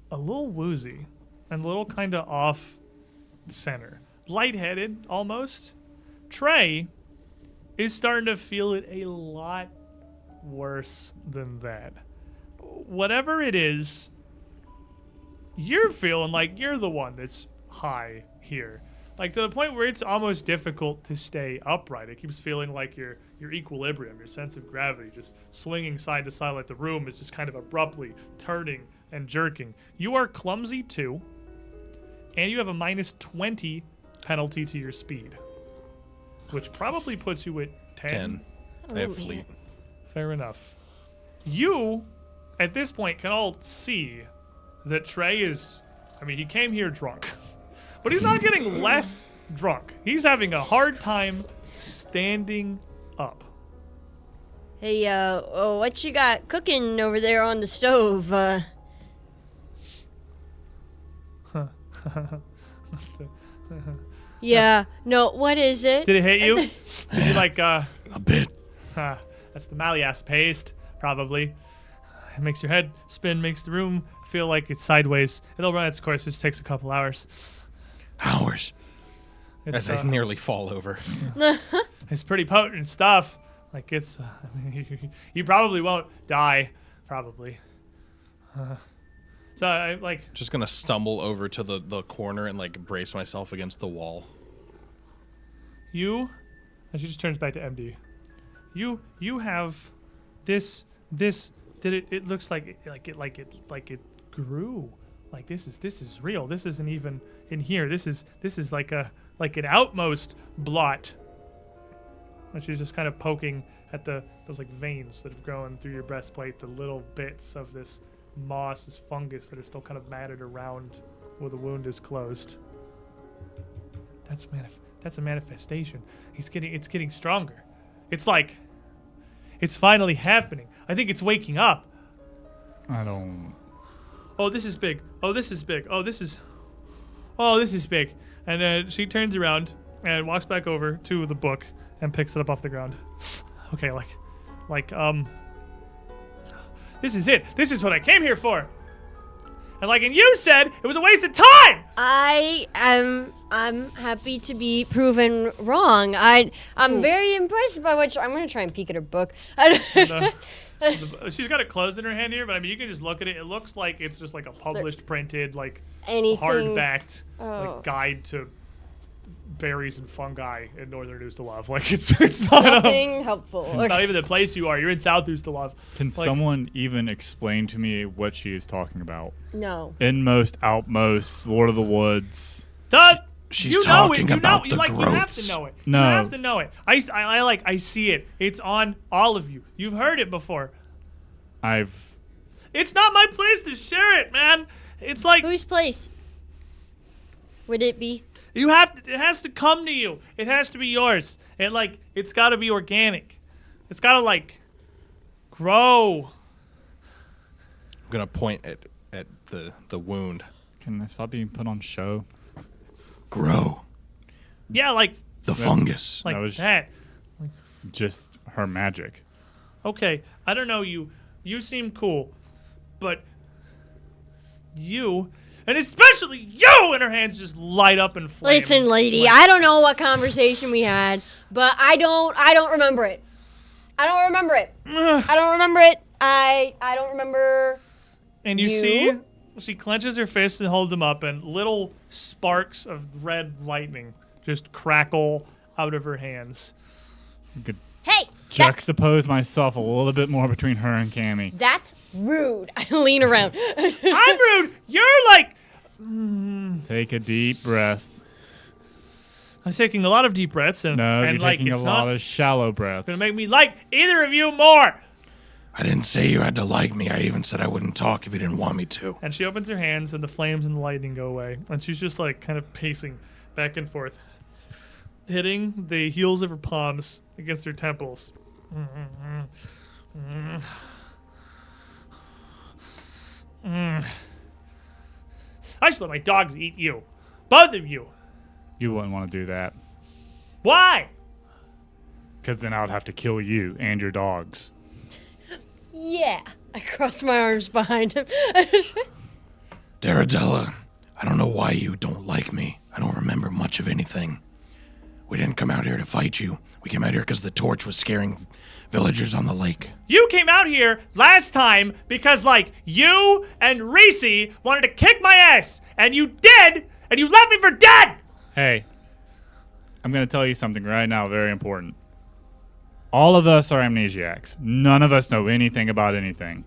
a little woozy and a little kind of off center. Lightheaded, almost. Trey is starting to feel it a lot worse than that. Whatever it is, you're feeling like you're the one that's high here. Like to the point where it's almost difficult to stay upright. It keeps feeling like your equilibrium, your sense of gravity, just swinging side to side like the room is just kind of abruptly turning and jerking. You are clumsy too, and you have a minus 20 penalty to your speed, which probably puts you at 10. I have Oh, fleet. man. Fair enough. You, at this point, can all see that Trey is, he came here drunk. But he's not getting less drunk. He's having a hard time standing up. Hey, what you got cooking over there on the stove? Yeah. No, what is it? Did it hit you? Did you like, A bit. That's the Malias paste, probably. It makes your head spin, makes the room feel like it's sideways. It'll run its course. It just takes a couple hours. Hours. It's, As I nearly fall over. it's pretty potent stuff. Like, it's... I mean, you probably won't die. Probably. So, I, like... Just gonna stumble over to the corner and, like, brace myself against the wall. You... And she just turns back to MD. You have this... It looks like it grew. Like this is real. This isn't even in here. This is like an outmost blot. And she's just kind of poking at those like veins that have grown through your breastplate, the little bits of this moss, this fungus that are still kind of matted around where the wound is closed. That's a manifestation. It's getting stronger. It's like it's finally happening. I think it's waking up. I don't. Oh, this is big. Oh, this is big. Oh, this is big. And then she turns around and walks back over to the book and picks it up off the ground. Okay, this is it. This is what I came here for. And you said it was a waste of time. I'm happy to be proven wrong. I'm very impressed by what I'm gonna try and peek at her book. She's got it closed in her hand here, but I mean, you can just look at it. It looks like it's just like a published, printed, like Anything- hardbacked Oh. like guide to berries and fungi in northern Ustalav. Like it's not Nothing helpful. It's not even the place you are. You're in South Ustalav. Can Like- someone even explain to me what she is talking about? No. Inmost, outmost, Lord of the Woods. She's you know talking it. You about know, the like, you have growths. to know it. No. You have to know it. I see it. It's on all of you. You've heard it before. It's not my place to share it, man. It's like Whose place would it be? you have to. It has to come to you. It has to be yours. And it's got to be organic. It's got to grow. I'm gonna point at the wound. Can I stop being put on show? Grow. Yeah, The fungus. like That was- that. Just her magic. Okay, I don't know you. You seem cool, but you, and especially you, and her hands just light up in flames. Listen, lady, I don't know what conversation we had, but I don't remember it. I don't remember it. I don't remember it. I don't remember. And you You? see, she clenches her fists and holds them up, and little sparks of red lightning just crackle out of her hands. Could Hey, juxtapose myself a little bit more between her and Cammy. that's rude. I lean around. I'm rude. You're Take a deep breath. I'm taking a lot of deep breaths, and No, you're taking a it's lot not of shallow breaths. gonna make me like either of you more. I didn't say you had to like me. I even said I wouldn't talk if you didn't want me to. And she opens her hands, and the flames and the lightning go away. And she's just kind of pacing back and forth, hitting the heels of her palms against her temples. I just let my dogs eat you. Both of you. You wouldn't want to do that. Why? Because then I would have to kill you and your dogs. Yeah. I cross my arms behind him. Daradella, I don't know why you don't like me. I don't remember much of anything. We didn't come out here to fight you. We came out here because the torch was scaring villagers on the lake. You came out here last time because, you and Reese wanted to kick my ass. And you did, and you left me for dead. Hey, I'm going to tell you something right now, very important. All of us are amnesiacs. None of us know anything about anything.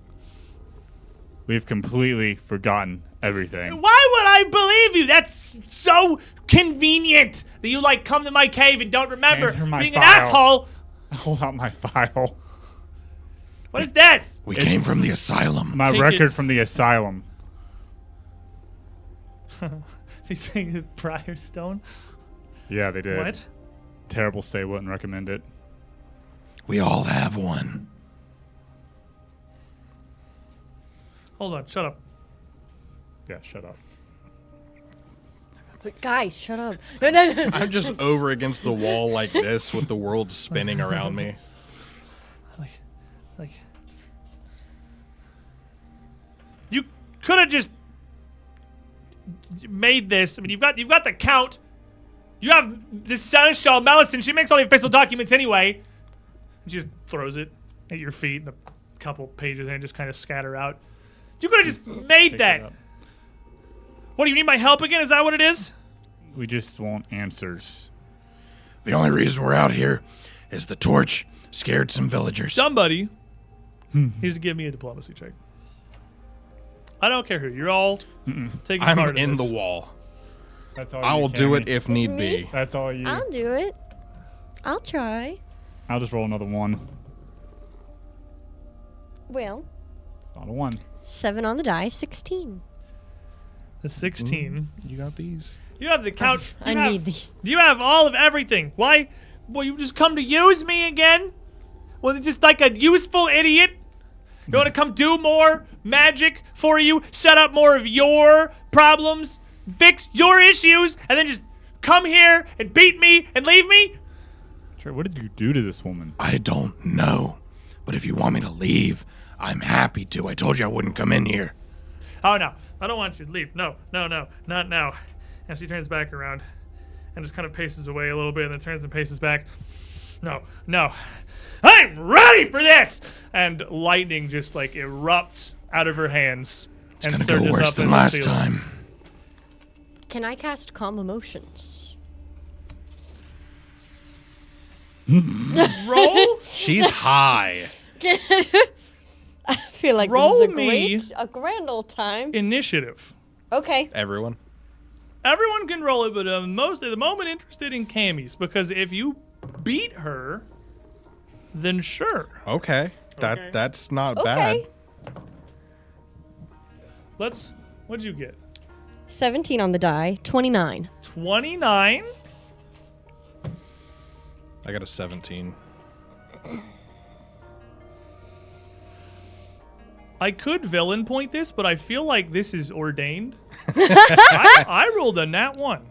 We've completely forgotten everything. Why would I believe you? That's so convenient that you come to my cave and don't remember Hand her my being an file. asshole. Hold out my file. What is this? We It's- came from the asylum. My Take record it. from the asylum. He's saying Briarstone. Yeah, they did. What? Terrible say, wouldn't recommend it. We all have one. Hold on, shut up. Yeah, shut up. But guys, shut up. No. I'm just over against the wall like this with the world spinning around me. Like, you could have just made this. I mean, you've got the count. You have the Seneschal Malevolence. She makes all the official documents anyway. She just throws it at your feet, and a couple pages and just kind of scatter out. You could have just made Pick that. it up. What, do you need my help again? Is that what it is? We just want answers. The only reason we're out here is the torch scared some villagers. Somebody needs to give me a diplomacy check. I don't care who. You're all taking I'm part in in the this. wall. That's all. I you, will do it Cammy. if need be. That's all you. I'll do it. I'll try. I'll just roll another 1. Well, It's not a 1. 7 on the die, 16. The 16. You got these? You have the count. I you have- need these. You have all of everything. Why? Will you just come to use me again? Well, it's just like a useful idiot. You want to come do more magic for you, set up more of your problems, fix your issues, and then just come here and beat me and leave me? Trey, what did you do to this woman? I don't know. But if you want me to leave, I'm happy to. I told you I wouldn't come in here. Oh, no. I don't want you to leave. No, not now. And she turns back around and just kind of paces away a little bit and then turns and paces back. No. I'm ready for this! And lightning just like erupts out of her hands It's and gonna surges go worse up than in the last ceiling. time. Can I cast Calm Emotions? Roll She's high. I feel like Roll this is me. a grand old time. initiative. Okay. Everyone. Everyone can roll it, but most at the moment interested in Cammy's because if you beat her, then sure. Okay. Okay. That's not Okay. bad. What'd you get? 17 on the die, 29. 29. I got a 17. I could villain point this, but I feel like this is ordained. I rolled a nat 1.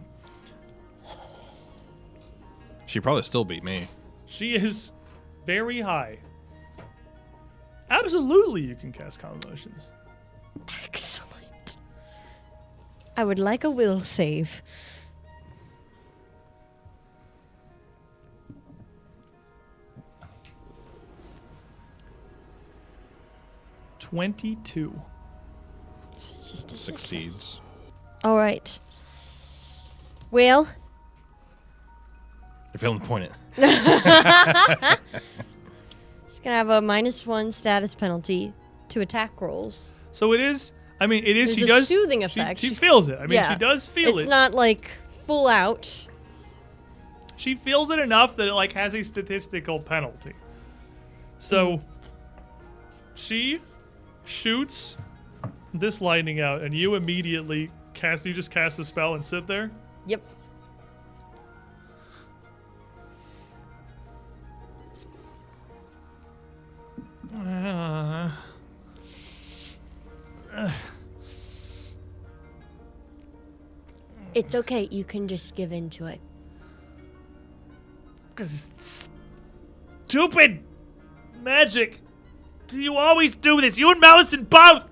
She probably still beat me. She is very high. Absolutely, you can cast Calm Emotions. Excellent. I would like a will save. $22. It's just a Succeeds. All right. Well, You're feeling pointed. just gonna have a -1 status penalty to attack rolls. So it is. I mean, it is. There's she a does. soothing she- effect. She, feels it. I mean, Yeah. she does feel It's it. not like full out. She feels it enough that it like has a statistical penalty. So she shoots this lightning out, and you immediately cast. You just cast the spell and sit there. Yep. It's okay. You can just give in to it. Because it's stupid magic. You always do this. You and Mallison both.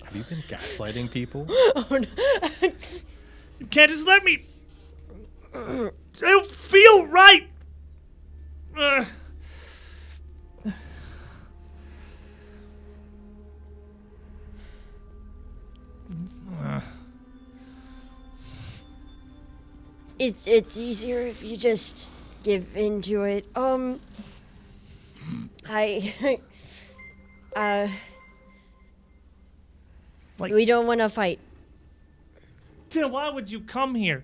Have you been gaslighting people? Oh no. You can't just let me. I don't feel right. It's easier if you just give into it. Like- we don't want to fight. Then why would you come here?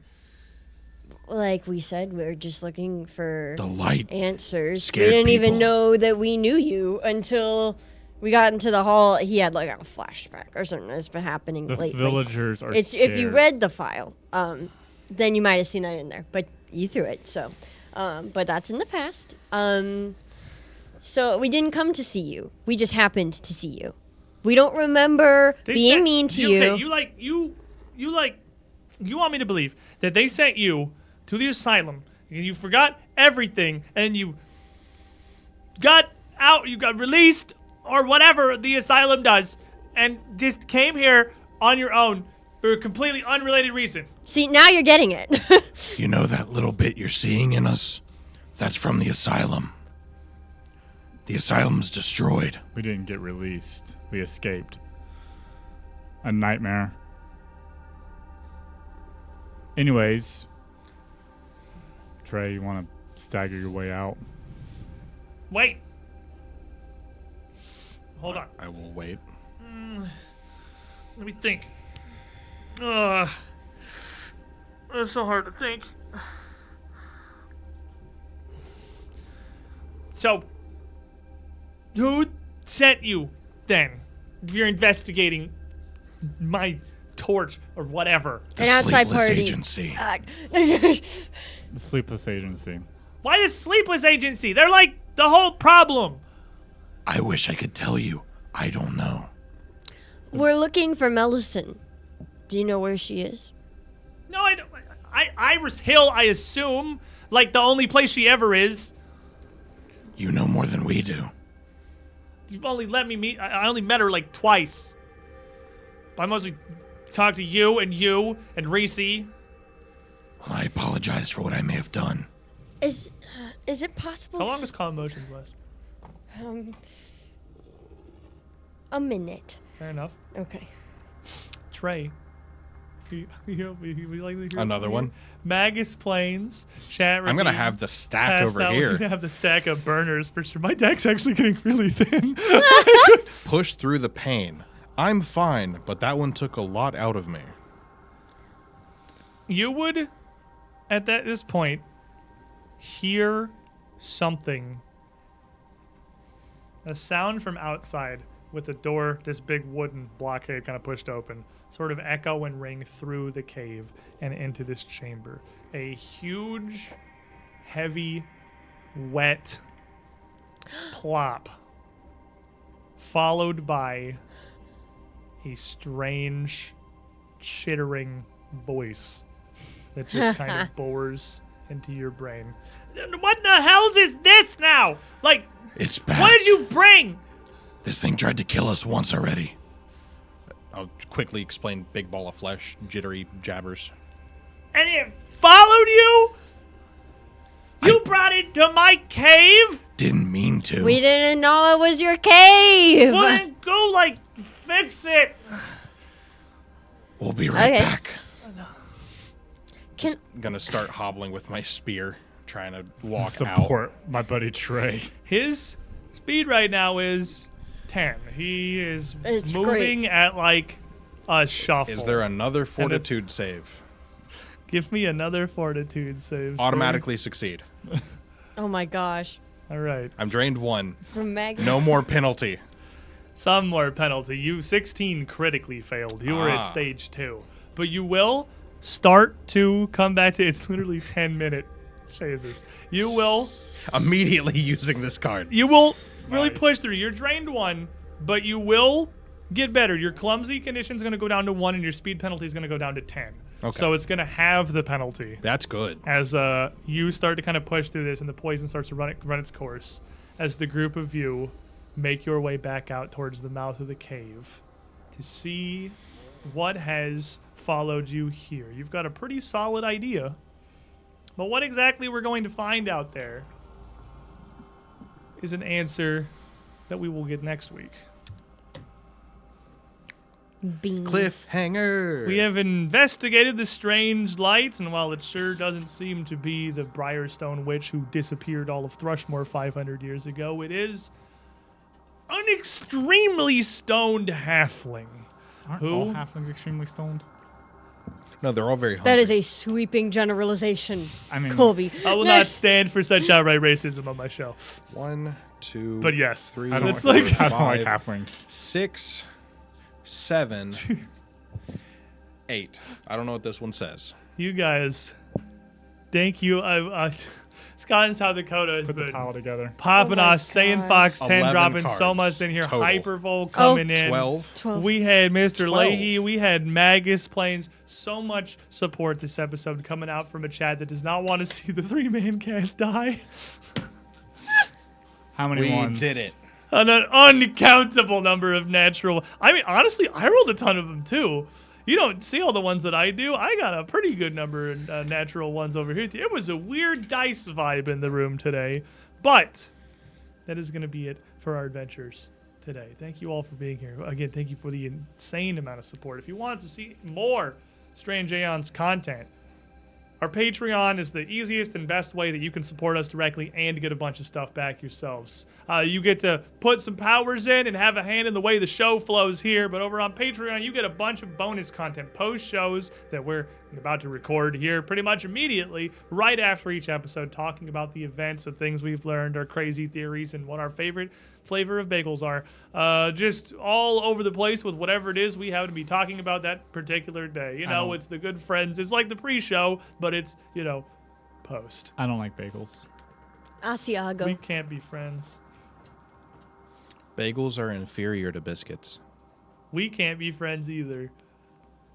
Like we said, we're just looking for The light. answers. scared We didn't even people. know that we knew you until we got into the hall. He had like a flashback or something that's been happening The lately. villagers are It's scared. if you read the file, then you might have seen that in there, but you threw it. So, but that's in the past. So we didn't come to see you. We just happened to see you. We don't remember They being sent- mean to okay, you. you want me to believe that they sent you to the asylum and you forgot everything and you got out, you got released or whatever the asylum does and just came here on your own for a completely unrelated reason. See, now you're getting it. You know that little bit you're seeing in us? That's from the asylum. The asylum's destroyed. We didn't get released. We escaped. A nightmare. Anyways, Trey, you want to stagger your way out? Wait. Hold on. I will wait. Let me think. It's so hard to think. So, who sent you then? If you're investigating my torch or whatever. The An outside Sleepless party. Agency. The Sleepless Agency. Why the Sleepless Agency? They're like the whole problem. I wish I could tell you. I don't know. We're looking for Melisande. Do you know where she is? No, I don't. Iris Hill, I assume, like the only place she ever is. You know more than we do. You've only let me meet. I only met her like twice. I mostly talked to you and Reese. Well, I apologize for what I may have done. Is it possible? How long does calm emotions last? A minute. Fair enough. Okay. Trey. We like to hear Another one? Magus Plains. Chat. I'm going to Ravine, have the stack passed over out. We're here. gonna have the stack of burners for sure. My deck's actually getting really thin. Push through the pain. I'm fine, but that one took a lot out of me. You would, at this point, hear something. A sound from outside with the door, this big wooden blockade kind of pushed open, sort of echo and ring through the cave and into this chamber. A huge, heavy, wet plop, followed by a strange, chittering voice that just kind of bores into your brain. What the hell's is this now? Like, It's bad. what did you bring? This thing tried to kill us once already. I'll quickly explain big ball of flesh, jittery jabbers. And it followed you? You brought it to my cave? Didn't mean to. We didn't know it was your cave. Well, then go, like, fix it. We'll be right Okay. back. Can I'm gonna start hobbling with my spear, trying to walk Support my buddy Trey. His speed right now is 10. He is It's moving great. at, like, a shuffle. out. Is there another fortitude save? Give me another fortitude save. sir. Automatically succeed. oh my gosh. All right. I'm drained 1. From Meg. No more penalty. Some more penalty. You 16 critically failed. You were at Ah. stage 2. But you will start to come back to it's literally 10-minute phases. You will Immediately using this card. really Nice. push through. You're drained 1, but you will get better. Your clumsy condition is going to go down to 1 and your speed penalty is going to go down to 10. Okay. So it's going to have the penalty That's good. as you start to kind of push through this and the poison starts to run its course as the group of you make your way back out towards the mouth of the cave to see what has followed you here. You've got a pretty solid idea, but what exactly we're going to find out there is an answer that we will get next week. Beans. Cliffhanger. We have investigated the strange lights, and while it sure doesn't seem to be the Briarstone witch who disappeared all of Thrushmore 500 years ago, it is an extremely stoned halfling. Aren't Who? all halflings extremely stoned? No, they're all very hungry. That is a sweeping generalization, I mean, Colby. I will not stand for such outright racism on my show. 1, 2, But yes, 3, I don't, It's like, like- I don't like 5, halflings. 6, 7, 8. I don't know what this one says. you guys, thank you. Scott in South Dakota has Put the been pile together. popping Oh my off, saying God. Fox 10, 11 dropping so cards much in here. total. Hypervol coming in. 12. 12. We had Mr. 12. Leahy. We had Magus playing. So much support this episode coming out from a chat that does not want to see the 3-man cast die. How many We ones? did it. An uncountable number of natural. I mean, honestly, I rolled a ton of them too. You don't see all the ones that I do. I got a pretty good number of natural ones over here. It was a weird dice vibe in the room today. But that is going to be it for our adventures today. Thank you all for being here. Again, thank you for the insane amount of support. If you want to see more Strange Aeons content, our Patreon is the easiest and best way that you can support us directly and get a bunch of stuff back yourselves. You get to put some powers in and have a hand in the way the show flows here, but over on Patreon, you get a bunch of bonus content, post shows that we're about to record here pretty much immediately, right after each episode, talking about the events, the things we've learned, our crazy theories, and what our favorite flavor of bagels are. Just all over the place with whatever it is we happen to be talking about that particular day. You know, it's the good friends. It's like the pre-show, but it's, you know, post. I don't like bagels. Asiago. We can't be friends. Bagels are inferior to biscuits. We can't be friends either.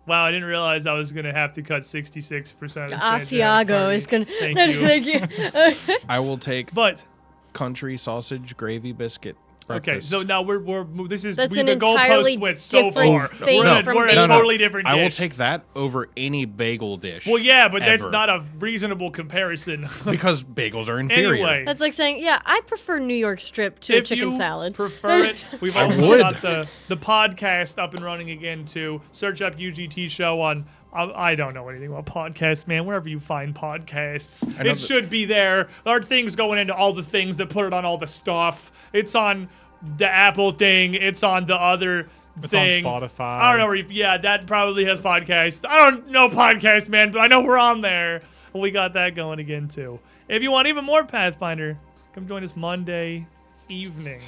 Wow, I didn't realize I was going to have to cut 66% of Asiago is gonna. Thank No, you. thank you. I will take But country sausage gravy biscuit okay, breakfast. so now we're this is That's the an entirely goalpost went so different far. thing We're from in a bagel. totally different dish. I will take that over any bagel dish. Well, yeah, but that's ever. not a reasonable comparison. Because bagels are inferior. Anyway, That's like saying, yeah, I prefer New York strip to a if chicken you salad. prefer it, we've I also would. got the podcast up and running again too. Search up UGT show on. I don't know anything about podcasts, man. Wherever you find podcasts, I know it should be there. Our thing's going into all the things that put it on all the stuff. It's on the Apple thing. It's on the other It's thing. on Spotify. I don't know where yeah, that probably has podcasts. I don't know podcasts, man, but I know we're on there. And we got that going again, too. If you want even more Pathfinder, come join us Monday evening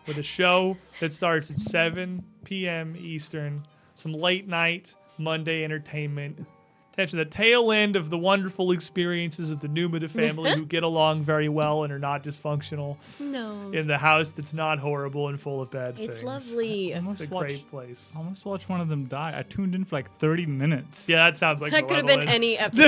with a show that starts at 7 p.m. Eastern. Some late night Monday entertainment. Attention, the tail end of the wonderful experiences of the Numida family who get along very well and are not dysfunctional No. in the house that's not horrible and full of bad things. It's lovely. It's a great place. I almost watched one of them die. I tuned in for like 30 minutes. Yeah, that sounds like That could have been Malevolence. any episode.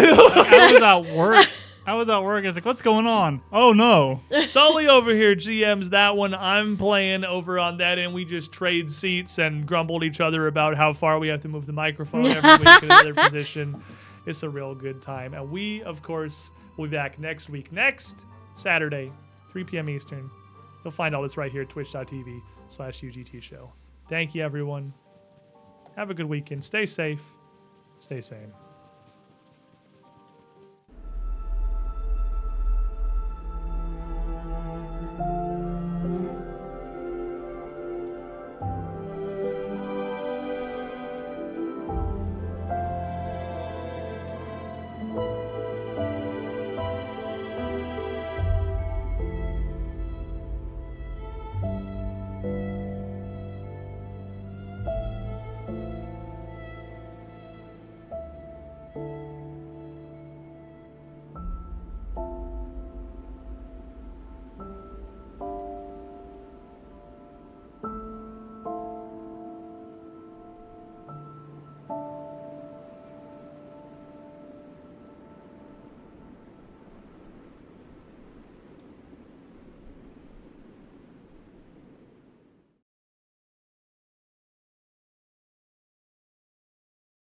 I was at work. I was like, what's going on? Oh, no. Sully over here GM's that one. I'm playing over on that end. We just trade seats and grumbled each other about how far we have to move the microphone every week in another position. It's a real good time. And we, of course, will be back next week. Next Saturday, 3 p.m. Eastern. You'll find all this right here at twitch.tv/UGT show. Thank you, everyone. Have a good weekend. Stay safe. Stay sane.